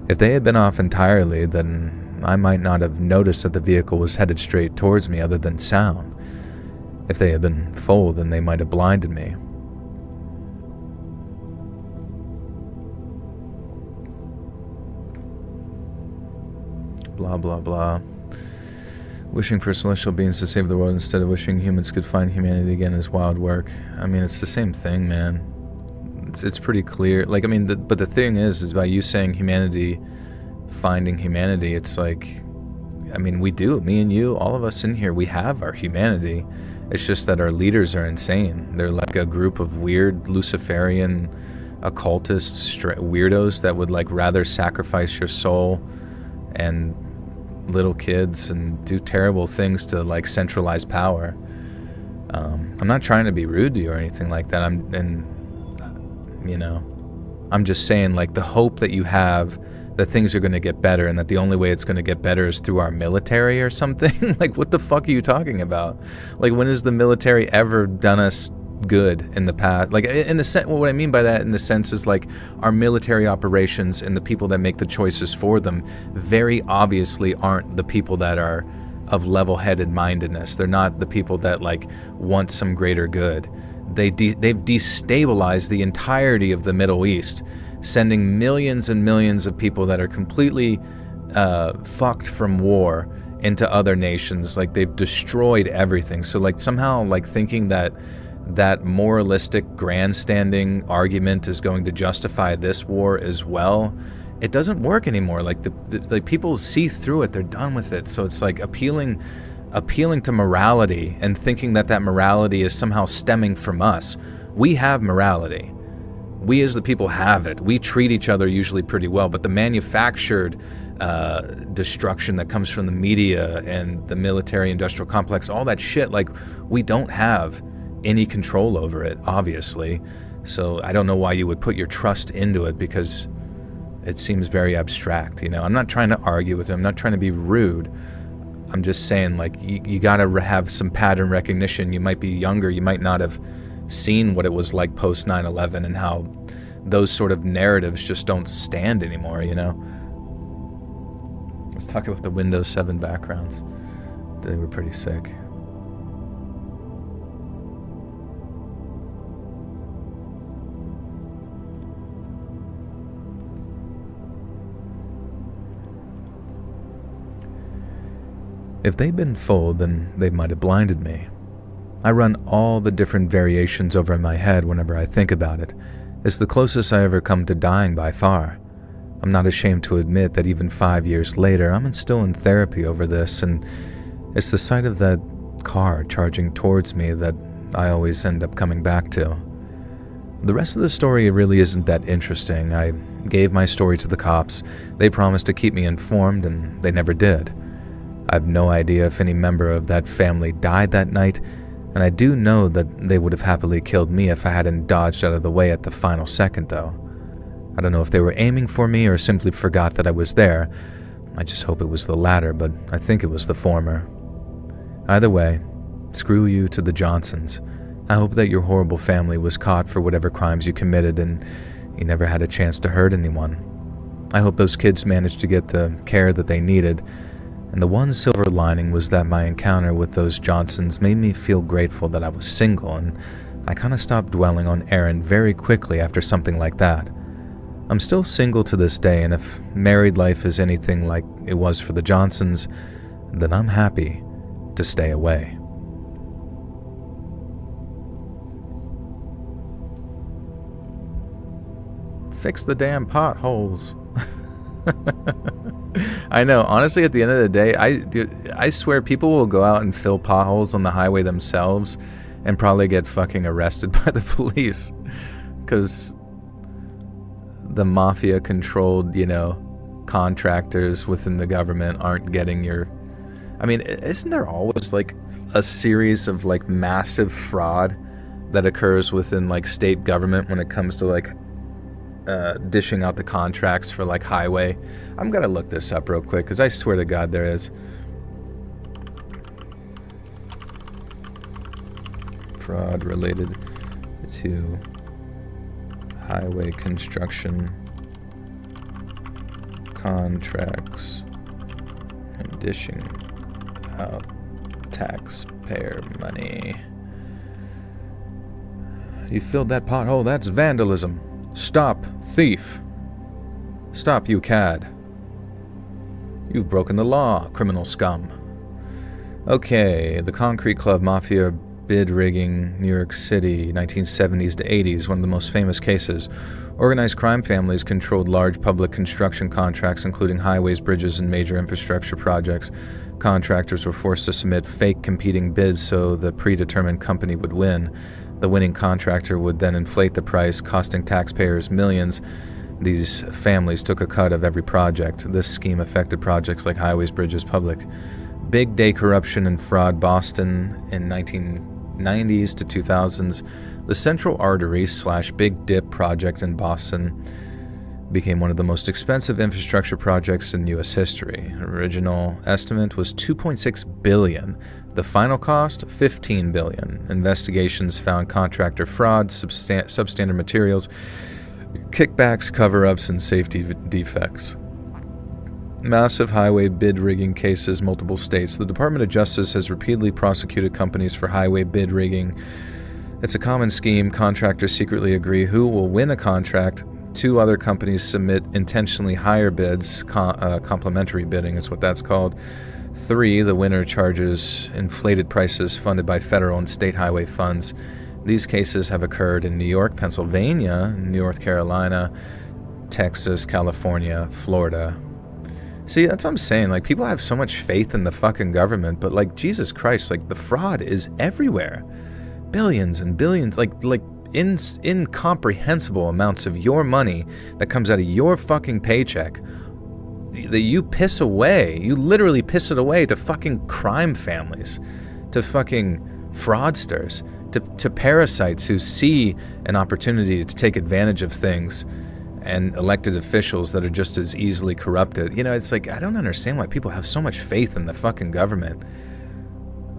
Speaker 1: If they had been off entirely, then I might not have noticed that the vehicle was headed straight towards me other than sound. If they had been full, then they might have blinded me. Blah, blah, blah. Wishing for celestial beings to save the world instead of wishing humans could find humanity again is wild work. I mean, it's the same thing, man. It's pretty clear. Like, I mean, but the thing is by you saying humanity, finding humanity, it's like, I mean, we do. Me and you, all of us in here, we have our humanity. It's just that our leaders are insane. They're like a group of weird Luciferian occultist weirdos that would like rather sacrifice your soul and little kids and do terrible things to like centralize power. I'm not trying to be rude to you or anything like that. I'm just saying like the hope that you have that things are going to get better and that the only way it's going to get better is through our military or something. Like, what the fuck are you talking about? Like, when has the military ever done us good in the past? Like, in the sense, what I mean by that in the sense is like our military operations and the people that make the choices for them very obviously aren't the people that are of level-headed mindedness. They're not the people that like want some greater good. They've destabilized the entirety of the Middle East, sending millions and millions of people that are completely fucked from war into other nations. Like, they've destroyed everything. So like somehow like thinking that moralistic grandstanding argument is going to justify this war as well, it doesn't work anymore. Like the people see through it. They're done with it. So it's like appealing to morality and thinking that morality is somehow stemming from us. We have morality. We as the people have it. We treat each other usually pretty well, but the manufactured destruction that comes from the media and the military industrial complex, all that shit, like, we don't have any control over it, obviously. So I don't know why you would put your trust into it, because it seems very abstract, you know. I'm not trying to argue with him. I'm not trying to be rude. I'm just saying, like, you gotta have some pattern recognition. You might be younger. You might not have seen what it was like post 9/11 and how those sort of narratives just don't stand anymore, you know. Let's talk about the Windows 7 backgrounds. They were pretty sick. If they'd been full, then they might have blinded me. I run all the different variations over in my head whenever I think about it. It's the closest I ever come to dying by far. I'm not ashamed to admit that even 5 years later, I'm still in therapy over this, and it's the sight of that car charging towards me that I always end up coming back to. The rest of the story really isn't that interesting. I gave my story to the cops. They promised to keep me informed, and they never did. I have no idea if any member of that family died that night, and I do know that they would have happily killed me if I hadn't dodged out of the way at the final second, though. I don't know if they were aiming for me or simply forgot that I was there. I just hope it was the latter, but I think it was the former. Either way, screw you to the Johnsons. I hope that your horrible family was caught for whatever crimes you committed and you never had a chance to hurt anyone. I hope those kids managed to get the care that they needed, and the one silver lining was that my encounter with those Johnsons made me feel grateful that I was single, and I kind of stopped dwelling on Aaron very quickly after something like that. I'm still single to this day, and if married life is anything like it was for the Johnsons, then I'm happy to stay away. Fix the damn potholes. I know, honestly, at the end of the day, I swear people will go out and fill potholes on the highway themselves and probably get fucking arrested by the police. Because the mafia-controlled, contractors within the government aren't getting your... I mean, isn't there always, like, a series of, like, massive fraud that occurs within, like, state government when it comes to, like, dishing out the contracts for, like, highway? I'm gonna look this up real quick, because I swear to God there is. Fraud related to highway construction contracts and dishing out taxpayer money. You filled that pothole, that's vandalism. Stop, thief. Stop, you cad. You've broken the law, criminal scum. Okay, the Concrete Club Mafia bid rigging, New York City, 1970s to 80s, one of the most famous cases. Organized crime families controlled large public construction contracts, including highways, bridges, and major infrastructure projects. Contractors were forced to submit fake competing bids so the predetermined company would win. The winning contractor would then inflate the price, costing taxpayers millions. These families took a cut of every project. This scheme affected projects like highways, bridges, public. Big day corruption and fraud, Boston in 1990s to 2000s. The Central Artery / Big Dip project in Boston became one of the most expensive infrastructure projects in U.S. history. Original estimate was $2.6 billion. The final cost, $15 billion. Investigations found contractor fraud, substandard materials, kickbacks, cover-ups, and safety defects. Massive highway bid rigging cases, multiple states. The Department of Justice has repeatedly prosecuted companies for highway bid rigging. It's a common scheme. Contractors secretly agree who will win a contract. Two other companies submit intentionally higher bids. Complementary bidding is what that's called. 3, the winner charges inflated prices funded by federal and state highway funds. These cases have occurred in New York, Pennsylvania, North Carolina, Texas, California, Florida. See, that's what I'm saying. Like, people have so much faith in the fucking government, but, like, Jesus Christ, like, the fraud is everywhere. Billions and billions, like incomprehensible amounts of your money that comes out of your fucking paycheck that you piss away. You literally piss it away to fucking crime families, to fucking fraudsters, to parasites who see an opportunity to take advantage of things, and elected officials that are just as easily corrupted. It's like, I don't understand why people have so much faith in the fucking government.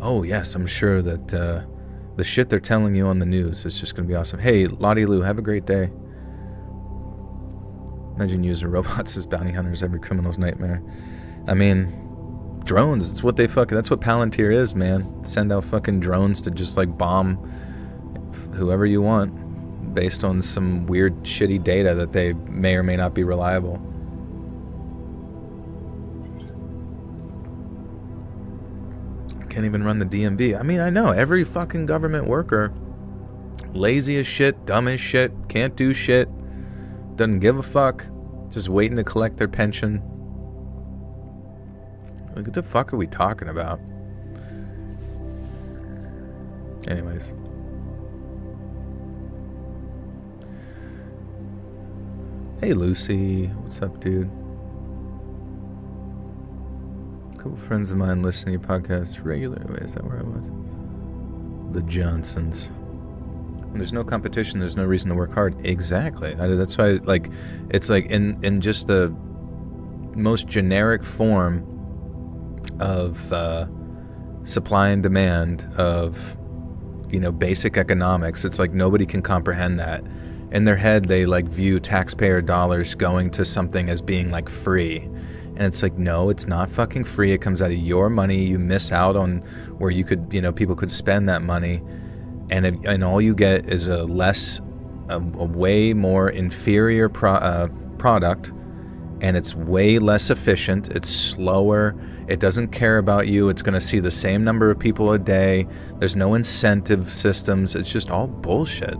Speaker 1: Oh yes, I'm sure that the shit they're telling you on the news is just going to be awesome. Hey, Lottie Lou, have a great day. Imagine using robots as bounty hunters, every criminal's nightmare. I mean, drones, that's what Palantir is, man. Send out fucking drones to just, like, bomb whoever you want based on some weird, shitty data that they may or may not be reliable. Can't even run the DMV. I mean, I know, every fucking government worker, lazy as shit, dumb as shit, can't do shit, doesn't give a fuck, just waiting to collect their pension. Like, what the fuck are we talking about? Anyways. Hey Lucy, what's up, dude? A couple friends of mine listen to your podcast regularly. Wait, is that where I was? The Johnsons. When there's no competition, there's no reason to work hard. Exactly. That's why, like, it's like in just the most generic form of supply and demand of, basic economics. It's like nobody can comprehend that. In their head, they like view taxpayer dollars going to something as being like free. And it's like, no, it's not fucking free. It comes out of your money. You miss out on where you could, people could spend that money. And all you get is a way more inferior product. And it's way less efficient. It's slower. It doesn't care about you. It's going to see the same number of people a day. There's no incentive systems. It's just all bullshit.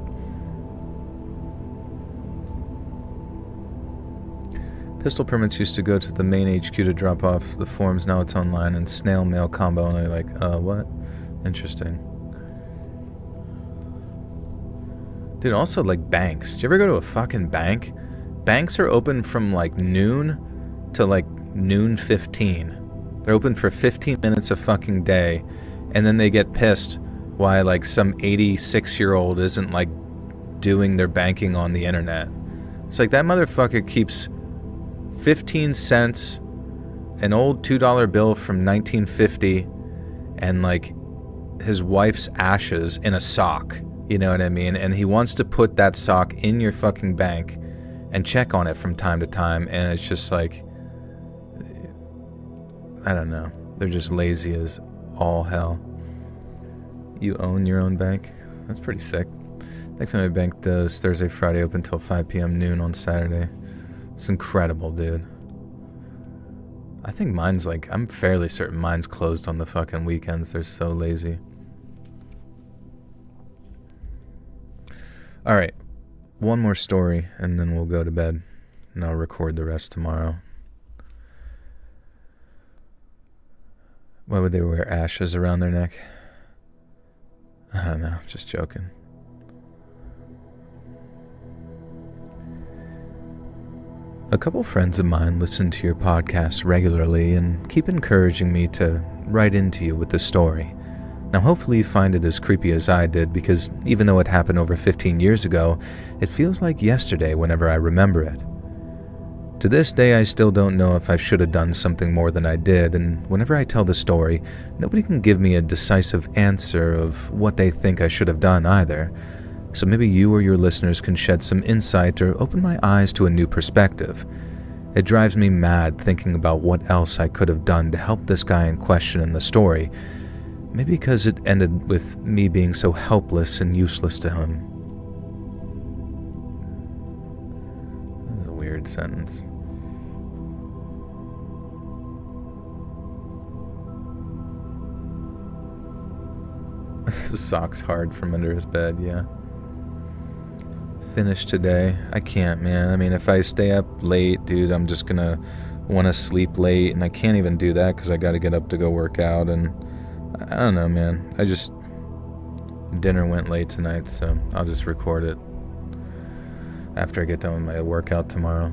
Speaker 1: Pistol permits used to go to the main HQ to drop off the forms. Now it's online and snail mail combo. And they're like, what? Interesting. Dude, also like banks. Do you ever go to a fucking bank? Banks are open from like noon to like noon 15. They're open for 15 minutes a fucking day. And then they get pissed why like some 86-year-old isn't like doing their banking on the internet. It's like that motherfucker keeps 15 cents, an old $2 bill from 1950, and like his wife's ashes in a sock. You know what I mean? And he wants to put that sock in your fucking bank and check on it from time to time. And it's just like, I don't know. They're just lazy as all hell. You own your own bank? That's pretty sick. Next time my bank does Thursday, Friday, open till 5 p.m. noon on Saturday. It's incredible, dude. I think mine's like, I'm fairly certain mine's closed on the fucking weekends. They're so lazy. All right. One more story, and then we'll go to bed. And I'll record the rest tomorrow. Why would they wear ashes around their neck? I don't know. Just joking. A couple friends of mine listen to your podcast regularly and keep encouraging me to write into you with the story. Now hopefully you find it as creepy as I did, because even though it happened over 15 years ago, it feels like yesterday whenever I remember it. To this day, I still don't know if I should have done something more than I did, and whenever I tell the story, nobody can give me a decisive answer of what they think I should have done either. So maybe you or your listeners can shed some insight or open my eyes to a new perspective. It drives me mad thinking about what else I could have done to help this guy in question in the story. Maybe because it ended with me being so helpless and useless to him. That's a weird sentence. The sock's hard from under his bed, yeah. Finish today. I can't, man. I mean, if I stay up late, dude, I'm just gonna want to sleep late, and I can't even do that because I gotta get up to go work out, and I don't know, man. Dinner went late tonight, so I'll just record it after I get done with my workout tomorrow.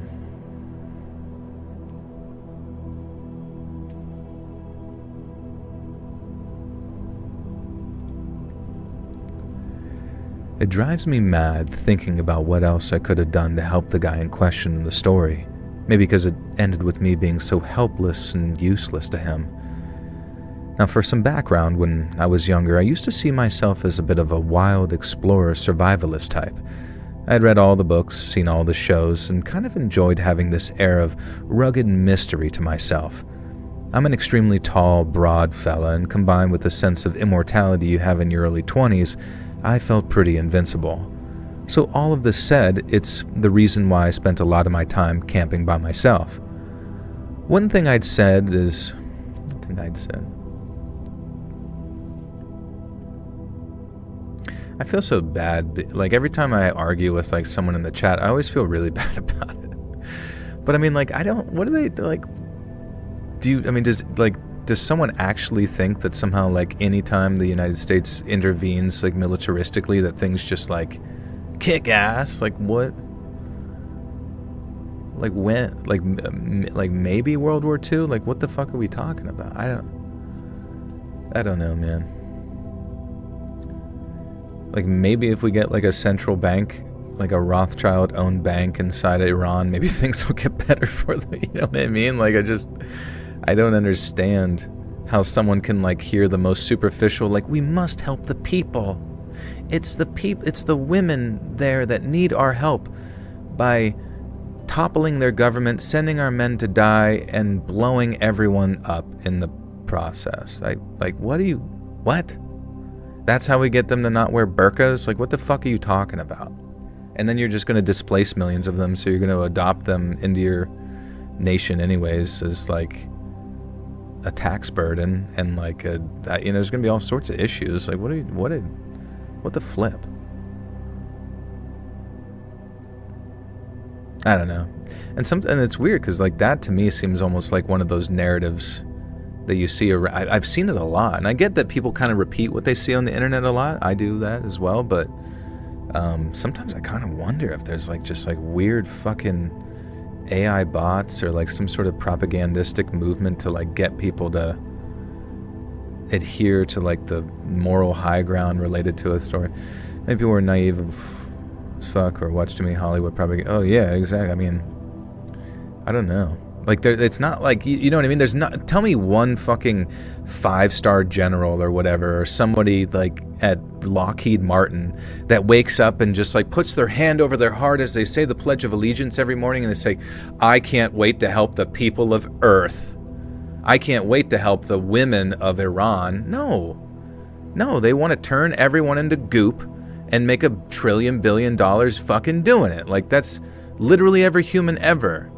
Speaker 1: It drives me mad thinking about what else I could have done to help the guy in question in the story. Maybe because it ended with me being so helpless and useless to him. Now for some background, when I was younger, I used to see myself as a bit of a wild explorer survivalist type. I had read all the books, seen all the shows, and kind of enjoyed having this air of rugged mystery to myself. I'm an extremely tall, broad fella, and combined with the sense of immortality you have in your early 20s, I felt pretty invincible. So all of this said, it's the reason why I spent a lot of my time camping by myself. One thing I'd said is... I feel so bad. Like, every time I argue with, like, someone in the chat, I always feel really bad about it. But, I mean, like, what do they, like... Does someone actually think that somehow, like, anytime the United States intervenes, like, militaristically, that things just, like, kick ass? Like, what? Like when? Like maybe World War II? Like what the fuck are we talking about? I don't know, man. Like maybe if we get like a central bank, like a Rothschild-owned bank inside Iran, maybe things will get better for them. You know what I mean? Like I don't understand how someone can like hear the most superficial, like we must help the people. It's the women there that need our help by toppling their government, sending our men to die, and blowing everyone up in the process. What? That's how we get them to not wear burqas? Like, what the fuck are you talking about? And then you're just going to displace millions of them, so you're going to adopt them into your nation anyways as, like, a tax burden, and, like, there's going to be all sorts of issues. Like, what the flip? I don't know. And it's weird, because, like, that to me seems almost like one of those narratives that you see. I've seen it a lot, and I get that people kind of repeat what they see on the internet a lot. I do that as well, but sometimes I kind of wonder if there's like just like weird fucking AI bots or like some sort of propagandistic movement to like get people to adhere to like the moral high ground related to a story. Maybe people are naive as fuck or watch too many Hollywood propaganda. Oh yeah, exactly. I mean, I don't know. Like, it's not like, you know what I mean? There's not, tell me one fucking 5-star general or whatever, or somebody like at Lockheed Martin that wakes up and just like puts their hand over their heart as they say the Pledge of Allegiance every morning and they say, I can't wait to help the people of Earth. I can't wait to help the women of Iran. No, they want to turn everyone into goop and make $1 trillion billion fucking doing it. Like, that's literally every human ever.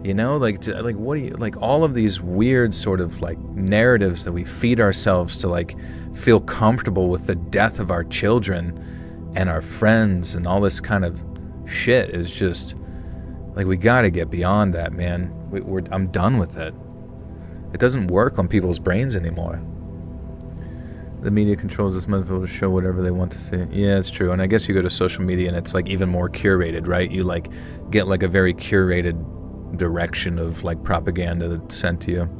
Speaker 1: You know, like what do you, like all of these weird sort of like narratives that we feed ourselves to like feel comfortable with the death of our children and our friends and all this kind of shit is just like, we got to get beyond that, man. I'm done with it. It doesn't work on people's brains anymore. The media controls this much to show whatever they want to see. Yeah, it's true. And I guess you go to social media and it's like even more curated, right? You like get like a very curated direction of like propaganda that's sent to you.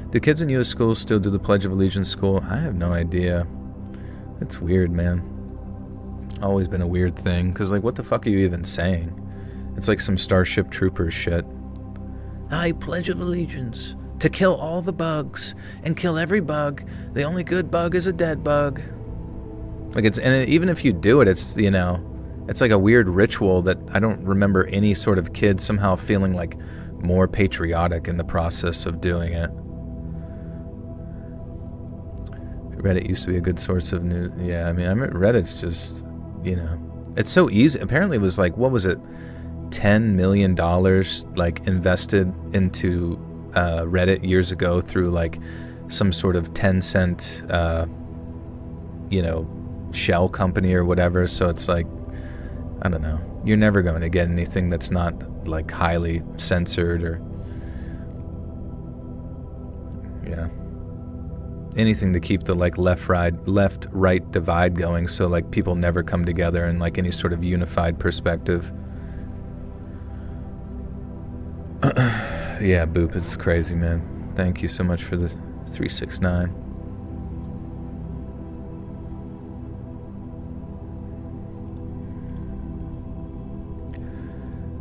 Speaker 1: Do kids in U.S. schools still do the Pledge of Allegiance school? I have no idea. It's weird, man. Always been a weird thing, because like what the fuck are you even saying? It's like some Starship Troopers shit. I pledge of allegiance to kill all the bugs and kill every bug. The only good bug is a dead bug. Like, it's, and even if you do it, it's, you know, it's like a weird ritual that I don't remember any sort of kid somehow feeling like more patriotic in the process of doing it. Reddit used to be a good source of news. Yeah, I mean, Reddit's just, you know, it's so easy. Apparently it was like, what was it? $10 million like invested into Reddit years ago through like some sort of 10-cent, you know, shell company or whatever. So it's like, I don't know. You're never going to get anything that's not like highly censored or, yeah, anything to keep the like left-right divide going, so like people never come together in like any sort of unified perspective. Yeah, Boop, it's crazy, man. Thank you so much for the 369.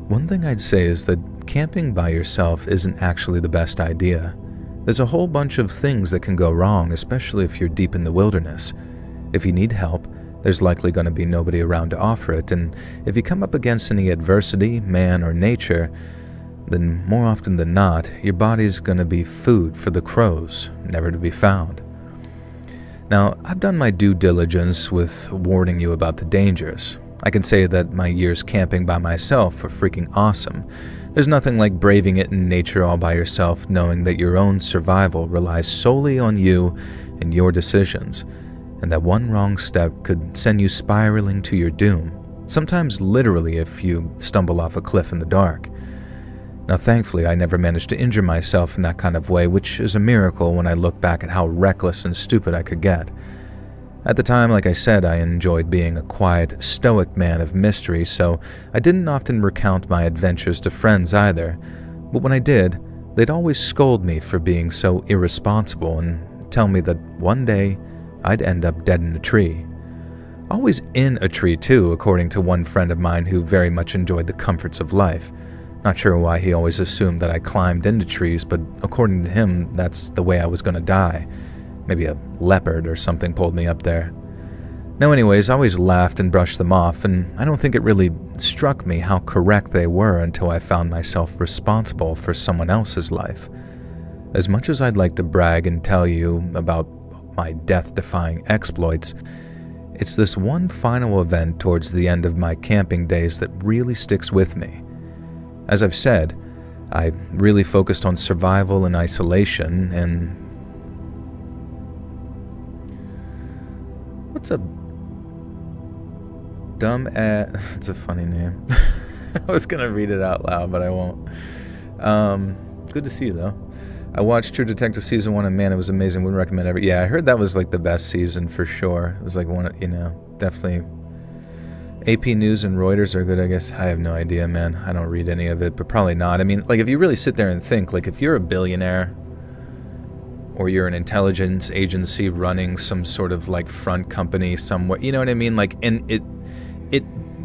Speaker 1: One thing I'd say is that camping by yourself isn't actually the best idea. There's a whole bunch of things that can go wrong, especially if you're deep in the wilderness. If you need help, there's likely going to be nobody around to offer it, and if you come up against any adversity, man or nature, then more often than not, your body's going to be food for the crows, never to be found. Now, I've done my due diligence with warning you about the dangers. I can say that my years camping by myself are freaking awesome. There's nothing like braving it in nature all by yourself, knowing that your own survival relies solely on you and your decisions, and that one wrong step could send you spiraling to your doom, sometimes literally if you stumble off a cliff in the dark. Now, thankfully, I never managed to injure myself in that kind of way, which is a miracle when I look back at how reckless and stupid I could get. At the time, like I said, I enjoyed being a quiet, stoic man of mystery, so I didn't often recount my adventures to friends either. But when I did, they'd always scold me for being so irresponsible and tell me that one day I'd end up dead in a tree. Always in a tree too, according to one friend of mine who very much enjoyed the comforts of life. Not sure why he always assumed that I climbed into trees, but according to him, that's the way I was going to die. Maybe a leopard or something pulled me up there. No, anyways, I always laughed and brushed them off, and I don't think it really struck me how correct they were until I found myself responsible for someone else's life. As much as I'd like to brag and tell you about my death-defying exploits, it's this one final event towards the end of my camping days that really sticks with me. As I've said, I really focused on survival and isolation, and... What's a dumb it's a funny name. I was gonna read it out loud, but I won't. Good to see you, though. I watched True Detective Season 1, and man, it was amazing. Would recommend every... Yeah, I heard that was like the best season for sure. It was like one, definitely... AP News and Reuters are good, I guess. I have no idea, man. I don't read any of it, but probably not. I mean, like, if you really sit there and think, like, if you're a billionaire, or you're an intelligence agency running some sort of, like, front company somewhere, you know what I mean? Like, and it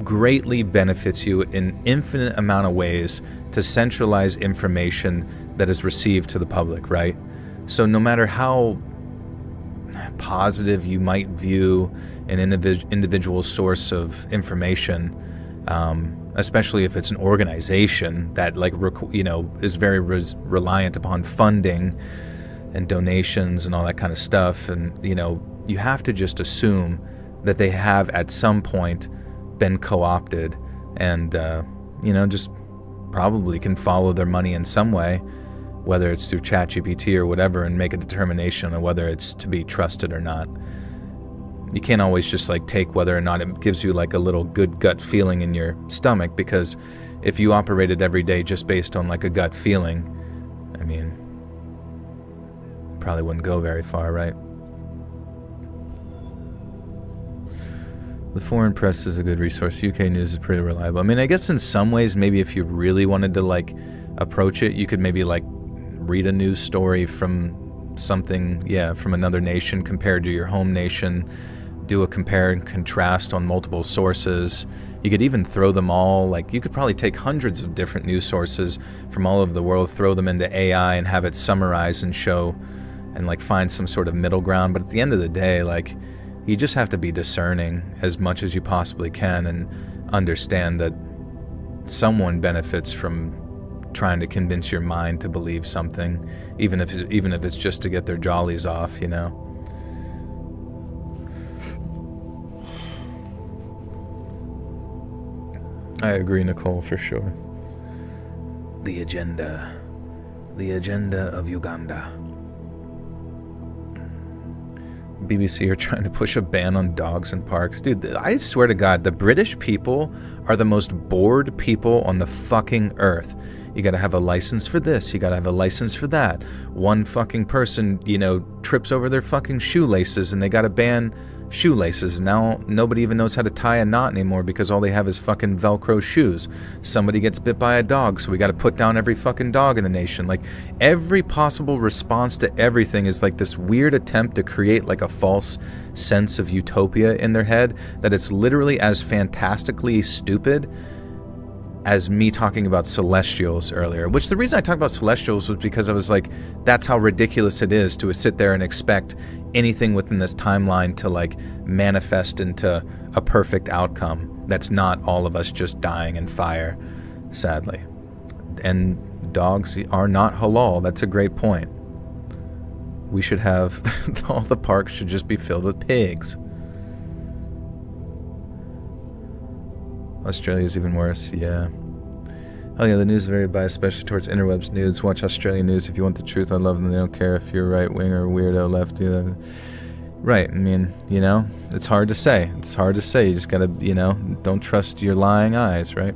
Speaker 1: greatly benefits you in infinite amount of ways to centralize information that is received to the public, right? So no matter how positive you might view an individual source of information, especially if it's an organization that, like, is very reliant upon funding and donations and all that kind of stuff, and you have to just assume that they have at some point been co-opted and just probably can follow their money in some way, whether it's through ChatGPT or whatever, and make a determination on whether it's to be trusted or not. You can't always just like take whether or not it gives you like a little good gut feeling in your stomach, because if you operated every day just based on like a gut feeling, I mean, probably wouldn't go very far, right? The foreign press is a good resource. UK news is pretty reliable. I mean, I guess in some ways, maybe if you really wanted to like approach it, you could maybe like read a news story from something, from another nation compared to your home nation, do a compare and contrast on multiple sources. You could even throw them all, like you could probably take hundreds of different news sources from all over the world, throw them into AI and have it summarize and show and like find some sort of middle ground. But at the end of the day, like, you just have to be discerning as much as you possibly can and understand that someone benefits from trying to convince your mind to believe something, even if it's just to get their jollies off, I agree, Nicole, for sure. The agenda of Uganda. BBC are trying to push a ban on dogs in parks. Dude, I swear to God, the British people are the most bored people on the fucking earth. You gotta have a license for this, you gotta have a license for that. One fucking person, trips over their fucking shoelaces and they gotta ban shoelaces. Now nobody even knows how to tie a knot anymore because all they have is fucking Velcro shoes. Somebody gets bit by a dog, so we gotta put down every fucking dog in the nation. Like, every possible response to everything is like this weird attempt to create like a false sense of utopia in their head that it's literally as fantastically stupid as me talking about celestials earlier. Which the reason I talked about celestials was because I was like, that's how ridiculous it is to sit there and expect anything within this timeline to like manifest into a perfect outcome. That's not all of us just dying in fire, sadly. And dogs are not halal. That's a great point. We should have, all the parks should just be filled with pigs. Australia's even worse, yeah. Oh yeah, the news is very biased, especially towards interwebs news. Watch Australian news if you want the truth. I love them. They don't care if you're right wing or weirdo lefty. Right, I mean, it's hard to say. It's hard to say. You just gotta, don't trust your lying eyes, right?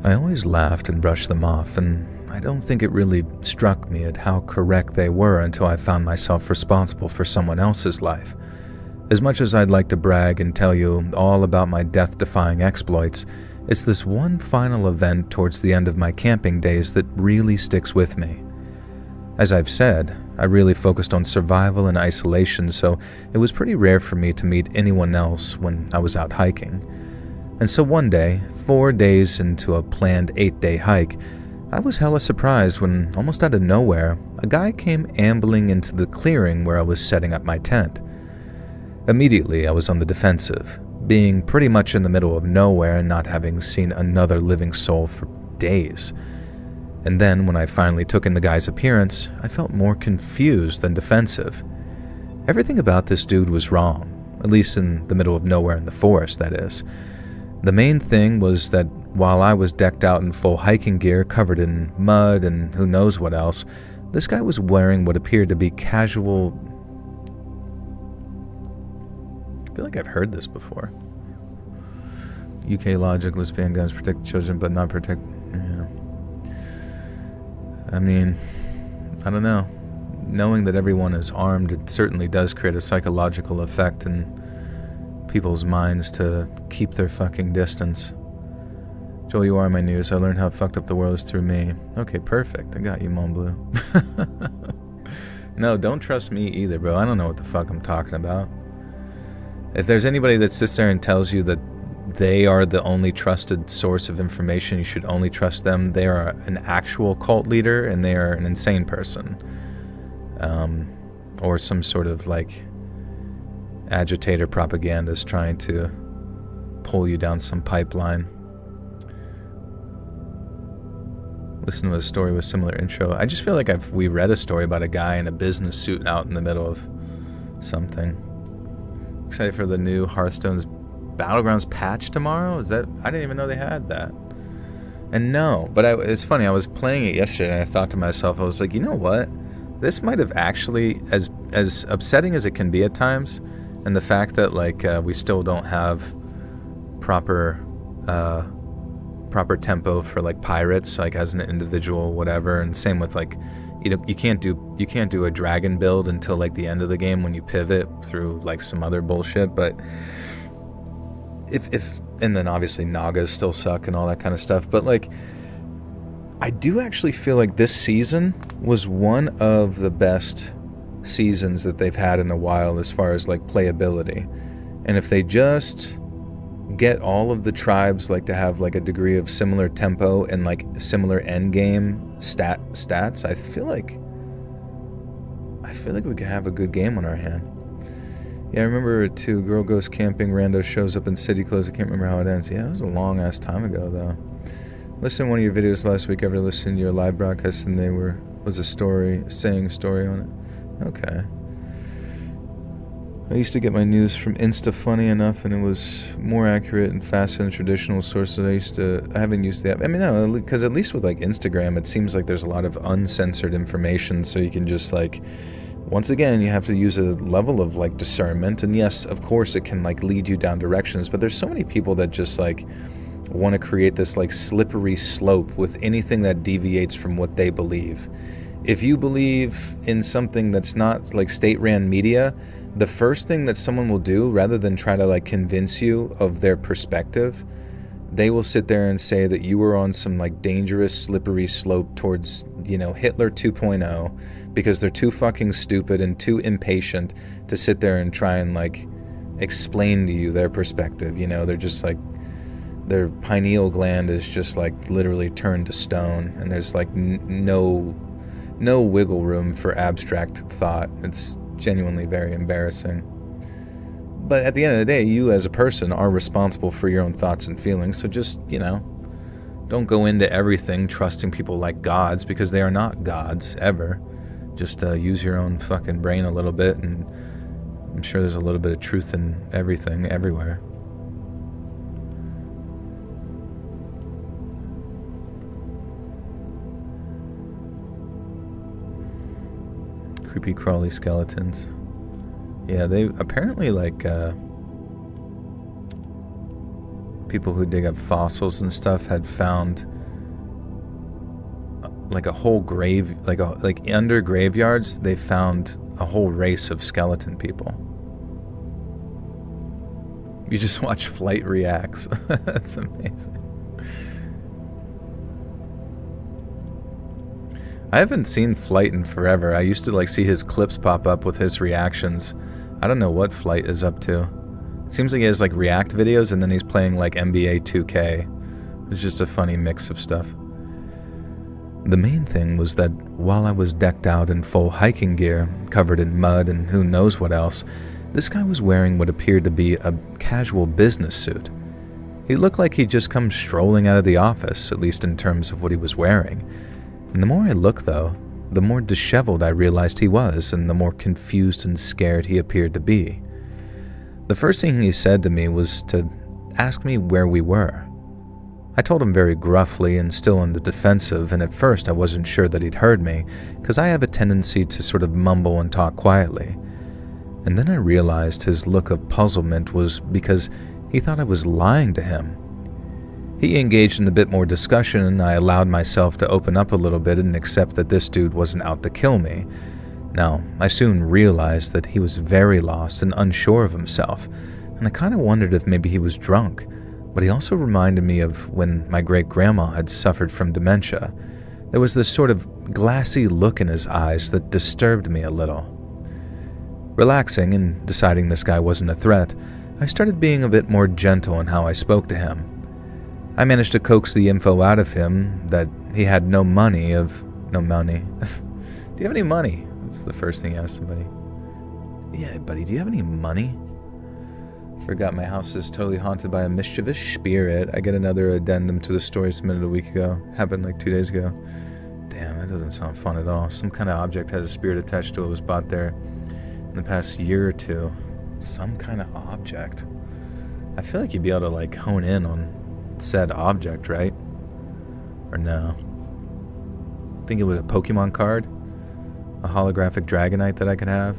Speaker 1: I always laughed and brushed them off, and I don't think it really struck me at how correct they were until I found myself responsible for someone else's life. As much as I'd like to brag and tell you all about my death-defying exploits, it's this one final event towards the end of my camping days that really sticks with me. As I've said, I really focused on survival and isolation, so it was pretty rare for me to meet anyone else when I was out hiking. And so one day, 4 days into a planned 8-day hike, I was hella surprised when, almost out of nowhere, a guy came ambling into the clearing where I was setting up my tent. Immediately, I was on the defensive, being pretty much in the middle of nowhere and not having seen another living soul for days. And then, when I finally took in the guy's appearance, I felt more confused than defensive. Everything about this dude was wrong, at least in the middle of nowhere in the forest, that is. The main thing was that while I was decked out in full hiking gear covered in mud and who knows what else, this guy was wearing what appeared to be casual... I feel like I've heard this before. UK logic, let's ban guns, protect children, but not protect... Yeah. I mean, I don't know. Knowing that everyone is armed, it certainly does create a psychological effect in people's minds to keep their fucking distance. Joel, you are my news. I learned how fucked up the world is through me. Okay, perfect. I got you, Mon Bleu. No, don't trust me either, bro. I don't know what the fuck I'm talking about. If there's anybody that sits there and tells you that they are the only trusted source of information, you should only trust them, they are an actual cult leader and they are an insane person. Or some sort of like agitator propagandist trying to pull you down some pipeline. Listen to a story with similar intro. I just feel like we read a story about a guy in a business suit out in the middle of something. Excited for the new Hearthstone's Battlegrounds patch tomorrow? I didn't even know they had that. And no, but it's funny, I was playing it yesterday and I thought to myself, I was like, you know what? This might have actually, as upsetting as it can be at times, and the fact that like we still don't have proper tempo for like pirates, like as an individual, whatever, and same with like, you know, you can't do a dragon build until like the end of the game when you pivot through like some other bullshit. But if and then obviously Nagas still suck and all that kind of stuff. But like, I do actually feel like this season was one of the best seasons that they've had in a while as far as like playability. And if they just get all of the tribes like to have like a degree of similar tempo and like similar end game stats, I feel like we could have a good game on our hand. Yeah, I remember too, girl goes camping, rando shows up in city clothes. I can't remember how it ends. Yeah, it was a long ass time ago though. Listened to one of your videos last week. Ever listened to your live broadcast and was a story on it? Okay. I used to get my news from Insta, funny enough, and it was more accurate and faster than traditional sources. I haven't used the app. I mean, no, because at least with like Instagram, it seems like there's a lot of uncensored information, so you can just like, once again, you have to use a level of like discernment. And yes, of course, it can like lead you down directions, but there's so many people that just like want to create this like slippery slope with anything that deviates from what they believe. If you believe in something that's not like state-ran media, the first thing that someone will do, rather than try to like convince you of their perspective, they will sit there and say that you were on some like dangerous slippery slope towards, you know, Hitler 2.0, because they're too fucking stupid and too impatient to sit there and try and like explain to you their perspective. You know, they're just like, their pineal gland is just like literally turned to stone, and there's like no wiggle room for abstract thought. It's genuinely very embarrassing. But at the end of the day, you as a person are responsible for your own thoughts and feelings, so just, you know, don't go into everything trusting people like gods, because they are not gods, ever. Just use your own fucking brain a little bit, and I'm sure there's a little bit of truth in everything, everywhere. Creepy crawly skeletons. Yeah, they apparently like people who dig up fossils and stuff had found like a whole grave, like under graveyards, they found a whole race of skeleton people. You just watch Flight reacts. That's amazing. I haven't seen Flight in forever. I used to like see his clips pop up with his reactions. I don't know what Flight is up to. It seems like he has like react videos and then he's playing like NBA 2K. It's just a funny mix of stuff. The main thing was that while I was decked out in full hiking gear, covered in mud and who knows what else, this guy was wearing what appeared to be a casual business suit. He looked like he'd just come strolling out of the office, at least in terms of what he was wearing. And the more I looked, though, the more disheveled I realized he was, and the more confused and scared he appeared to be. The first thing he said to me was to ask me where we were. I told him very gruffly and still on the defensive, and at first I wasn't sure that he'd heard me, because I have a tendency to sort of mumble and talk quietly. And then I realized his look of puzzlement was because he thought I was lying to him. He engaged in a bit more discussion, and I allowed myself to open up a little bit and accept that this dude wasn't out to kill me. Now, I soon realized that he was very lost and unsure of himself, and I kind of wondered if maybe he was drunk, but he also reminded me of when my great-grandma had suffered from dementia. There was this sort of glassy look in his eyes that disturbed me a little. Relaxing and deciding this guy wasn't a threat, I started being a bit more gentle in how I spoke to him. I managed to coax the info out of him that he had no money. Do you have any money? That's the first thing I asked somebody. Yeah, buddy, do you have any money? Forgot my house is totally haunted by a mischievous spirit. I get another addendum to the story submitted a week ago. Happened like 2 days ago. Damn, that doesn't sound fun at all. Some kind of object has a spirit attached to it. Was bought there in the past year or two. Some kind of object. I feel like you'd be able to like hone in on said object, right? Or no? I think it was a Pokemon card, a holographic Dragonite that I could have.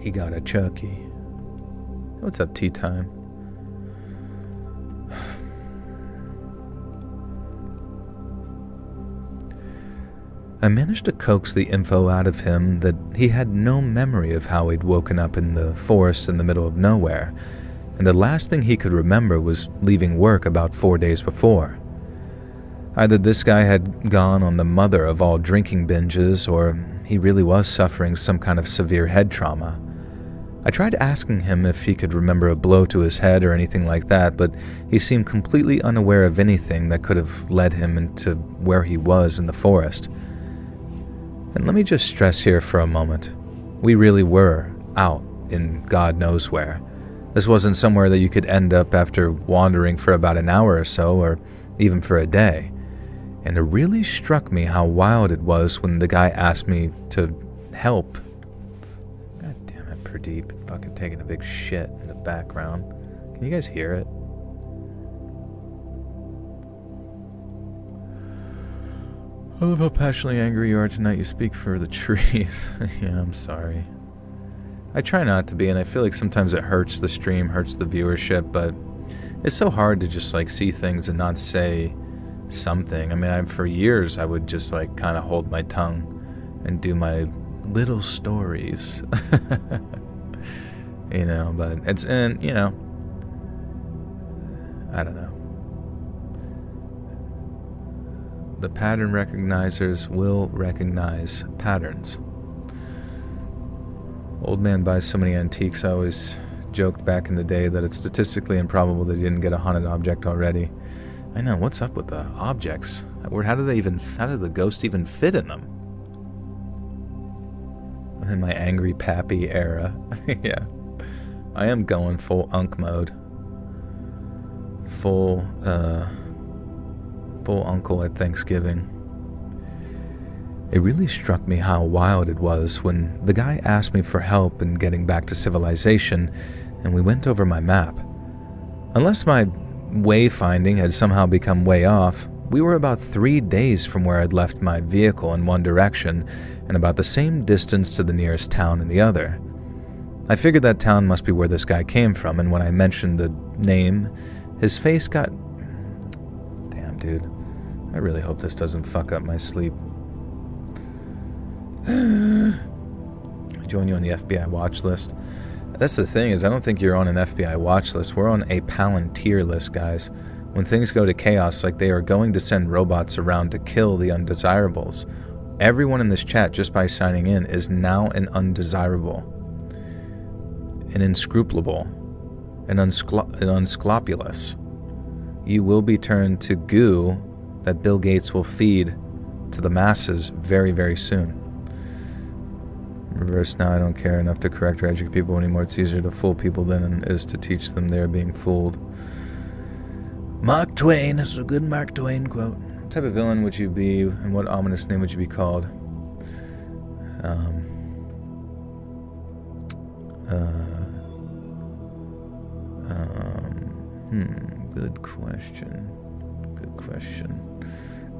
Speaker 1: He got a Chucky. What's up, tea time? I managed to coax the info out of him that he had no memory of how he'd woken up in the forest in the middle of nowhere, and the last thing he could remember was leaving work about 4 days before. Either this guy had gone on the mother of all drinking binges, or he really was suffering some kind of severe head trauma. I tried asking him if he could remember a blow to his head or anything like that, but he seemed completely unaware of anything that could have led him into where he was in the forest. And let me just stress here for a moment, we really were out in God knows where. This wasn't somewhere that you could end up after wandering for about an hour or so, or even for a day. And it really struck me how wild it was when the guy asked me to help. God damn it, Pradeep, fucking taking a big shit in the background. Can you guys hear it? I love how passionately angry you are tonight. You speak for the trees. Yeah, I'm sorry. I try not to be, and I feel like sometimes it hurts the stream, hurts the viewership, but it's so hard to just like see things and not say something. I mean, for years I would just like kind of hold my tongue and do my little stories. You know, but it's, and you know, I don't know. The pattern recognizers will recognize patterns. Old man buys so many antiques. I always joked back in the day that it's statistically improbable that he didn't get a haunted object already. I know, what's up with the objects? How did the ghost even fit in them? I'm in my angry pappy era. Yeah. I am going full unk mode. Full uncle at Thanksgiving. It really struck me how wild it was when the guy asked me for help in getting back to civilization, and we went over my map. Unless my wayfinding had somehow become way off, we were about 3 days from where I'd left my vehicle in one direction, and about the same distance to the nearest town in the other. I figured that town must be where this guy came from, and when I mentioned the name, his face got... Damn, dude. I really hope this doesn't fuck up my sleep. Join you on the FBI watch list. That's the thing, is I don't think you're on an FBI watch list. We're on a Palantir list, guys. When things go to chaos, like they are going to send robots around to kill the undesirables. Everyone in this chat, just by signing in, is now an undesirable, an inscrutable, an unscrupulous. You will be turned to goo that Bill Gates will feed to the masses very, very soon. Reverse now, I don't care enough to correct or educate people anymore. It's easier to fool people than it is to teach them they're being fooled. Mark Twain, that's a good Mark Twain quote. What type of villain would you be, and what ominous name would you be called? Good question. Good question.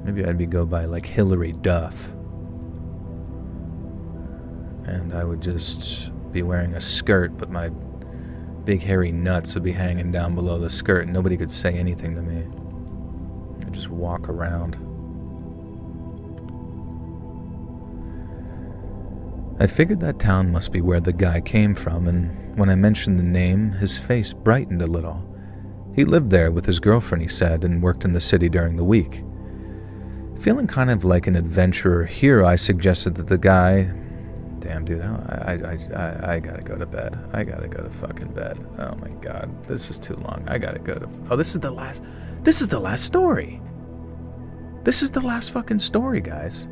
Speaker 1: Maybe I'd go by like Hillary Duff. And I would just be wearing a skirt, but my big hairy nuts would be hanging down below the skirt, and nobody could say anything to me. I'd just walk around. I figured that town must be where the guy came from, and when I mentioned the name, his face brightened a little. He lived there with his girlfriend, he said, and worked in the city during the week. Feeling kind of like an adventurer hero, I suggested that the guy... Damn, dude, I gotta go to bed. I gotta go to fucking bed. Oh my god, this is too long. I gotta go to... Oh, this is the last story. This is the last fucking story, guys.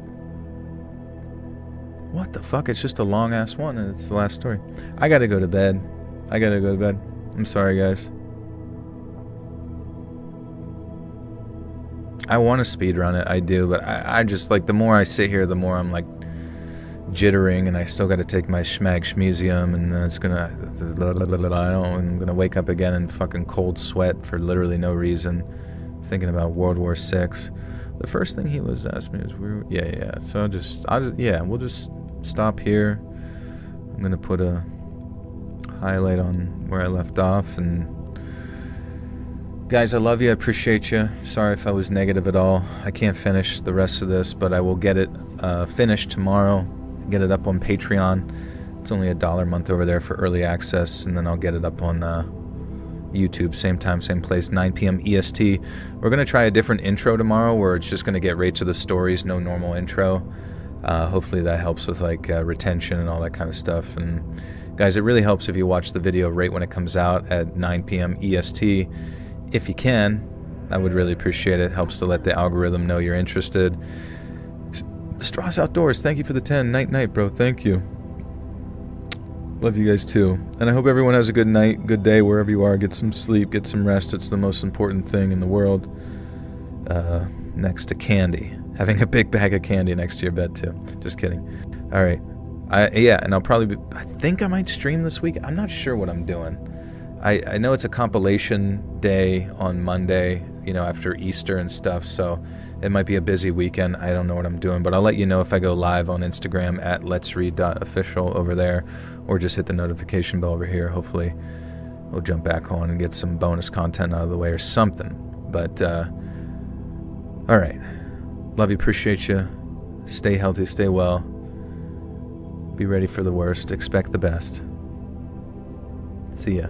Speaker 1: What the fuck? It's just a long-ass one, and it's the last story. I gotta go to bed. I'm sorry, guys. I want to speedrun it, I do, but I just, like, the more I sit here, the more I'm, like, jittering, and I still got to take my schmagschmesium, and then it's gonna... I'm gonna wake up again in fucking cold sweat for literally no reason, thinking about World War VI. The first thing he was asking me was, yeah, so we'll just stop here. I'm gonna put a highlight on where I left off, and guys, I love you, I appreciate you. Sorry if I was negative at all. I can't finish the rest of this, but I will get it finished tomorrow, get it up on Patreon. It's only $1 a month over there for early access, and then I'll get it up on YouTube, same time, same place, 9 p.m. EST. We're going to try a different intro tomorrow where it's just going to get right to the stories, no normal intro. Hopefully that helps with like retention and all that kind of stuff. And guys, it really helps if you watch the video right when it comes out at 9 p.m. EST. If you can, I would really appreciate it. Helps to let the algorithm know you're interested. Straws Outdoors, thank you for the 10. Night, bro. Thank you. Love you guys too. And I hope everyone has a good night, good day, wherever you are. Get some sleep, get some rest. It's the most important thing in the world. Next to candy. Having a big bag of candy next to your bed too. Just kidding. All right. And I'll probably I think I might stream this week. I'm not sure what I'm doing. I know it's a compilation day on Monday, after Easter and stuff, so it might be a busy weekend. I don't know what I'm doing, but I'll let you know if I go live on Instagram at letsread.official over there, or just hit the notification bell over here. Hopefully we'll jump back on and get some bonus content out of the way or something. But, all right. Love you, appreciate you. Stay healthy, stay well. Be ready for the worst, expect the best. See ya.